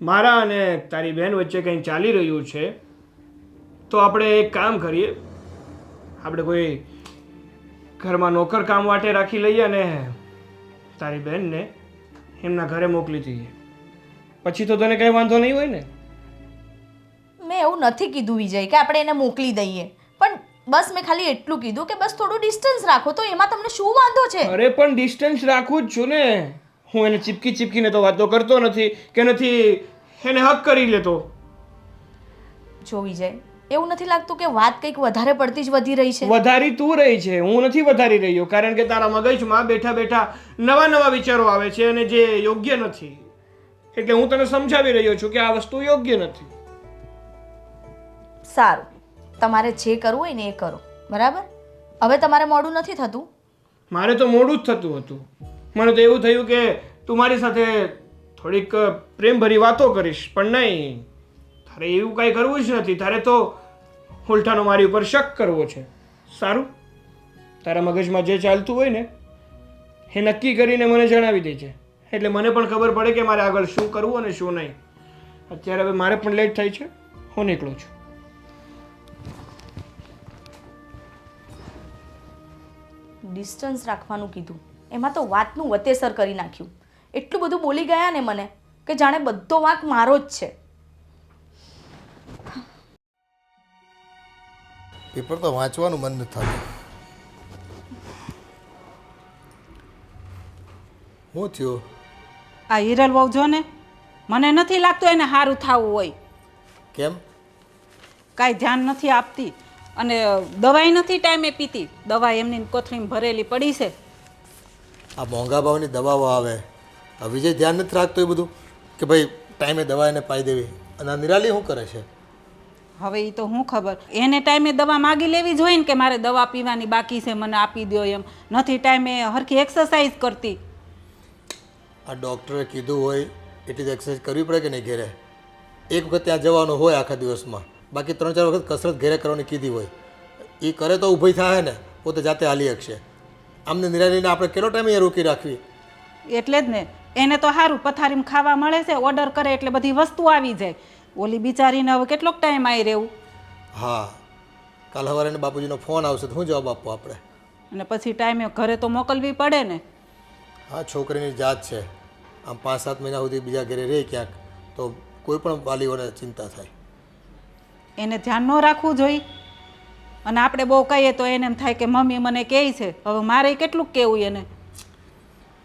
મારા અને તારી બહેન વચ્ચે કંઈ ચાલી રહ્યું છે તો આપણે એક કામ કરીએ, આપણે કોઈ ઘરમાં નોકર કામ માટે રાખી લઈએ અને તારી બહેનને એમના ઘરે મોકલી દઈએ. પછી તો તને કંઈ વાંધો નહીં હોય ને? મેં એવું નથી કીધું વિજય કે આપણે એને મોકલી દઈએ, પણ બસ મેં ખાલી એટલું કીધું કે બસ થોડું ડિસ્ટન્સ રાખો. તો એમાં તમને શું વાંધો છે? અરે પણ ડિસ્ટન્સ રાખું જ છું ને. હું એને ચીપકીને તો વાતો કરતો નથી કે નથી એને હક કરી લેતો. જો વિજય, એવું નથી લાગતું કે વાત કંઈક વધારે પડતી જ વધી રહી છે? વધારી તું રહી છે, હું નથી વધારી રહ્યો. કારણ કે તારા મગજમાં બેઠા બેઠા નવા વિચારો આવે છે અને જે યોગ્ય નથી. એટલે હું તને સમજાવી રહ્યો છું કે આ વસ્તુ યોગ્ય નથી. સારું, તમારે જે કરવું હોય ને એ કરો, બરાબર? હવે તમારે મોડું નથી થતું? મારે તો મોડું જ થતું હતું. મને તો એવું થયું કે તું મારી સાથે થોડીક પ્રેમભરી વાતો કરીશ, પણ નહીં, તારે એવું કાંઈ કરવું જ નથી. તારે તો ઉલટાનો મારી ઉપર શક કરવો છે. સારું, તારા મગજમાં જે ચાલતું હોય ને એ નક્કી કરીને મને જણાવી દેજે, એટલે મને પણ ખબર પડે કે મારે આગળ શું કરવું અને શું નહીં. અત્યારે હવે મારે પણ લેટ થાય છે, હું નીકળું છું. ડિસ્ટન્સ રાખવાનું કીધું, એમાં તો વાતનું વતેસર કરી નાખ્યું. એટલું બધું બોલી ગયા ને મને કે જાણે બધો વાંક મારો જ છે. પેપર તો વાંચવાનું મન નથી થતું. શું થયું? આ હિરલ વહુ જો ને, મને નથી લાગતું એને સારું થવું હોય. કેમ? કાંઈ ધ્યાન નથી આપતી અને દવાઈ નથી ટાઈમે પીતી. દવા એમની કોથળીમાં ભરેલી પડી છે. આ મોંઘા ભાવની દવાઓ આવે, આ વિજય ધ્યાન નથી રાખતો એ બધું કે ભાઈ ટાઈમે દવા એને પાઈ દેવી. અને આ નિરાલી શું કરે છે? હવે એ તો શું ખબર, એને ટાઈમે દવા માગી લેવી જોઈએ ને કે મારે દવા પીવાની બાકી છે, મને આપી દો એમ. નથી ટાઈમે હરખી એક્સરસાઇઝ કરતી. આ ડૉક્ટરે કીધું હોય એટલી જ એક્સરસાઇઝ કરવી પડે કે નહીં ઘેરે? એક વખત ત્યાં જવાનું હોય આખા દિવસમાં, બાકી 3-4 વખત કસરત ઘેરે કરવાની કીધી હોય. એ કરે તો ઊભી થાય ને, પોતે જાતે હાલી શકશે. આમને નિરાલીને આપણે કેટલો ટાઈમ અહીંયા રોકી રાખવી? એટલે જ ને, એને તો સારું પથારીમાં ખાવા મળે છે, ઓર્ડર કરે એટલે બધી વસ્તુ આવી જાય. ઓલી બિચારીને હવે કેટલોક ટાઈમ આવી રહેવું. હા, કાલ સવારે એને બાપુજીનો ફોન આવશે તો શું જવાબ આપવો આપણે? અને પછી ટાઈમે ઘરે તો મોકલવી પડે ને. હા, છોકરીની જાત છે. આમ 5-7 મહિના સુધી બીજા ઘરે રહે ક્યાંક તો કોઈ પણ વાલીઓને ચિંતા થાય. એને ધ્યાન ન રાખવું જોઈએ. અને આપણે બહુ કહીએ તો એને એમ થાય કે મમ્મી મને કહે છે. હવે મારે કેટલું કહેવું એને?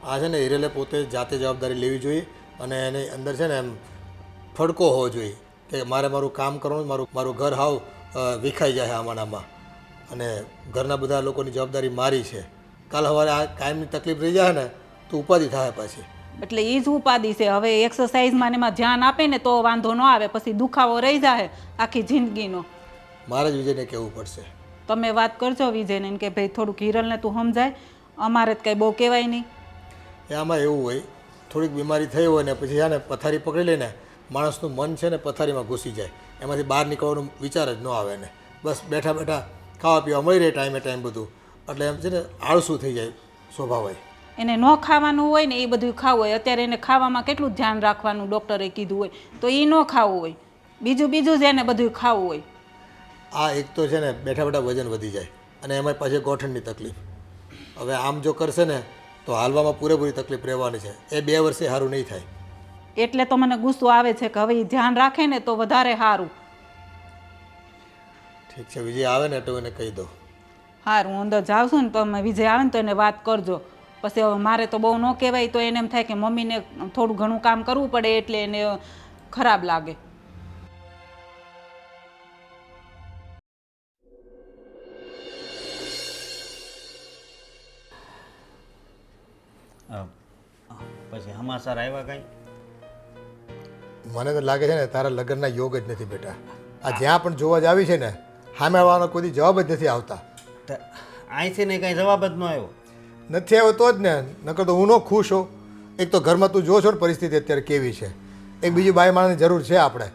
આ છે ને હિરેલે પોતે જાતે જવાબદારી લેવી જોઈએ અને એની અંદર છે ને એમ ફડકો હોવો જોઈએ કે મારે મારું કામ કરવાનું, મારું ઘર હાવ વિખાઈ જાય આમાં અને ઘરના બધા લોકોની જવાબદારી મારી છે. કાલ સવારે આ કાયમની તકલીફ રહી જાય ને તો ઉપાધિ થાય પાછી. એટલે એ જ ઉપાધિ છે. હવે એક્સરસાઇઝમાં ને એમાં ધ્યાન આપે ને તો વાંધો ન આવે, પછી દુખાવો રહી જાય આખી જિંદગીનો. મારે જ વિજયને કહેવું પડશે. તમે વાત કરજો વિજયને કે ભાઈ થોડુંક હિરલને તું સમજાય, અમારે જ કંઈ બહુ કહેવાય નહીં. એ આમાં એવું હોય, થોડીક બીમારી થઈ હોય ને પછી છે ને પથારી પકડી લઈને માણસનું મન છે ને પથારીમાં ઘૂસી જાય, એમાંથી બહાર નીકળવાનો વિચાર જ ન આવે ને. બસ બેઠા બેઠા ખાવા પીવા મળી રહે ટાઈમે બધું, એટલે એમ છે ને આળસું થઈ જાય સ્વભાવ હોય. એને ન ખાવાનું હોય ને એ બધું ખાવું હોય. અત્યારે એને ખાવામાં કેટલું ધ્યાન રાખવાનું ડૉક્ટરે કીધું હોય, તો એ ન ખાવું હોય. બીજું જ એને બધું ખાવું હોય. આ એક તો છે ને બેઠા બેઠા વજન વધી જાય અને એમાં પાછી ગોઠણની તકલીફ. હવે આમ જો કરશે ને તો હાલવામાં પૂરેપૂરી તકલીફ રહેવાની છે. એ 2 વર્ષે સારું નહીં થાય. એટલે તો મને ગુસ્સો આવે છે કે હવે એ ધ્યાન રાખે ને તો વધારે સારું. ઠીક છે, વિજય આવે ને તો એને કહી દો. સારું, હું અંદર જાઉં છું ને તો અમે વિજય આવે ને તો એને વાત કરજો. પછી હવે મારે તો બહુ ન કહેવાય તો એને એમ થાય કે મમ્મીને થોડું ઘણું કામ કરવું પડે એટલે એને ખરાબ લાગે. પછી સમાચાર આવ્યા કાંઈ? મને તો લાગે છે ને તારા લગ્નના યોગ જ નથી બેટા. આ જ્યાં પણ જોવા જ આવી છે ને સામે આવવાનો કોઈ જવાબ જ નથી આવતા. અહીંથી ને કાંઈ જવાબ જ ન આવ્યો. નથી આવ્યો તો જ ને, નકર તો હું ન ખુશ હોઉં. એક તો ઘરમાં તું જો છો ને પરિસ્થિતિ અત્યારે કેવી છે, એક બીજી બાઈ માણસની જરૂર છે આપણે.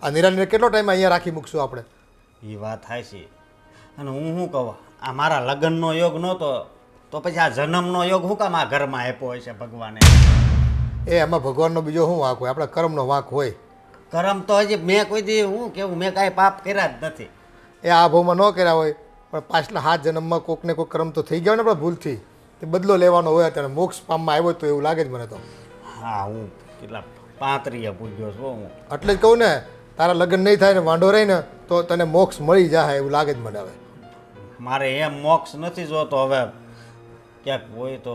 આ નિરાલીને કેટલો ટાઈમ અહીંયા રાખી મૂકશું આપણે? એ વાત થાય છે. અને હું શું કહું, આ મારા લગ્નનો યોગ નહોતો તો પછી આ જન્મનો યોગ શું કામ આ ઘરમાં આપ્યો હોય છે ભગવાને? એ એમાં ભગવાનનો બીજો શું વાંક હોય? આપણા કર્મનો વાંક હોય. કરમ તો હજી મેં કોઈ દી હું કેવું મેં કાંઈ પાપ કર્યા જ નથી. એ આ ભાવમાં ન કર્યા હોય પણ પાછલા 7 જન્મમાં કોકને કોઈક કર્મ તો થઈ ગયા ને આપણા ભૂલથી, તે બદલો લેવાનો હોય. અત્યારે મોક્ષ પામમાં આવ્યો તો એવું લાગે જ મને તો. હા, હું કેટલા 35 પૂજ્યો છું હું. એટલે જ કહું ને, તારા લગ્ન નહીં થાય ને વાંઢો રહી ને તો તને મોક્ષ મળી જાય એવું લાગે જ મને. હવે મારે એમ મોક્ષ નથી જોતો. હવે ક્યાંક હોય તો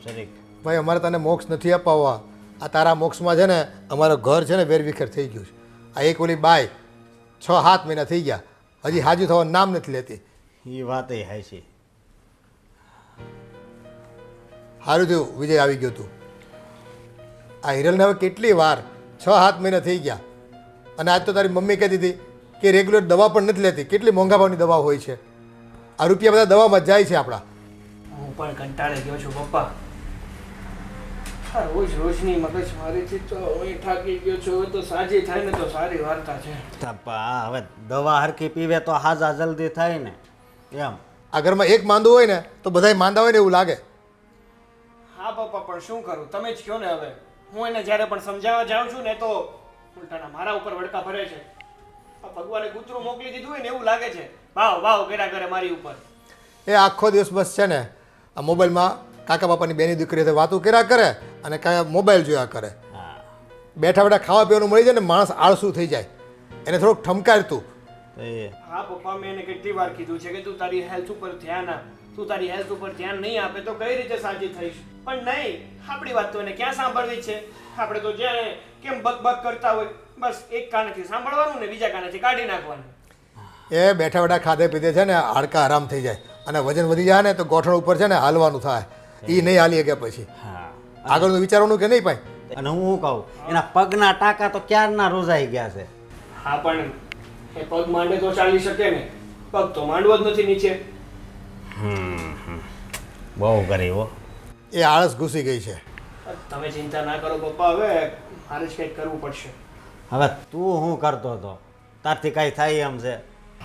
શરીક. ભાઈ અમારે તને મોક્ષ નથી અપાવવા. આ તારા મોક્ષમાં છે ને અમારું ઘર છે ને વેરવિખેર થઈ ગયું છે. આ એક ઓલી બાઈ 6-7 મહિના થઈ ગયા, હજી હાજુ થવાનું નામ નથી લેતી. એ વાત એ હાય છે. સારું થયું વિજય આવી ગયો તું. આ હિરલને હવે કેટલી વાર 6-7 મહિના થઈ ગયા અને આજ તો તારી મમ્મી કહેતી હતી કે રેગ્યુલર દવા પણ નથી લેતી. કેટલી મોંઘા ભાવની દવા હોય છે. આ રૂપિયા બધા દવામાં જાય છે આપણા. હું પણ કંટાળી ગયો છું પપ્પા. રોજની મગજમારીથી તો હું થાકી ગયો છું. હવે તો સાજી થાય ને તો સારી વાર્તા છે. હવે દવા હરખી પીવે તો હાજા જલ્દી થાય ને એમ. આ ઘરમાં એક માંદું હોય ને તો બધાય માંદા હોય ને એવું લાગે. હા પપ્પા, પણ શું કરું? તમે જ કહો ને. હવે હું એને જ્યારે પણ સમજાવવા જાઉં છું ને તો ઉલટાના મારા ઉપર વડકા ભરે છે. આ ભગવાને કૂતરું મોકલી દીધું હોય ને એવું લાગે છે. ભાવ કર્યા કરે મારી ઉપર. એ આખો દિવસ બસ છે ને આ મોબાઈલમાં કાકા બાપાની બેની દીકરી સાથે વાતો કર્યા કરે અને કાંઈ મોબાઈલ જોયા કરે. બેઠા બેઠા ખાવા પીવાનું મળી જાય ને માણસ આળસું થઈ જાય. એને થોડુંક ઠમકાર તું. હા પપ્પા, મેં એને કેટલી વાર કીધું છે કે તું તારી હેલ્થ ઉપર ધ્યાન આપ. તું તારી હેલ્થ ઉપર ધ્યાન નહીં આપે તો કઈ રીતે સાજી થઈશ? પણ નહીં, આપણી વાત તો એને ક્યાં સાંભળવી છે? આપણે તો જ્યાં કેમ બક કરતા હોય, બસ એક કાનેથી સાંભળવાનું ને બીજા કાનેથી કાઢી નાખવાનું. એ બેઠા બેઠા ખાધે પીધે છે ને હાડકા આરામ થઈ જાય અને વજન વધી જાય ને તો ગોઠણ ઉપર છે ને હાલવાનું થાય. એ નહીં હાલી ગયા પછી આગળનું વિચારવાનું કે નહીં પાય. અને હું શું કહું, એના પગના ટાંકા તો ક્યારના રોજાઈ ગયા છે. હા, પણ એ પગ માંડે તો ચાલી શકે ને, પગ તો માંડવો જ નથી નીચે. બહુ કરી હો. એ આળસ ઘૂસી ગઈ છે. તમે ચિંતા ના કરો પપ્પા, હવે મારે જ કંઈક કરવું પડશે. હવે તું શું કરતો હતો? તારથી કાંઈ થાય એમ છે?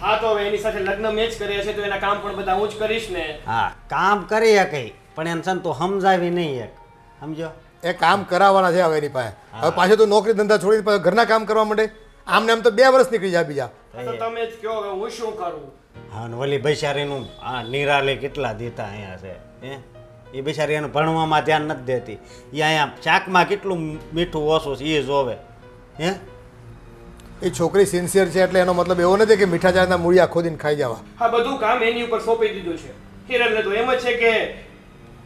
હા, તો હવે એની સાથે લગ્ન મેં જ કર્યા છે તો એના કામ પણ બધા હું જ કરીશ ને. હા, કામ કરી શકે પણ એને છે ને તું સમજાવી નહીં એક. સમજો? એ કામ કરાવવાના છે હવે એની પાસે. હવે પાછો તું નોકરી ધંધા છોડીને પાછો ઘરના કામ કરવા માંડે. આમને આમ તો 2 વર્ષ નીકળી જાય બીજા. તો તમે જ કહો હવે હું શું કરું? હા, ને ઓલી બૈસારીનું આ નિરાલે કેટલા દેતા અહીંયા છે હે? એ બિચારી એને ભણવામાં ધ્યાન નથી દેતી. એ અહીંયા શાકમાં કેટલું મીઠું ઓછું છે એ જોવે હે. એ છોકરી સિન્સિયર છે એટલે એનો મતલબ એવો નથી કે મીઠા ચાના મૂળિયા ખોદીને ખાઈ જવા. આ બધું કામ એની ઉપર સોંપી દીધું છે. હિરલને તો એમ જ છે કે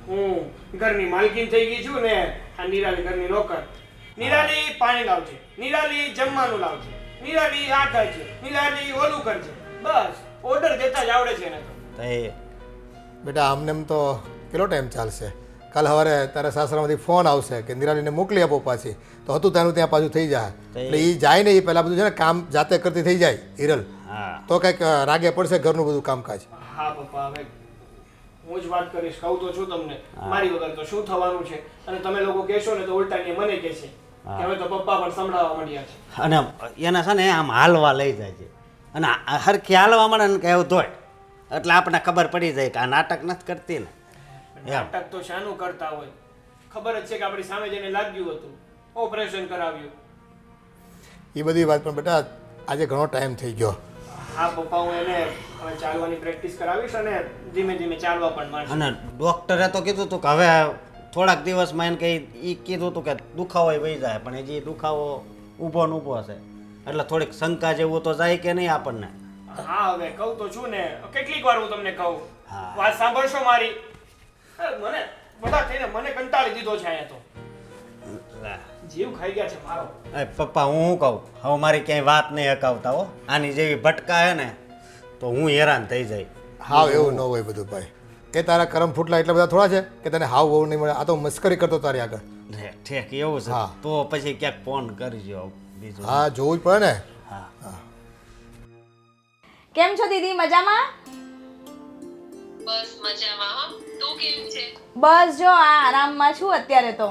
હું ઘરની માલકીન થઈ ગઈ છું ને આ નિરાલી ઘરની નોકર. નિરાલી પાણી લાવજે, નિરાલી જમવાનું લાવજે, નિરાલી આ કરજે, નિરાલી ઓલું કરજે. બસ ઓર્ડર દેતા જ આવડે છે એને તો. તો એ બેટા આમને એમ તો કેટલો ટાઈમ ચાલશે? કાલ સવારે તારા સાસરામાંથી ફોન આવશે કે નિરાલીને મોકલી આપો પાછી, તો હતું ત્યાંનું ત્યાં પાછું થઈ જાય. એટલે એ જાય ને એ પહેલાં બધું છે ને કામ જાતે કરતી થઈ જાય હિરલ, હા તો કંઈક રાગે પડશે ઘરનું બધું કામકાજ. હા પપ્પા, હવે હું જ વાત કરીશ. કહું તો છું તમને, મારી વગર તો શું થવાનું છે? અને તમે લોકો કહેશો ને તો ઉલટાની મને કહેશે કે હવે તો પપ્પા પણ સંભળાવવા માંડ્યા છે. અને એના છે ને આમ હાલવા લઈ જાય છે અને હરખી હાલવા મળે ને કે એવું ધોય એટલે આપણને ખબર પડી જાય કે આ નાટક નથી કરતી ને. નાટક તો શાનું કરતા હોય? ખબર જ છે કે આપણી સામે જઈને લાગ્યું હતું, ઓપરેશન કરાવ્યું. એ બધી વાત પણ બેટા આજે ઘણો ટાઈમ થઈ ગયો. હા પપ્પા, હું એને હવે ચાલવાની પ્રેક્ટિસ કરાવીશ અને ધીમે ધીમે ચાલવા પણ માંડશે. અને ડૉક્ટરે તો કીધું હતું કે હવે થોડાક દિવસમાં એને કંઈ એ કીધું હતું કે દુખાવો વહી જાય, પણ હજી દુખાવો ઊભો ને ઊભો હશે એટલે થોડીક શંકા જેવું તો જાય કે નહીં આપણને. હા હવે કહું તો છું ને, કેટલીક વાર હું તમને કહું. હા. વાત સાંભળશો મારી? મને બધા થઈને મને કંટાળી દીધો છે અહીંયા તો. જીવ ખાઈ ગયા છે મારો. એ પપ્પા હું શું કહું, હવે મારી ક્યાંય વાત નહીં હકાવતા હો. આની જેવી ભટકા હે ને તો હું હેરાન થઈ જાય. હાવ એવું ન હોય બધું ભાઈ. એ તારા કરમ ફૂટલા એટલા બધા થોડા છે કે તને હાવ બહુ નહીં મળે. આ તો મસ્કરી કરતો તારી આગળ. ઠેક એવું છે હા. તો પછી ક્યાંક ફોન કરજો બીજું. હા જોવું જ પડે ને. હા. કેમ છો દીદી, મજામાં? બસ મજામાં હો. તું કેમ છે? બસ જો આ આરામમાં છું અત્યારે તો.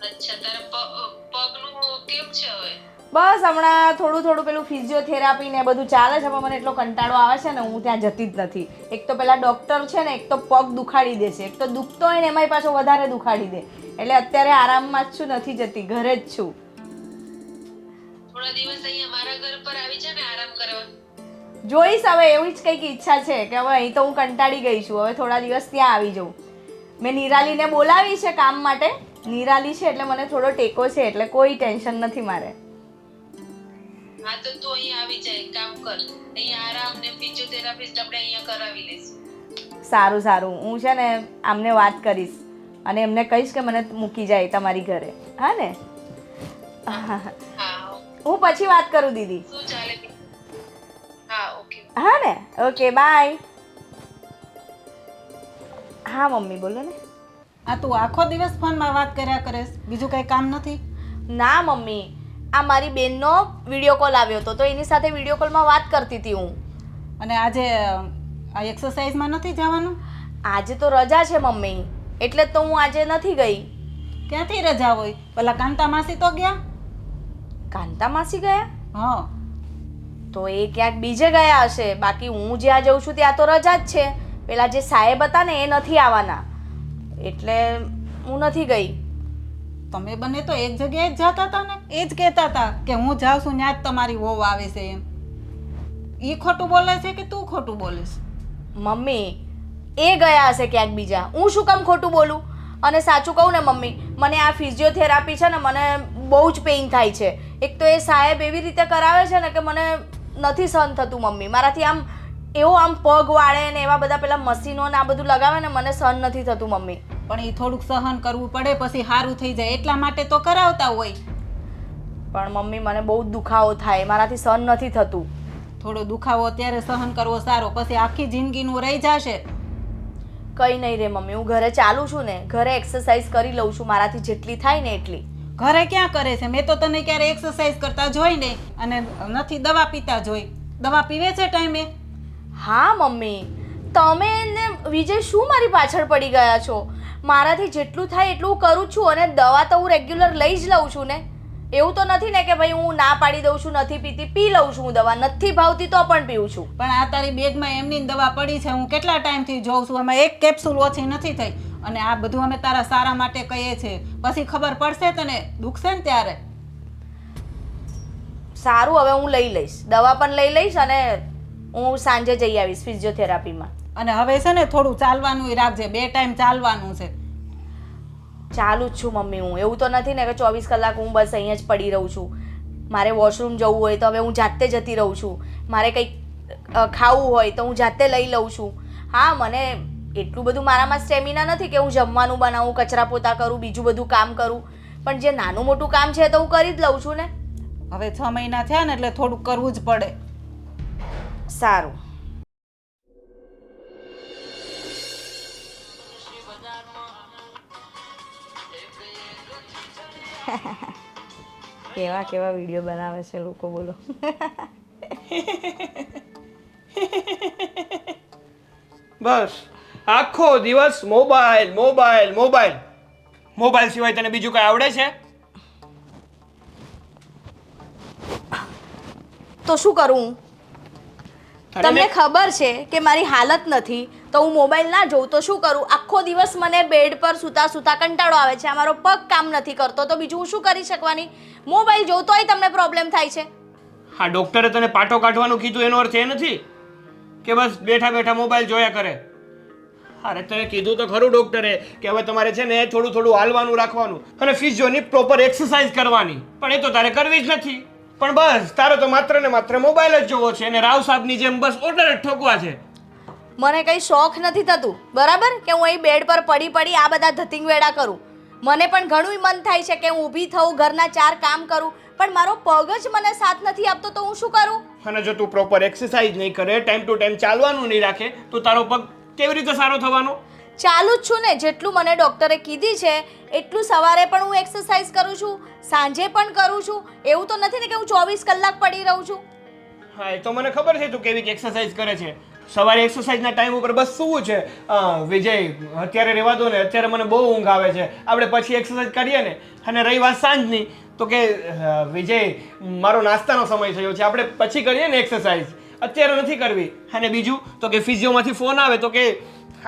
અચ્છા, તારા પગનું કેમ છે હવે? બસ હમણાં થોડું થોડું પેલું ફિઝિયોથેરાપી ને બધું ચાલે છે, પણ મને એટલો કંટાળો આવે છે ને હું ત્યાં જતી જ નથી. એક તો પેલા ડૉક્ટર છે ને, એક તો પગ દુખાડી દે છે, એક તો દુખતો હોય ને એમાંય પાછો વધારે દુખાડી દે. એટલે અત્યારે આરામમાં જ છું, નથી જતી, ઘરે જ છું. થોડા દિવસ અહીંયા મારા ઘર પર આવી જા ને આરામ કરવા. જોઈશ હવે, એવી જ કંઈક ઈચ્છા છે કે હવે અહીં તો હું કંટાળી ગઈ છું, હવે થોડા દિવસ ત્યાં આવી જાઉં. મેં નિરાલીને બોલાવી છે કામ માટે. નિરાલી છે એટલે મને થોડો ટેકો છે, એટલે કોઈ ટેન્શન નથી મારે. હા તો તું અહીંયા આવી જાય, કામ કર. અહીંયા આરામ ને ફિઝિયોથેરાપિસ્ટ આપણે અહીંયા કરાવી લઈશું. સારું સારું, હું છે ને આમને વાત કરીશ અને એમને કહીશ કે મને મૂકી જાય તમારી ઘરે. હા ને? હા હું પછી વાત કરું દીદી. શું ચાલે? હા ઓકે. હા ને? Okay bye. હા મમ્મી બોલો ને. આ તું આખો દિવસ ફોનમાં વાત કર્યા કરેશ, બીજું કંઈ કામ નથી? ના મમ્મી, આ મારી બેનનો વિડીયો કોલ આવ્યો હતો તો એની સાથે વિડીયો કોલમાં વાત કરતી હતી હું. અને આજે આ એક્સરસાઇઝમાં નથી જવાનું? આજે તો રજા છે મમ્મી, એટલે જ તો હું આજે નથી ગઈ. ક્યાંથી રજા હોય? પેલા કાંતા માસી તો ગયા. કાંતા માસી ગયા? હા, તો એ ક્યાંક બીજે ગયા હશે, બાકી હું જ્યાં જઉં છું ત્યાં તો રજા જ છે. પેલા જે સાહેબ હતા ને એ નથી આવવાના, એટલે હું નથી ગઈ. તમે બંને તો એક જગ્યાએ જ જતા હતા ને, એ જ કહેતા હતા કે હું જાઉં છું ત્યાં જ તમારી વહુ આવે છે એમ. એ ખોટું બોલે છે કે તું ખોટું બોલીશ? મમ્મી એ ગયા હશે ક્યાંક બીજા, હું શું કામ ખોટું બોલું? અને સાચું કહું ને મમ્મી, મને આ ફિઝિયોથેરાપી છે ને મને બહુ જ પેઇન થાય છે. એક તો એ સાહેબ એવી રીતે કરાવે છે ને કે મને નથી સહન થતું મમ્મી. મારાથી આમ એવો આમ પગ વાળે ને એવા બધા પેલા મશીનો ને આ બધું લગાવે ને મને સહન નથી થતું મમ્મી. પણ એ થોડુંક સહન કરવું પડે, પછી સારું થઈ જાય એટલા માટે તો કરાવતા હોય. પણ મમ્મી મને બહુ જ દુખાવો થાય, મારાથી સહન નથી થતું. થોડો દુખાવો અત્યારે સહન કરવો સારો, પછી આખી જિંદગીનું રહી જશે. કંઈ નહીં રે મમ્મી, હું ઘરે ચાલું છું ને, ઘરે એક્સરસાઇઝ કરી લઉં છું મારાથી જેટલી થાય ને એટલી. ઘરે ક્યાં કરે છે? મેં તો તને ક્યારે એક્સરસાઇઝ કરતા જોઈ નહીં, અને નથી દવા પીતા જોઈ. દવા પીવે છે ટાઈમે? હા મમ્મી, તમે ને વિજય શું મારી પાછળ પડી ગયા છો? મારાથી જેટલું થાય એટલું કરું છું, અને દવા તો હું રેગ્યુલર લઈ જ લઉં છું ને. એવું તો નથી ને કે ભાઈ હું ના પાડી દઉં છું, નથી પીતી, પી લઉં છું હું દવા. નથી ભાવતી તો પણ પીવું છું. પણ આ તારી બેગમાં એમની દવા પડી છે, હું કેટલા ટાઈમથી જોઉં છું, એમાં એક કેપ્સ્યુલ ઓછી નથી થઈ. અને આ બધું અમે તારા સારા માટે કહીએ છીએ, પછી ખબર પડશે તને, દુખશે ને ત્યારે. સારું, હવે હું લઈ લઈશ, દવા પણ લઈ લઈશ, અને હું સાંજે જઈ આવીશ ફિઝિયોથેરાપીમાં. અને હવે છે ને થોડું ચાલવાનું રાખજે, 2 ટાઈમ ચાલવાનું છે. ચાલુ જ છું મમ્મી હું, એવું તો નથી ને કે 24 કલાક હું બસ અહીંયા જ પડી રહું છું. મારે વોશરૂમ જવું હોય તો હવે હું જાતે જતી રહું છું, મારે કંઈક ખાવું હોય તો હું જાતે લઈ લઉં છું. હા, મને એટલું બધું મારામાં સ્ટેમિના નથી કે હું જમવાનું બનાવું, કચરા પોતા કરું, બીજું બધું કામ કરું, પણ જે નાનું મોટું કામ છે તો હું કરી જ લઉં છું ને. હવે 6 મહિના થયા ને એટલે થોડુંક કરવું જ પડે. સારું. કેવા કેવા વિડીયો બનાવે છે લોકો, બોલો. બસ આખો દિવસ મોબાઈલ મોબાઈલ મોબાઈલ. મોબાઈલ સિવાય તને બીજું કઈ આવડે છે? તો શું કરું? તમને ખબર છે કે મારી હાલત નથી તો હું મોબાઈલ ના જોઉં તો શું કરું? આખો દિવસ મને બેડ પર સૂતા સૂતા કંટાળો આવે છે, મારો પગ કામ નથી કરતો, તો બીજું હું શું કરી શકવાની? મોબાઈલ જોઉં તોય તમને પ્રોબ્લેમ થાય છે. હા, ડોક્ટરે તને પાટો કાઢવાનું કીધું એનો અર્થ એ નથી કે બસ બેઠા બેઠા મોબાઈલ જોયા કરે. અરે તને કીધું તો ખરું ડોક્ટરે કે હવે તમારે છે ને થોડું થોડું હાલવાનું રાખવાનું અને ફિઝિયોની પ્રોપર એક્સરસાઇઝ કરવાની, પણ એ તો તારે કરવી જ નથી. પણ બસ તારો તો માત્ર ને માત્ર મોબાઈલ જ જોવો છે અને રાવ સાહેબની જેમ બસ ઓર્ડર જ ઠોકવા છે. મને કંઈ શોખ નથી થતું, બરાબર, કે હું અહીં બેડ પર પડી પડી આ બધા ધતિંગ વેડા કરું. મને પણ ઘણું મન થાય છે કે હું ઊભી થઉં, ઘરના 4 કામ કરું, પણ મારો પગ જ મને સાથ નથી આપતો તો હું શું કરું? અને જો તું પ્રોપર એક્સરસાઇઝ નહીં કરે, ટાઈમ ટુ ટાઈમ ચાલવાનું નહીં રાખે તો તારો પગ કેવી રીતે સારો થવાનો? ચાલુ જ છું ને, જેટલું મને ડૉક્ટરે કીધી છે એટલું સવારે પણ હું એક્સરસાઇઝ કરું છું, સાંજે પણ કરું છું. એવું તો નથી ને કે હું 24 કલાક પડી રહું છું. હા, એ તો મને ખબર છે તું કેવી એક્સરસાઇઝ કરે છે. સવારે એક્સરસાઇઝના ટાઈમ ઉપર બસ સૂવું છે. વિજય, અત્યારે રહેવા દો ને, અત્યારે મને બહુ ઊંઘ આવે છે, આપણે પછી એક્સરસાઇઝ કરીએ ને. અને રહી વાત સાંજની તો કે વિજય, મારો નાસ્તાનો સમય થયો છે, આપણે પછી કરીએ ને એક્સરસાઇઝ, અત્યારે નથી કરવી. અને બીજું તો કે ફિઝિયોમાંથી ફોન આવે તો કે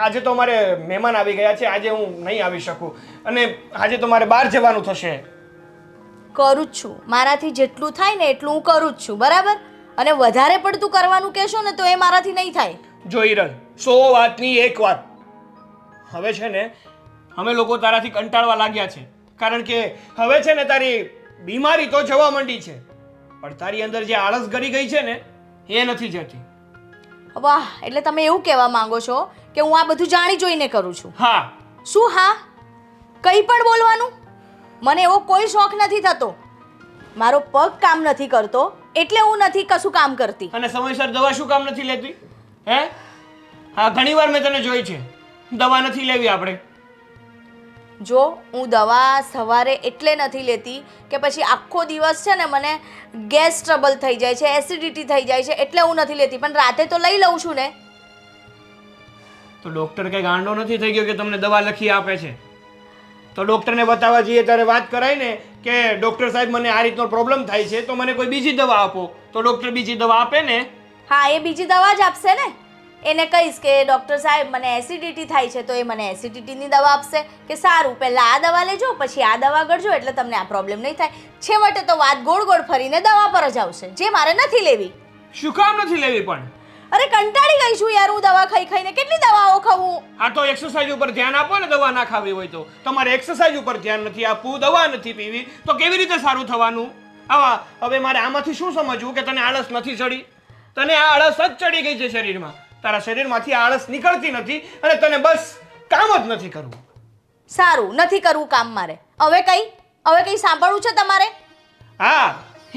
આજે તો મારે મહેમાન આવી ગયા છે, આજે હું નહીં આવી શકું અને આજે તો મારે બહાર જવાનું થશે. કરું જ છું, મારાથી જેટલું થાય ને એટલું હું કરું જ છું, બરાબર, અને વધારે પડતું કરવાનું કહેશો ને તો એ મારાથી નહીં થાય. જો હિરલ, 100 વાતની એક વાત, હવે છે ને અમે લોકો તારાથી કંટાળવા લાગ્યા છે, કારણ કે હવે છે ને તારી બીમારી તો જવા માંડી છે, પણ તારી અંદર જે આળસ ગરી ગઈ છે ને એ નથી જતી. વાહ, એટલે તમે એવું કહેવા માંગો છો કે હું આ બધું જાણી જોઈને કરું છું? હા. શું હા? કંઈ પણ બોલવાનું? મને એવો કોઈ શોખ નથી થતો. મારો પગ કામ નથી કરતો એટલે હું નથી કશું કામ કરતી. અને સમયસર દવા શું કામ નથી લેતી? હે? હા, ઘણીવાર મેં તને જોઈ છે, દવા નથી લેવી આપણે. જો હું દવા સવારે એટલે નથી લેતી કે પછી આખો દિવસ છે ને મને ગેસ ટ્રબલ થઈ જાય છે, એસિડિટી થઈ જાય છે, એટલે હું નથી લેતી, પણ રાતે તો લઈ લઉં છું ને. તો ડોક્ટર કઈ ગાંડો નથી થઈ ગયો કે તમને દવા લખી આપે છે? તો ડોક્ટરને બતાવવા જઈએ ત્યારે વાત કરાય ને કે ડોક્ટર સાહેબ મને આ રીતનો પ્રોબ્લેમ થાય છે તો મને કોઈ બીજી દવા આપો, તો ડોક્ટર બીજી દવા આપે ને. હા, એ બીજી દવા જ આપશે ને. એને કહીશ કે ડૉક્ટર સાહેબ મને એસિડિટી થાય છે તો એ મને એસિડિટીની દવા આપશે કે સારું પહેલાં આ દવા લેજો પછી આ દવા કરજો એટલે તમને આ પ્રોબ્લેમ નહીં થાય. છેવટે તો વાત ગોળ ગોળ ફરીને દવા પર જ આવશે, જે મારે નથી લેવી. શું કામ નથી લેવી પણ? અરે કંટાળી ગઈ છું યાર, હું દવા ખાઈ ખાઈને કેટલી દવાઓ ખાવું? આ તો એક્સરસાઇઝ ઉપર ધ્યાન આપો ને, દવા ના ખાવી હોય તો. તમારે એક્સરસાઇઝ ઉપર ધ્યાન નથી આપવું, દવા નથી પીવી, તો કેવી રીતે સારું થવાનું? હવે મારે આમાંથી શું સમજવું કે તને આળસ નથી ચડી? તને આ આળસ જ ચડી ગઈ છે શરીરમાં. તારા શરીરમાંથી આળસ નીકળતી નથી અને તને બસ કામ જ નથી કરવું. સારું, નથી કરવું કામ મારે. હવે કઈ સાંભળવું છે તમારે? હા,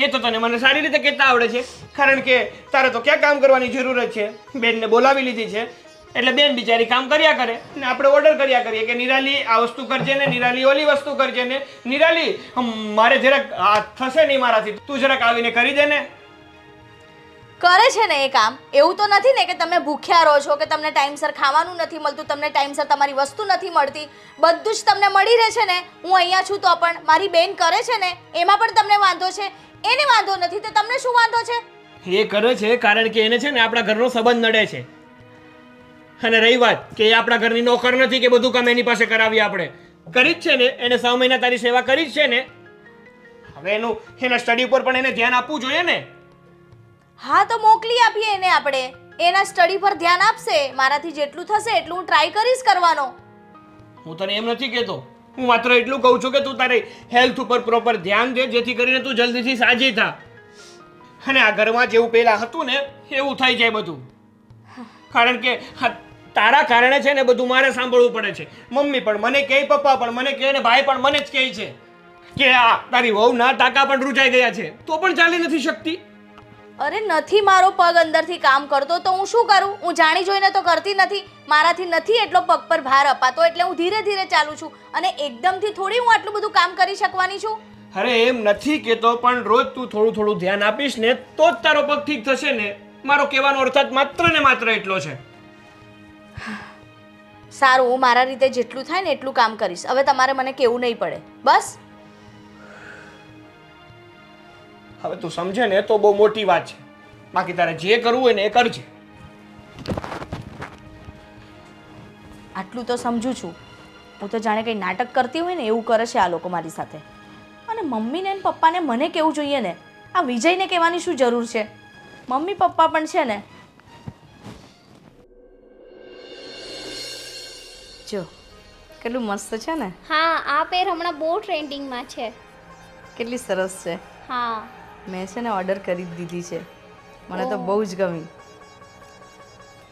એ તો તને મને સારી રીતે કહેતા આવડે છે, કારણ કે તારે તો ક્યાં કામ કરવાની જરૂરત છે? બેનને બોલાવી લીધી છે એટલે બેન બિચારી કામ કર્યા કરે ને આપણે ઓર્ડર કર્યા કરીએ કે નિરાલી આ વસ્તુ કરજે ને, નિરાલી ઓલી વસ્તુ કરજે ને, નિરાલી મારે જરાક આ થશે નહીં મારાથી, તું જરાક આવીને કરી દે ને. કરે છે ને એ કામ. એવું તો નથી ને કે તમે ભૂખ્યા રહો છો, કે તમને ટાઈમસર ખાવાનું નથી મળતું, તમને ટાઈમસર તમારી વસ્તુ નથી મળતી, બધું જ તમને મળી રહે છે ને. હું અહીંયા છું તો પણ મારી બેન કરે છે ને એમાં પણ તમને વાંધો છે, એને વાંધો નથી તો તમને શું વાંધો છે? એ કરે છે કારણ કે એને છે ને આપણા ઘરનો સંબંધ નડે છે. અને રહી વાત કે એ આપણા ઘરની નોકર નથી કે બધું કામ એની પાસે કરાવીએ આપણે. કરી જ છે ને, એને 6 મહિના તારી સેવા કરી જ છે ને. હવે એના સ્ટડી ઉપર પણ એને ધ્યાન આપવું જોઈએ ને. હા, તો મોકલી આપીએ એને આપણે, એના સ્ટડી પર ધ્યાન આપશે. મારાથી જેટલું થશે એટલું હું ટ્રાય કરીશ કરવાનો. હું તને એમ નથી કહેતો હું માત્ર એટલું કહું છું કે તું તારી હેલ્થ ઉપર પ્રોપર ધ્યાન દે, જેથી કરીને તું જલ્દીથી સાજી થા. અને આ ઘરમાં જેવું પહેલાં હતું ને એવું થઈ જાય બધું. કારણ કે તારા કારણે છે ને બધું મારે સાંભળવું પડે છે. મમ્મી પણ મને કહે, પપ્પા પણ મને કહે, ને ભાઈ પણ મને જ કહે છે કે આ તારી વહુના ટાંકા પણ રૂંચાઈ ગયા છે, તો પણ ચાલી નથી શકતી. અરે નથી મારો પગ અંદરથી કામ કરતો તો હું શું કરું? હું જાણી જોઈને તો કરતી નથી. મારાથી નથી એટલો પગ પર ભાર અપાતો, એટલે હું ધીરે ધીરે ચાલું છું. અને એકદમથી થોડી હું આટલું બધું કામ કરી શકવાની છું. અરે એમ નથી કહેતો, પણ રોજ તું થોડું થોડું ધ્યાન આપીશ ને તો જ તારો પગ ઠીક થશે ને. મારો કહેવાનો અર્થ જ માત્ર ને માત્ર એટલો છે. સારું, હું મારા રીતે જેટલું થાય ને એટલું કામ કરીશ. હવે તમારે મને કહેવું નહીં પડે, બસ. હવે તું સમજે ને તો બહુ મોટી વાત છે. બાકી તારે જે કરવું હોય ને એ કરજે. આટલું તો સમજુ છું. હું તો જાણે કંઈ નાટક કરતી હોય ને એવું કરે છે આ લોકો મારી સાથે. અને મમ્મીને અને પપ્પાને મને કહેવું જોઈએ ને. આ વિજયને કહેવાની શું જરૂર છે? મમ્મી પપ્પા પણ છે ને. જો કેટલું મસ્ત છે ને. હા, આ પેર હમણાં બહુ ટ્રેન્ડિંગમાં છે. કેટલી સરસ છે. હા, મેં છે ને ઓર્ડર કરી જ દીધી છે. મને તો બહુ જ ગમી.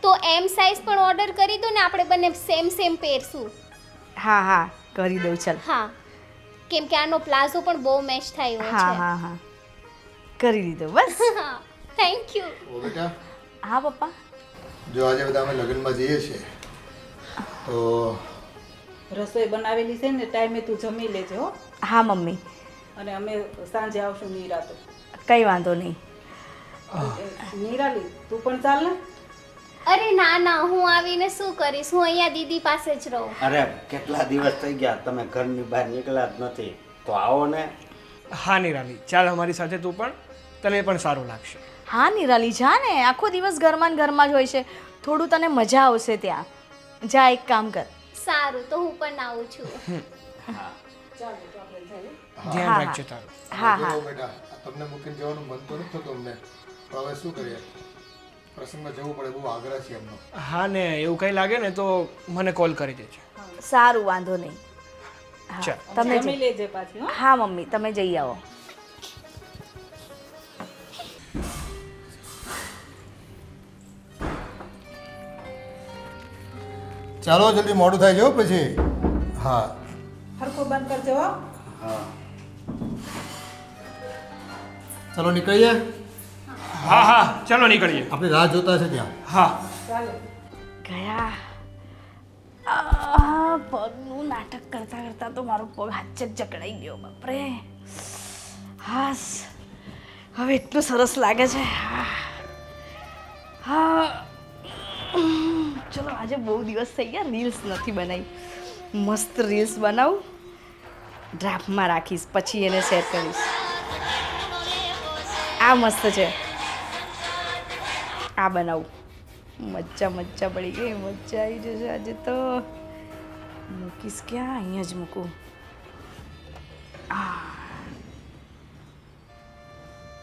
તો એમ સાઇઝ પણ ઓર્ડર કરી દો ને, આપણે બંને સેમ સેમ પહેરશું. હા હા કરી દઉં ચાલ. હા, કેમ કે આનો પ્લાઝો પણ બહુ મેચ થાય એવો હા છે. હા હા કરી દીધો બસ. હા, થેન્ક યુ. ઓ બેટા, હા પપ્પા. જો આજે બધા અમે લગ્નમાં જઈએ છીએ તો રસોઈ બનાવેલી છે ને ટાઈમે તું જમી લેજે હો. હા મમ્મી, અને અમે સાંજે આવશું નિરાતે. કંઈ વાંધો નહીં. નિરાલી તું પણ ચાલ ને. અરે ના ના, હું આવીને શું કરીશ? હું અહીંયા દીદી પાસે જ રહું. અરે કેટલા દિવસ થઈ ગયા તમે ઘરની બહાર નીકળ્યા જ નથી, તો આવો ને. હા નિરાલી, ચાલ અમારી સાથે તું પણ, તને પણ સારું લાગશે. હા નિરાલી જા ને. આખો દિવસ ઘરમાં ને ઘરમાં જ હોય છે. થોડું તને મજા આવશે ત્યાં. જા એક કામ કર. સારું, તો હું પણ આવું છું. ધ્યાન રાખજે તારું. હા હા જો બેટા, તમને મૂકીને જવાનું મન તો નથી થતું અમને, પણ હવે શું કરીએ, પ્રસંગમાં જવું પડે, બહુ આગ્રહ છે એમનો. હા ને એવું કંઈ લાગે ને તો મને કોલ કરી દેજે. સારું, વાંધો નહીં. હા, ચાલ. તમે જમી લેજે પાછી હો. હા મમ્મી તમે જઈ આવો. ચાલો જલ્દી, મોડું થાય છે હો પછી. હા હરખો બંધ કરજો હો. હા, ચાલો નીકળીએ, હા હા ચાલો નીકળીએ. આપણે રાહ જોતા છે ત્યાં. હા ચાલો. ગયા પગનું નાટક કરતા કરતા તો મારો પગ હાથ જ જકડાઈ ગયો. બાપરે. હાસ, હવે એટલું સરસ લાગે છે. હા ચલો, આજે બહુ દિવસ થઈ ગયા, રીલ્સ નથી બનાવી. મસ્ત રીલ્સ બનાવું, ડ્રાફ્ટમાં રાખીશ, પછી એને શેર કરીશ. આ મસ્ત છે, આ બનાવું. મજા મજા પડી ગઈ, મજા આવી જશે આજે તો. મૂકીશ ક્યાં? અહીંયા જ મૂકું.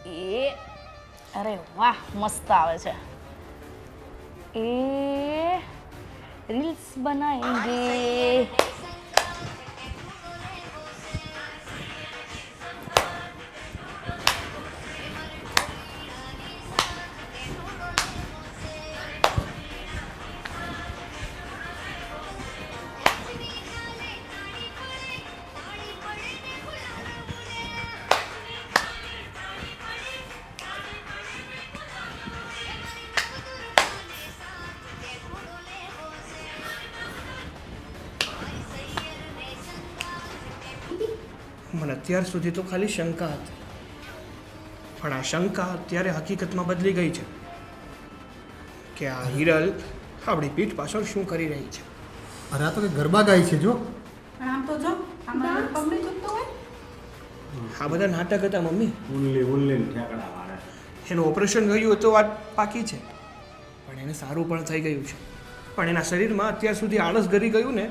એ અરે વાહ, મસ્ત આવે છે. એ રીલ્સ બનાએંગે. મને અત્યાર સુધી તો ખાલી શંકા હતી, પણ આ શંકા અત્યારે હકીકતમાં બદલી ગઈ છે કે આ હિરલ આપણી પીઠ પાછળ શું કરી રહી છે. અરે આ તો કે ગરબા ગાય છે જો. પણ આમ તો જો આમાં પગ નહીં ચૂકતો હોય. આ બધા નાટક હતા મમ્મી. ઉલ્લી ઠેકડા મારે. એનું ઓપરેશન ગયું તો વાત પાકી છે, પણ એને સારું પણ થઈ ગયું છે. પણ એના શરીરમાં અત્યાર સુધી આળસ ગરી ગયું ને,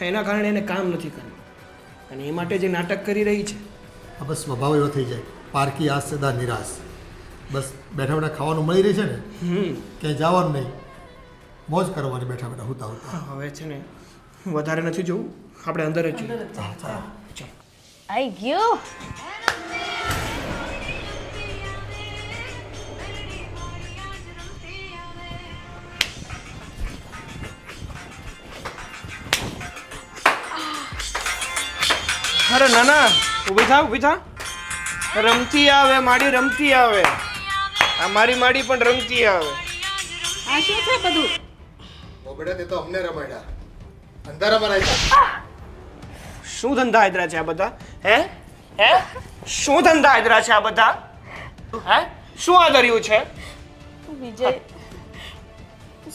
એના કારણે એને કામ નથી કર્યું, અને એ માટે જે નાટક કરી રહી છે. આ બસ સ્વભાવ એવો થઈ જાય, પારકી આસ સદા નિરાશ. બસ બેઠા બેઠા ખાવાનું મળી રહી છે ને, ક્યાંય જવાનું નહીં, મોજ કરવાની બેઠા બેઠા હોતા હોતા. હવે છે ને વધારે નથી જોવું, આપણે અંદર જ જઈએ. આઈ ગયો. અરે ના ના, ઊભી થા ઊભી થા. રમતી આવે માડી, રમતી આવે. આ મારી માડી પણ રમતી આવે. આ શું છે બધું? ઓ બેટા તે તો અમને રમાડ્યા, અંધારામાં રાખ્યા. શું ધંધા આદરા છે આ બધા? હે હે શું ધંધા આદરા છે આ બધા? હે શું આદર્યું છે? વિજય,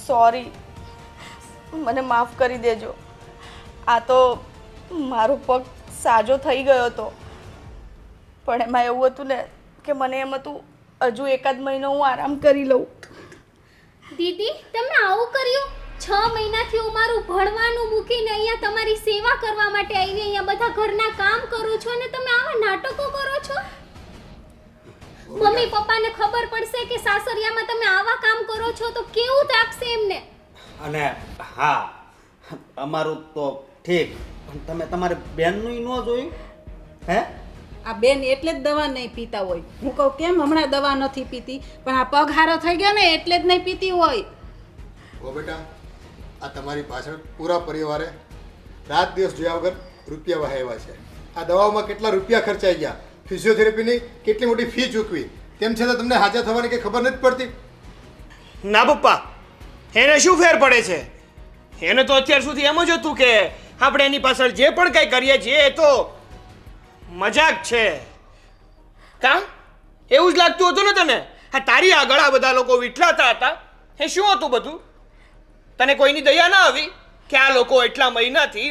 સોરી, મને માફ કરી દેજો. આ તો મારો પગ સાજો થઈ ગયો હતો, પણ એમાં એવું હતું ને કે મને એમ હતું હજુ એકાદ મહિનો હું આરામ કરી લઉં. દીદી તમે આવું કર્યું? 6 મહિનાથી હું મારું ભણવાનું મૂકીને અહીંયા તમારી સેવા કરવા માટે આવી, અહીંયા બધા ઘરના કામ કરું છું અને તમે આવા નાટકો કરો છો. મમ્મી પપ્પાને ખબર પડશે કે સાસરિયામાં તમે આવા કામ કરો છો તો કેવું લાગશે એમને? અને હા, અમારું તો ઠીક, પણ તમે તમારી બેનનું ન જોયું? હે આ બેન એટલે જ દવા નહીં પીતા હોય. હું કહું કેમ હમણાં દવા નથી પીતી, પણ આ પગ હારો થઈ ગયો ને એટલે જ નહીં પીતી હોય. ઓ બેટા, આ તમારી પાછળ પૂરા પરિવારે રાત દિવસ જોયા વગર રૂપિયા વહાવ્યા છે. આ દવાઓમાં કેટલા રૂપિયા ખર્ચાઈ ગયા, ફિઝિયોથેરાપીની કેટલી મોટી ફી ચૂકવી, તેમ છતાં તમને હાજર થવાની કંઈ ખબર નથી પડતી. ના પપ્પા, એને શું ફેર પડે છે? એને તો અત્યાર સુધી એમ જ હતું કે આપણે એની પાછળ જે પણ કંઈ કરીએ છીએ એ તો મજાક છે. કા એવું જ લાગતું હતું ને તને? હા, તારી આગળ આ બધા લોકો વિઠલાતા હતા, એ શું હતું બધું? તને કોઈની દયા ના આવી કે આ લોકો એટલા મહિનાથી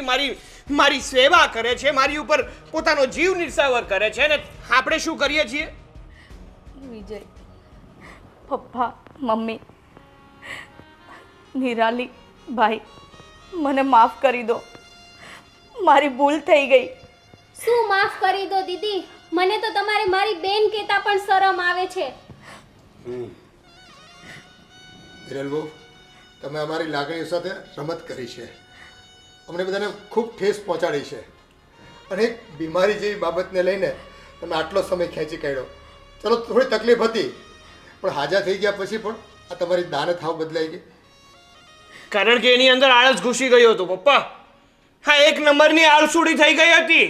મારી સેવા કરે છે, મારી ઉપર પોતાનો જીવ નિર્સાવર કરે છે, ને આપણે શું કરીએ છીએ? વિજય, પપ્પા, મમ્મી, નિરાલી, ભાઈ, મને માફ કરી દો. મારી ભૂલ થઈ ગઈ. શું માફ કરી દો દીદી? મને તો તમારે મારી બેન કહેતા પણ શરમ આવે છે. હિરલ બહુ, તમે અમારી લાગણીઓ સાથે રમત કરી છે, અમને બધાને ખૂબ ઠેસ પહોંચાડી છે, અને એક બીમારી જેવી બાબતને લઈને તમે આટલો સમય ખેંચી કાઢ્યો. ચલો થોડી તકલીફ હતી, પણ હાજા થઈ ગયા પછી પણ આ તમારી દાનત હાવ બદલાઈ ગઈ. કારણ કે એની અંદર આળસ ઘૂસી ગયો હતો પપ્પા. હા, એક નંબરની આળસુડી થઈ ગઈ હતી.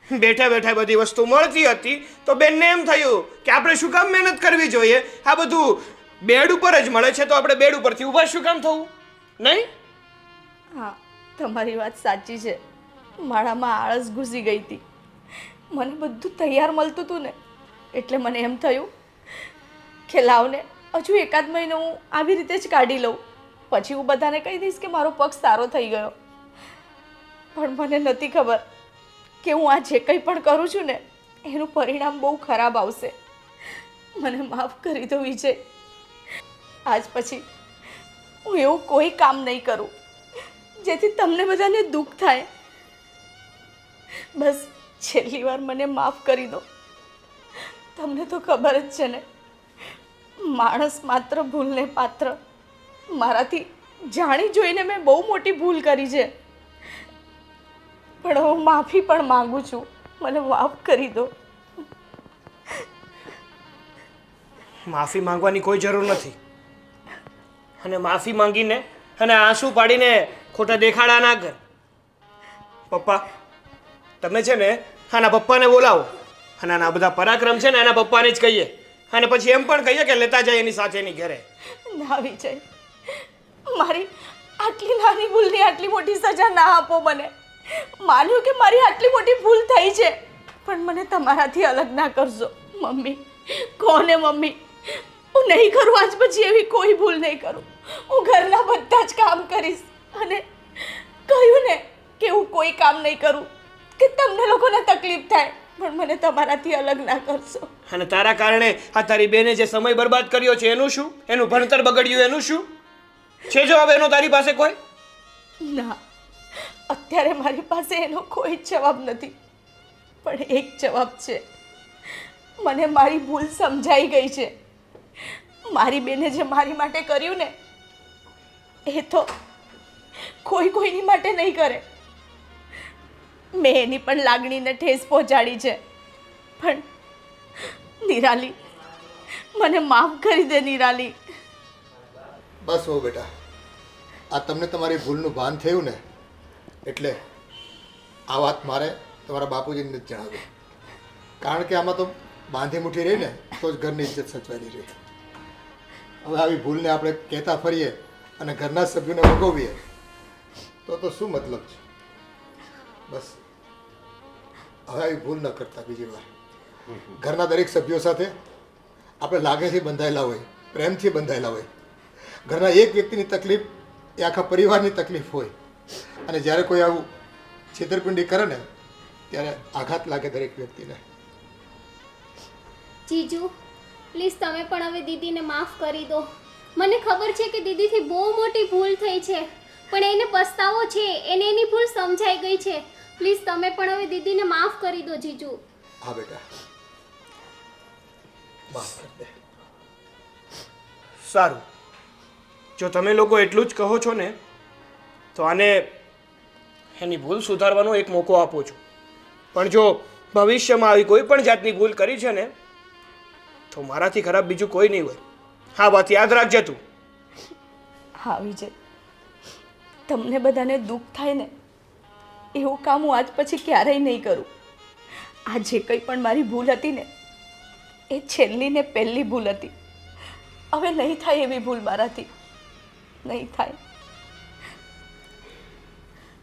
બેઠા બેઠા બધી વસ્તુ મળતી હતી તો બેનને એમ થયું કે આપણે શું કામ મહેનત કરવી જોઈએ? આ બધું બેડ ઉપર જ મળે છે તો આપણે બેડ ઉપરથી ઊભા શું કામ થવું? નહીં? હા, તમારી વાત સાચી છે. મારામાં આળસ ઘૂસી ગઈ હતી. મને બધું તૈયાર મળતું હતું ને, એટલે મને એમ થયું કે લાવને હજુ એકાદ મહિનો હું આવી રીતે જ કાઢી લઉં, પછી હું બધાને કહી દઈશ કે મારો પગ સારો થઈ ગયો. પણ મને નથી ખબર કે હું આ જે કંઈ પણ કરું છું ને એનું પરિણામ બહુ ખરાબ આવશે. મને માફ કરી દો વિજય. આજ પછી હું એવું કોઈ કામ નહીં કરું જેથી તમને બધાને દુઃખ થાય. બસ છેલ્લી વાર મને માફ કરી દો. તમને તો ખબર જ છે ને, માણસ માત્ર ભૂલને પાત્ર. મારાથી જાણી જોઈને મેં બહુ મોટી ભૂલ કરી છે, પણ હું માફી પણ માંગુ છું. મને માફ કરી દો. માફી માંગવાની કોઈ જરૂર નથી, અને માફી માંગીને અને આંસુ પાડીને ખોટા દેખાડા ના કર. પપ્પા, તમે છે ને આના પપ્પાને બોલાવો, અને આના બધા પરાક્રમ છે ને એના પપ્પાને જ કહીએ, અને પછી એમ પણ કહીએ કે લેતા જાય એની સાથે એની ઘરે. ના વિજય, મારી આટલી નાની ભૂલની આટલી મોટી સજા ના આપો મને. માન્યું કે મારી આટલી મોટી ભૂલ થઈ છે, પણ મને તમારાથી અલગ ના કરશો. મમ્મી, કોને મમ્મી, હું નહીં કરું આજ પછી એવી કોઈ ભૂલ નહીં કરું. હું ઘરના બધા જ કામ કરીશ, અને કહ્યું ને કે હું કોઈ કામ નહીં કરું કે તમને લોકોને તકલીફ થાય, પણ મને તમારાથી અલગ ના કરશો. અને તારા કારણે આ તારી બેને જે સમય બરબાદ કર્યો છે એનું શું? એનું ભણતર બગડ્યું એનું શું? છે જવાબ એનો તારી પાસે કોઈ? ના, અત્યારે મારી પાસે એનો કોઈ જ જવાબ નથી, પણ એક જવાબ છે. મને મારી ભૂલ સમજાઈ ગઈ છે. મારી બેને જે મારી માટે કર્યું ને, કોઈ કોઈની માટે નહીં કરે. મેં એની પણ લાગણીને ઠેસ પહોંચાડી છે, પણ નિરાલી, મને માફ કરી દે નિરાલી. બસ હો બેટા, આ તમને તમારી ભૂલનું ભાન થયું ને, એટલે આ વાત મારે તમારા બાપુજીને જ જણાવી. કારણ કે આમાં તો બાંધી મુઠ્ઠી રહી ને તો જ ઘરની ઇજ્જત સચવાયેલી રહી. હવે આવી ભૂલને આપણે કહેતા ફરીએ અને ઘરના સભ્યોને ભોગવીએ તો શું મતલબ છે? બસ હવે આવી ભૂલ ન કરતા બીજી વાર. ઘરના દરેક સભ્યો સાથે આપણે લાગણીથી બંધાયેલા હોય, પ્રેમથી બંધાયેલા હોય. ઘરના એક વ્યક્તિની તકલીફ એ આખા પરિવારની તકલીફ હોય, અને જ્યારે કોઈ આવું છેતરપિંડી કરે ને ત્યારે આઘાત લાગે દરેક વ્યક્તિને. જીજુ પ્લીઝ તમે પણ હવે દીદીને માફ કરી દો. મને ખબર છે કે દીદીથી બહુ મોટી ભૂલ થઈ છે, પણ એને પસ્તાવો છે, એને એની ભૂલ સમજાઈ ગઈ છે. પ્લીઝ તમે પણ હવે દીદીને માફ કરી દો જીજુ. હા બેટા, માફ કરી દે. સારું, જો તમે લોકો એટલું જ કહો છો ને તો આને એની ભૂલ સુધારવાનો એક મોકો આપું છું. પણ જો ભવિષ્યમાં આવી કોઈ પણ જાતની ભૂલ કરી છે ને તો મારાથી ખરાબ બીજું કોઈ નહીં હોય. હા, વાત યાદ રાખજે તું. હા વિજય, તમને બધાને દુઃખ થાય ને એવું કામ હું આજ પછી ક્યારેય નહીં કરું. આ જે કંઈ પણ મારી ભૂલ હતી ને એ છેલ્લી ને પહેલી ભૂલ હતી. હવે નહીં થાય એવી ભૂલ મારાથી, નહીં થાય.